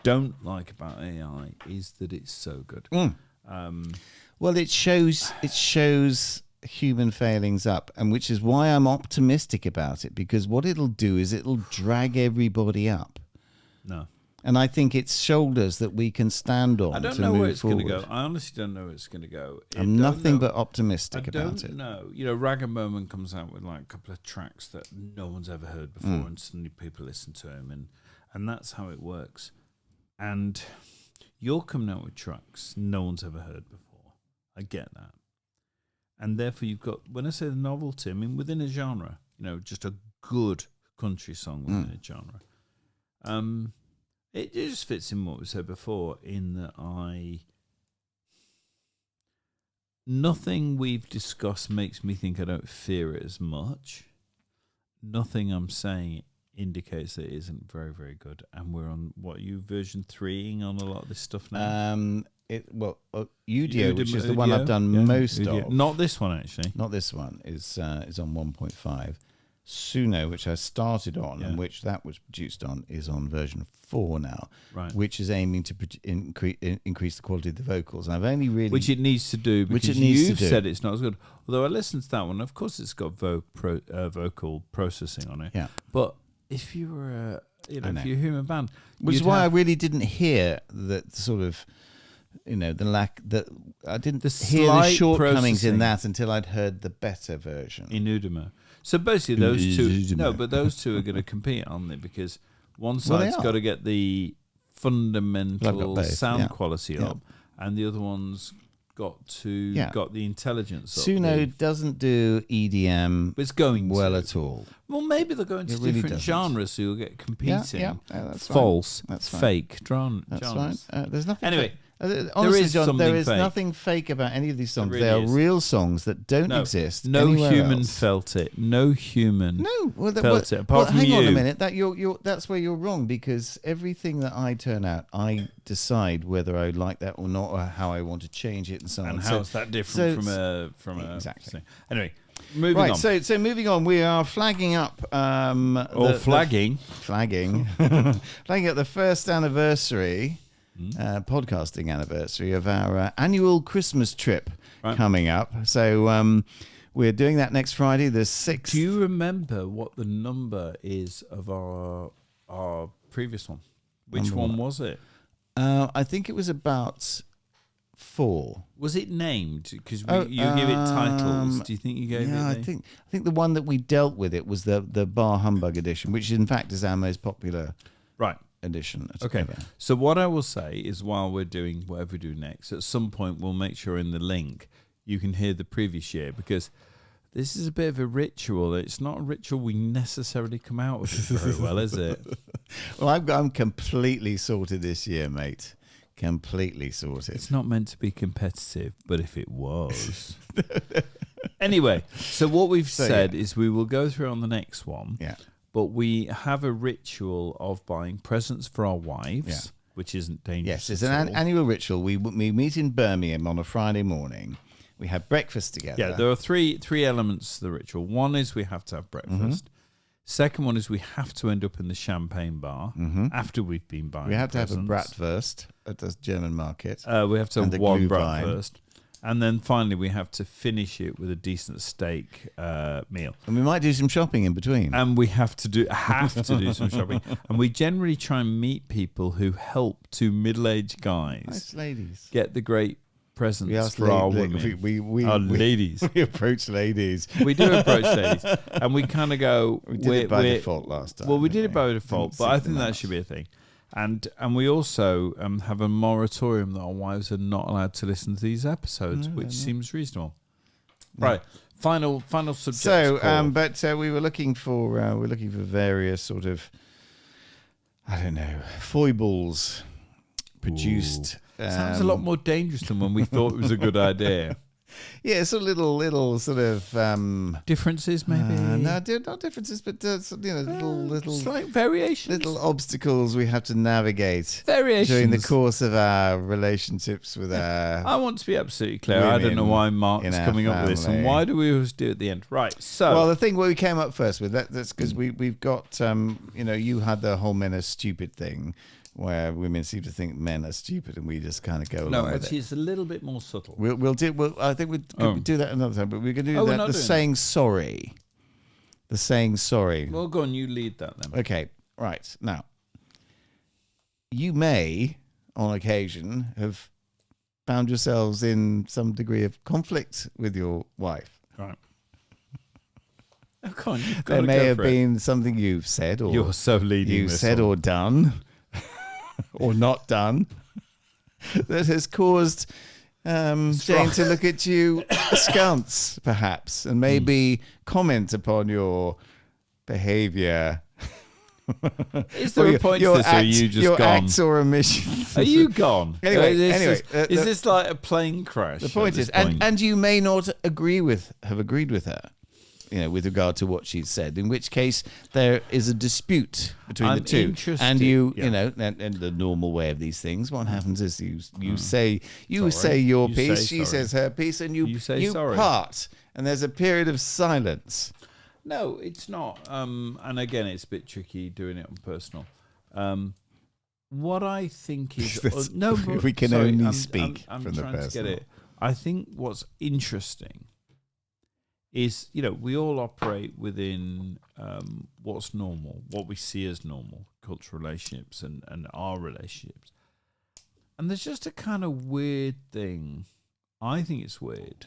don't like about AI is that it's so good. Well, it shows human failings up, and which is why I'm optimistic about it, because what it'll do is it'll drag everybody up. No. And I think it's shoulders that we can stand on. I don't know where it's going to go. I honestly don't know where it's going to go. I'm nothing but optimistic about it. No, Ragamuffin comes out with like a couple of tracks that no one's ever heard before, and suddenly people listen to him, and that's how it works. And you're coming out with tracks no one's ever heard before. I get that. And therefore you've got, when I say the novelty, I mean within a genre, just a good country song within a genre. It just fits in what we said before, in that nothing we've discussed makes me think I don't fear it as much. Nothing I'm saying indicates that it isn't very, very good. And we're on, version 3ing on a lot of this stuff now? Udio, which is the one I've done most of. Not this one, actually. Not this one. Is on 1.5. Suno, which I started on and which that was produced on, is on version 4 now, right? Which is aiming to increase the quality of the vocals. And I've only really... Which it needs to do, because you've said it's not as good. Although I listened to that one, of course it's got vocal processing on it. Yeah. But if you were if you're a human band... Which is why I really didn't hear that sort of... the lack that I didn't hear the shortcomings in that until I'd heard the better version in Udemy. So basically, those two. No, but those two are going to compete, aren't they? Because one side's got to get the fundamental sound quality up, and the other one's got the intelligence up. Suno doesn't do EDM, but it's going at all. Well, maybe they'll go into different genres, so you'll get competing. That's false, fine. That's fake fine. That's genres. fine. There's nothing. Anyway. Honestly, is John, there is fake. nothing fake about any of these songs. There they really are is. real songs that don't exist. No anywhere human else. felt it. No human felt it. Apart Well, from hang you. on a minute. That's where you're wrong, because everything that I turn out, I decide whether I like that or not, or how I want to change it, and so on. And how's that different from a exactly? Anyway, moving on. So moving on, we are flagging up. Flagging Flagging up the first anniversary. Podcasting anniversary of our annual Christmas trip coming up. So we're doing that next Friday, the 6th. Do you remember what the number is of our previous one? Which one was it? I think it was about 4. Was it named? Because you give it titles. Do you think you gave it? I think the one that we dealt with it was the Bar Humbug edition, which in fact is our most popular edition. Okay. So what I will say is, while we're doing whatever we do next, at some point we'll make sure in the link you can hear the previous year, because this is a bit of a ritual. It's not a ritual we necessarily come out with it very well, is it? Well, I'm completely sorted this year, mate. Completely sorted. It's not meant to be competitive, but if it was. Anyway, so what we've said is we will go through on the next one. Yeah. But we have a ritual of buying presents for our wives, which isn't dangerous. Yes, it's an annual ritual. We meet in Birmingham on a Friday morning. We have breakfast together. Yeah, there are three elements to the ritual. One is we have to have breakfast. Second one is we have to end up in the champagne bar after we've been buying. We have presents. to have a bratwurst at the German market. We have to have one Glühwein. bratwurst. And then finally, we have to finish it with a decent steak meal. And we might do some shopping in between. And we have to do some shopping. And we generally try and meet people who help two middle-aged guys, nice ladies, get the great presents for our women. Our ladies. We approach ladies. We do approach ladies. And we kind of go... We did it by default last time. Well, we did it by default, but I think that should be a thing. And we also have a moratorium that our wives are not allowed to listen to these episodes, which seems reasonable. Right, final subject. So, but we were looking for various sort of, I don't know, foibles produced. Sounds a lot more dangerous than when we thought it was a good idea. Yeah, so little sort of differences, maybe. No, not differences, but little slight variations, little obstacles we have to navigate. Variations during the course of our relationships with our. I want to be absolutely clear. I don't know why Mark is coming up with this, and why do we always do it at the end? Right. So, well, the thing we came up first with that's because we've got you had the whole men are stupid thing, where women seem to think men are stupid, and we just kind of go along with it. No, actually, it's a little bit more subtle. I think we'll do that another time, but we're going to do that. The saying sorry. The saying sorry. Well, go on, you lead that then. Okay, right. Now, you may, on occasion, have found yourselves in some degree of conflict with your wife. Right. Oh, come on, you've got there to may go have for been something you've said, or you're so leading. You've this said on. or done. Or not done, that has caused Jane to look at you askance, perhaps, and maybe comment upon your behaviour. Is there a point to this, or are you just your gone? Acts or omissions? Are you gone? Anyway, is this like a plane crash? The point is, and you may not have agreed with her. With regard to what she said, in which case there is a dispute between the two, and and the normal way of these things. What happens is you say your piece, she says her piece, and you part, and there's a period of silence. No, it's not. And again, it's a bit tricky doing it on personal. What I think is we can only speak I'm from the trying personal. to get it. I think what's interesting is, we all operate within what's normal, what we see as normal, cultural relationships and our relationships. And there's just a kind of weird thing, I think it's weird,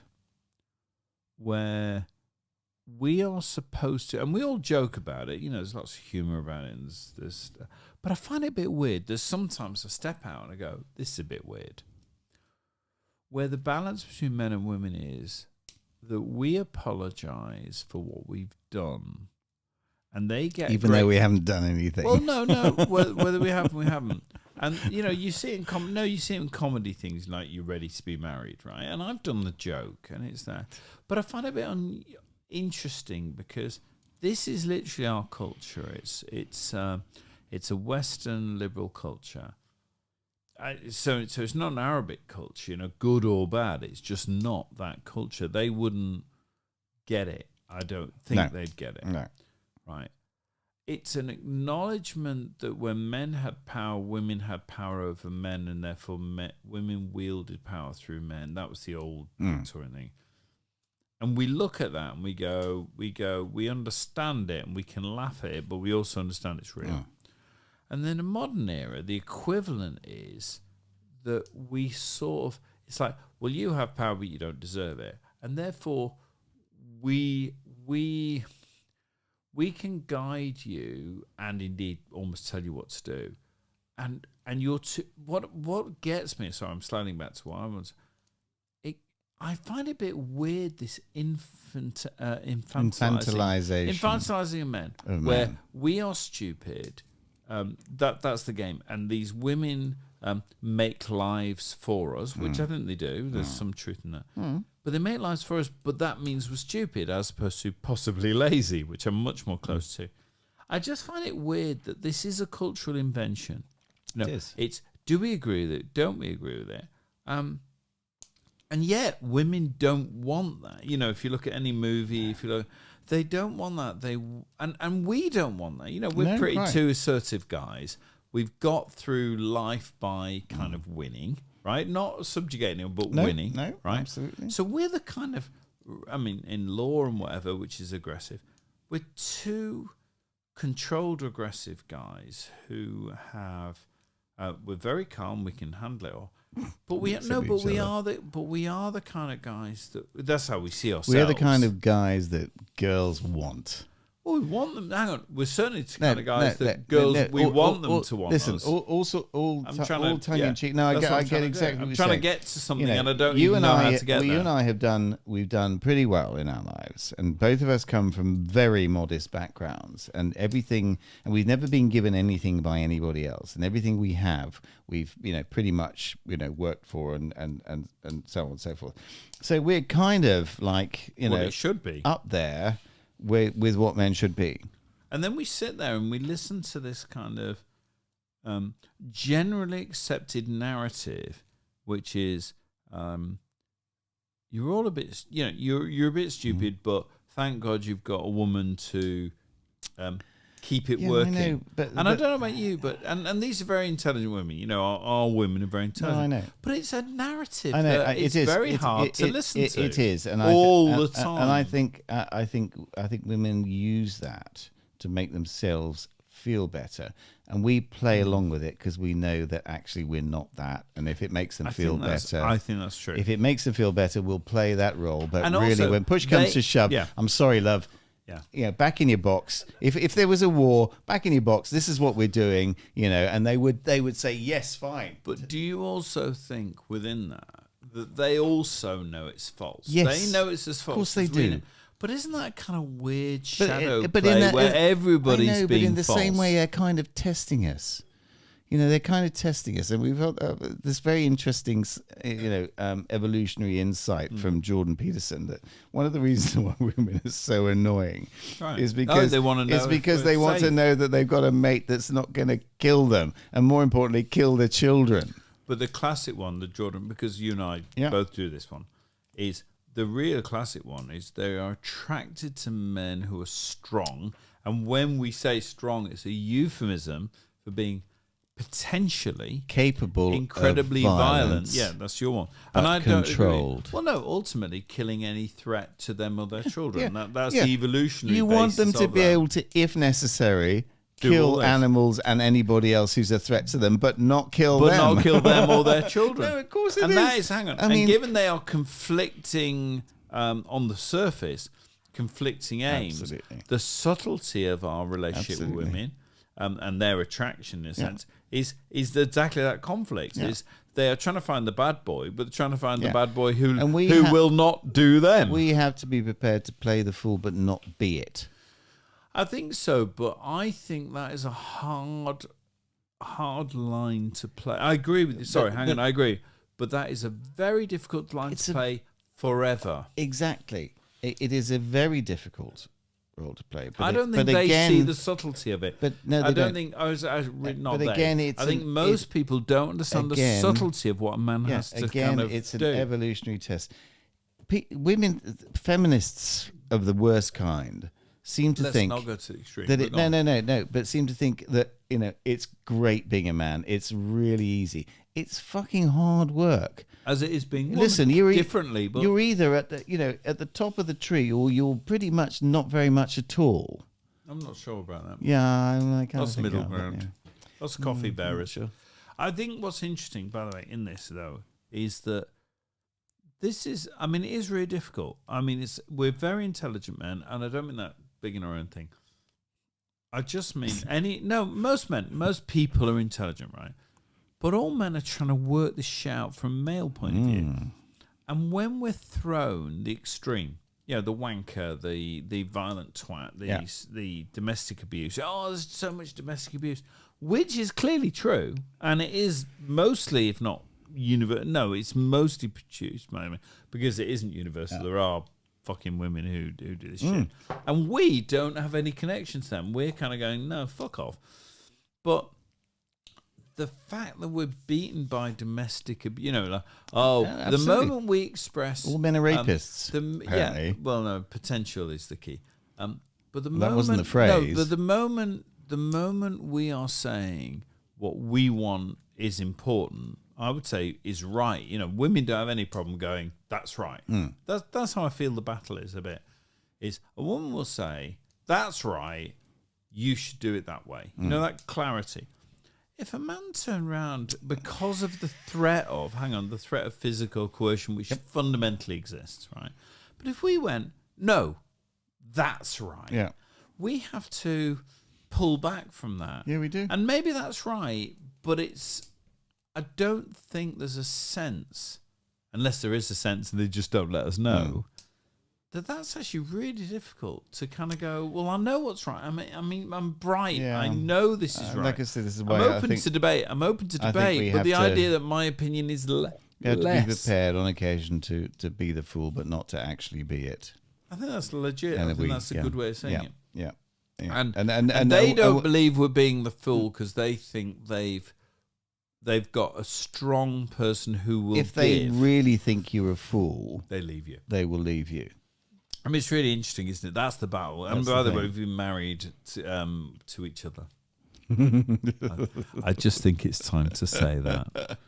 where we are supposed to, and we all joke about it, there's lots of humour about it, and there's but I find it a bit weird. There's sometimes I step out and I go, this is a bit weird. Where the balance between men and women is that we apologise for what we've done, and they get even though we haven't done anything. Well, no, whether we have or we haven't, And you see it in comedy things like You're Ready to Be Married, right? And I've done the joke, and it's that. But I find it a bit interesting because this is literally our culture. It's a Western liberal culture. So it's not an Arabic culture, good or bad. It's just not that culture. They wouldn't get it. I don't think they'd get it. No. Right. It's an acknowledgement that when men had power, women had power over men, and therefore women wielded power through men. That was the old Victorian thing. And we look at that and we go, we understand it and we can laugh at it, but we also understand it's real. And then in the modern era, the equivalent is that we sort of, it's like, well, you have power, but you don't deserve it. And therefore, we can guide you and indeed almost tell you what to do. And you're what gets me, sorry, I'm sliding back to what I was, I find it a bit weird, this infantilizing of men, where we are stupid. That's the game. And these women make lives for us, which I think they do. There's some truth in that. But they make lives for us, but that means we're stupid as opposed to possibly lazy, which I'm much more close to. I just find it weird that this is a cultural invention. No, it is. It's, do we agree with it? Don't we agree with it? And yet women don't want that. If you look at any movie, they don't want that. And we don't want that. We're two assertive guys. We've got through life by kind of winning, right? Not subjugating them, but winning. No, right? Absolutely. So we're the kind of, in law and whatever, which is aggressive, we're two controlled aggressive guys who have, we're very calm, we can handle it all. But we are the kind of guys that's how we see ourselves. We're the kind of guys that girls want. Well, we want them. Hang on, we're certainly the kind of guys that girls we want them to want us. Listen, all tongue in cheek. No, I get exactly. I'm trying to get to something, and I don't even know how to get there. You and I we've done pretty well in our lives, and both of us come from very modest backgrounds, and everything, and we've never been given anything by anybody else, and everything we have, we've pretty much worked for, and so on and so forth. So we're kind of like it should be up there with what men should be. And then we sit there and we listen to this kind of generally accepted narrative, which is you're all a bit, you're a bit stupid, but thank God you've got a woman to keep it working. I know, but I don't know about you, but and these are very intelligent women. Our women are very intelligent. No, I know. But it's a narrative. I know. That it's very hard to listen to. It is, and all the time. And I think women use that to make themselves feel better, and we play along with it because we know that actually we're not that. And if it makes them feel better, I think that's true. If it makes them feel better, we'll play that role. But and really, also, when push comes to shove, I'm sorry, love. Yeah, back in your box. If there was a war, back in your box. This is what we're doing, and they would say yes, fine. But do you also think within that they also know it's false? Yes, they know it's as false. Of course they do. But isn't that kind of weird shadow play where everybody's being in the false? Same way they're kind of testing us. They're kind of testing us, and we've had this very interesting, evolutionary insight from Jordan Peterson that one of the reasons why women are so annoying is because they want to know they want to know that they've got a mate that's not going to kill them, and more importantly, kill their children. But the classic one, the Jordan, because you and I both do this one, is the real classic one is they are attracted to men who are strong, and when we say strong, it's a euphemism for being potentially capable, incredibly violent. Yeah, that's your one. And I don't controlled. Well, no, ultimately killing any threat to them or their children. That's the evolutionary. You want them to be able to, if necessary, kill animals and anybody else who's a threat to them, but not kill them. But not kill them or their children. No, of course it is. And that is, hang on. And given they are conflicting on the surface, conflicting aims, the subtlety of our relationship with women and their attraction, in a sense, is exactly that conflict. Is they are trying to find the bad boy, but they're trying to find the bad boy who will not do them. We have to be prepared to play the fool, but not be it. I think so, but I think that is a hard hard line to play. I agree with you. Sorry, hang on. I agree. But that is a very difficult line to play forever. Exactly. It is a very difficult role to play. But I don't think they see the subtlety of it. But no, I don't think I was not but again, it's I think most people don't understand the subtlety of what a man has to kind of it's an do. evolutionary test. Women, feminists of the worst kind, seem to think not go to the extreme, that but seem to think that it's great being a man. It's really easy. It's fucking hard work. As it is being differently, but you're either at the top of the tree, or you're pretty much not very much at all. I'm not sure about that. Yeah, I'm like that's middle ground. Yeah. That's coffee bearers. Sure. I think what's interesting, by the way, in this though, is that this is. I mean, it is really difficult. I mean, we're very intelligent men, and I don't mean that big in our own thing. I just mean most people are intelligent, right? But all men are trying to work this shit out from a male point of view. And when we're thrown the extreme, the wanker, the violent twat, the domestic abuse. Oh, there's so much domestic abuse, which is clearly true. And it is mostly, if not universal, no, it's mostly produced, because it isn't universal. Yeah. There are fucking women who do this shit. And we don't have any connection to them. We're kind of going, no, fuck off. But the fact that we're beaten by domestic abuse, the moment we express all men are rapists. Potential is the key. But the moment that wasn't the phrase. No, but the moment we are saying what we want is important, I would say is right. Women don't have any problem going, that's right. That's how I feel the battle is a bit. Is a woman will say, that's right, you should do it that way. That clarity. If a man turned around because of the threat of physical coercion, which fundamentally exists, right? But if we went, no, that's right, we have to pull back from that. Yeah, we do. And maybe that's right, but I don't think there's a sense, unless there is a sense and they just don't let us know, that's actually really difficult to kind of go, well, I know what's right. I mean, I'm bright. Yeah. I know this is right. Like I said, this is why I'm open to debate. But the idea that my opinion is less. You have to be prepared on occasion to be the fool, but not to actually be it. I think that's legit. I think that's a good way of saying it. Yeah. And they don't believe we're being the fool because they think they've got a strong person who will If they really think you're a fool, they leave you. They will leave you. I mean, it's really interesting, isn't it? That's the battle. And by the way, we've been married to each other. I just think it's time to say that.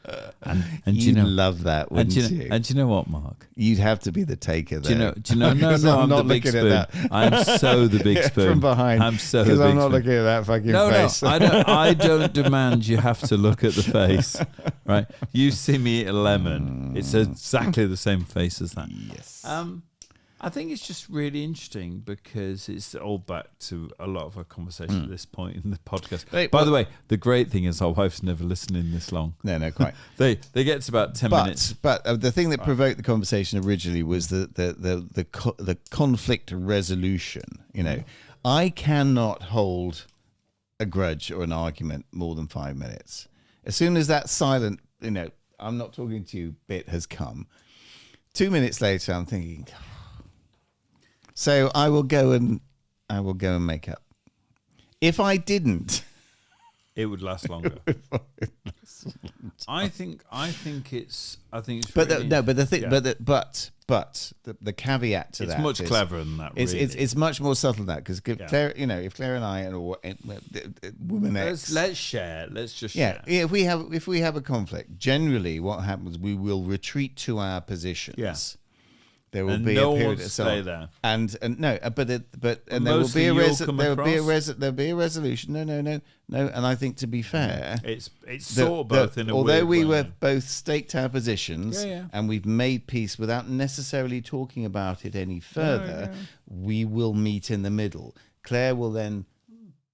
And you'd love that, wouldn't you? And do you know what, Mark? You'd have to be the taker there. Do you know? No, I'm not the big spoon. At that. I'm so the big spoon. From behind. I'm so the big spoon. Because I'm not looking at that fucking face. No, I don't demand you have to look at the face. Right? You see me eat a lemon. It's exactly the same face as that. Yes. I think it's just really interesting because it's all back to a lot of our conversation at this point in the podcast. By the way, the great thing is our wife's never listening this long. No, quite. They get to about 10 minutes. But the thing that provoked the conversation originally was the conflict resolution. I cannot hold a grudge or an argument more than 5 minutes. As soon as that silent, I'm not talking to you bit has come, 2 minutes later, I'm thinking. So I will go and make up. If I didn't, it would last longer. I think it's. But really, the caveat to that, it's much cleverer than that. Really. It's much more subtle than that because Claire, if Claire and I and woman X, let's share. Let's just share. Yeah. If we have a conflict, generally what happens, we will retreat to our positions. Yes. There will be a period of stay there, and there will be a resolution. No. And I think, to be fair, it's sort of both in a although weird we way. were both staked our positions and we've made peace without necessarily talking about it any further, we will meet in the middle. Claire will then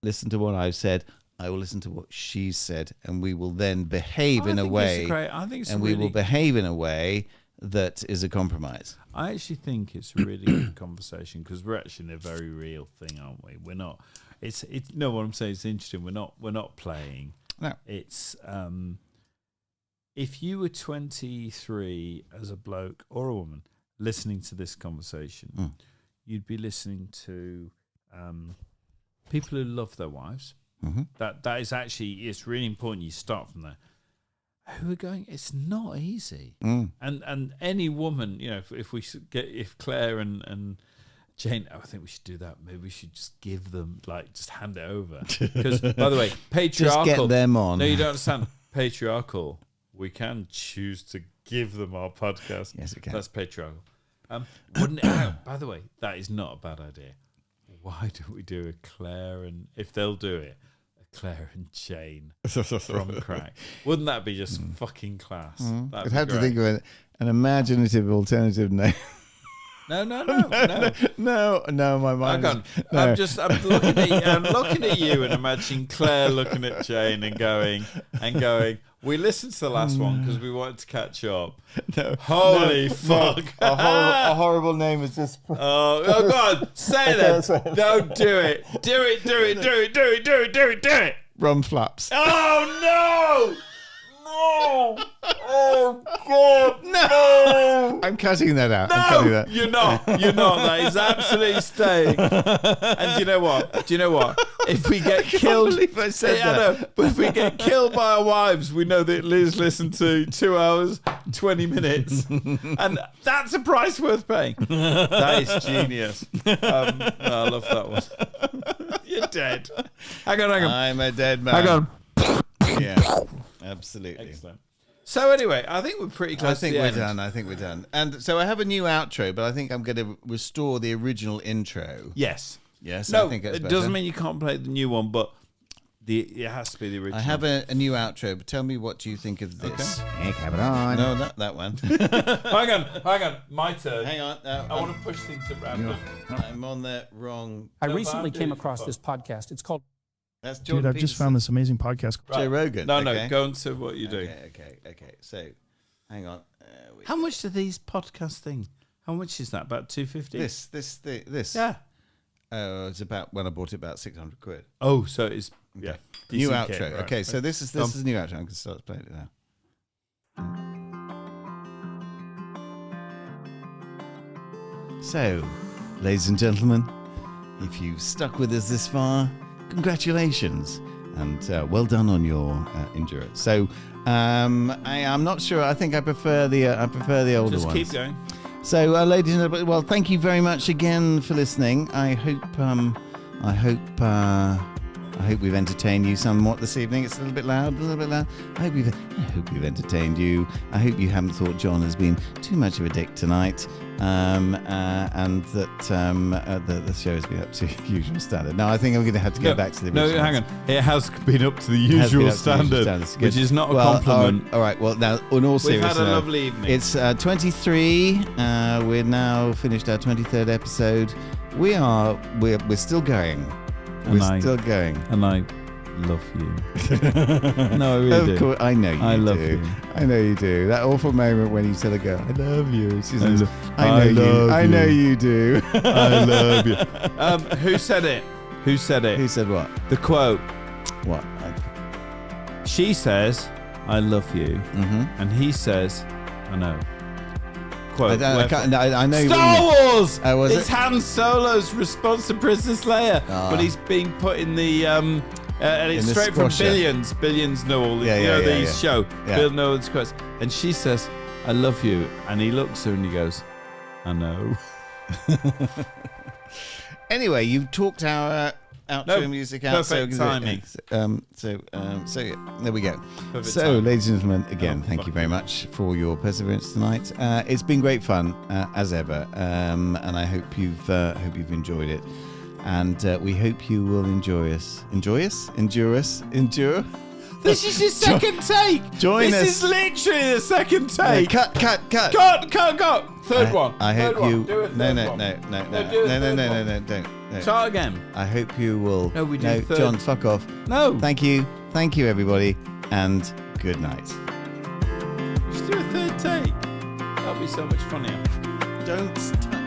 listen to what I've said. I will listen to what she's said, and we will then behave in a way. We will behave in a way that is a compromise. I actually think it's a really good conversation because we're actually in a very real thing, aren't we? We're not. It's no. What I'm saying is interesting. We're not playing. No. It's if you were 23 as a bloke or a woman listening to this conversation, you'd be listening to people who love their wives. Mm-hmm. That is actually, it's really important you start from there. Who are going, it's not easy. And any woman, you know, if Claire and Jane, I think we should do that. Maybe we should just give them, like, just hand it over. Because, by the way, patriarchal. Just get them on. No, you don't understand. Patriarchal. We can choose to give them our podcast. Yes, we can. That's patriarchal. Wouldn't it? By the way, that is not a bad idea. Why don't we do a Claire and, if they'll do it, a Claire and Jane from Crack? Wouldn't that be just fucking class? I'd have to think of an imaginative alternative name. No. No, my mind. Hang on. I'm looking at you and imagining Claire looking at Jane and going, we listened to the last one because we wanted to catch up. No, Holy fuck. A horrible name is just... Oh God, say that. No, do it. Do it. Rum flaps. Oh, no. Oh God, no! I'm cutting that out. No, you're not. That is absolutely staying. And do you know what? If we get killed, but if we get killed by our wives, we know that Liz listened to 2 hours, 20 minutes, and that's a price worth paying. That is genius. I love that one. You're dead. Hang on. I'm a dead man. Hang on. Yeah. Absolutely. Excellent. So anyway, I think we're pretty close to the end. I think we're done. And so I have a new outro, but I think I'm going to restore the original intro. Yes. I think that's it better. doesn't mean you can't play the new one, but it has to be the original. I have a new outro, but tell me what you think of this. Okay. Have it on. No, that one. Hang on. My turn. Hang on. I want to push things around. I'm on the wrong... I recently came across this podcast. It's called... That's Dude, I've just found this amazing podcast. Joe Rogan. No, go into what you do. Okay. So, hang on. How much do these podcast thing? How much is that? About $250? This. Yeah. It's about, when I bought it, about 600 quid. Oh, so it's, yeah. New outro. Kit, right. Okay, so this is a new outro. I'm going to start playing it now. So, ladies and gentlemen, if you've stuck with us this far, congratulations and well done on your endurance. So I'm not sure. I think I prefer the older ones. Just keep going. So, ladies and gentlemen, well, thank you very much again for listening. I hope we've entertained you somewhat this evening. It's a little bit loud. I hope we've entertained you. I hope you haven't thought John has been too much of a dick tonight, and that the show has been up to usual standard. Now, I think I'm going to have to go back to the original. No, hang on. It has been up to the usual standard, which is not a compliment. All right. Well, now, in all seriousness, we've had a lovely evening. It's 23. We're now finished our 23rd episode. We're still going. We're still going. And I love you. No, I really do. Of course, I know you do. I love you. I know you do. That awful moment when you tell a girl, I love you. She says, I know you do. I love you. Who said it? Who said what? The quote. What? She says, I love you. Mm-hmm. And he says, I know. Quote, I know. Star Wars! It's Han Solo's response to Princess Leia. But he's being put in the... and it's straight from Billions. Billions know all these show. Yeah. Bill knows quotes. And she says, I love you. And he looks at her and he goes, I know. Anyway, you've talked our outro music out. Perfect timing. So yeah, there we go. Perfect so, timing. ladies and gentlemen, again, thank you very much for your perseverance tonight. It's been great fun as ever, and I hope you've enjoyed it. And we hope you will endure us. Endure. This is your second take. Join us. This is literally the second take. Cut. Third one. I hope you. Do a third one. No, don't. Start again. I hope you will. No, we do third. John, fuck off. No. Thank you, everybody, and good night. Just do a third take. That'll be so much funnier. Don't stop.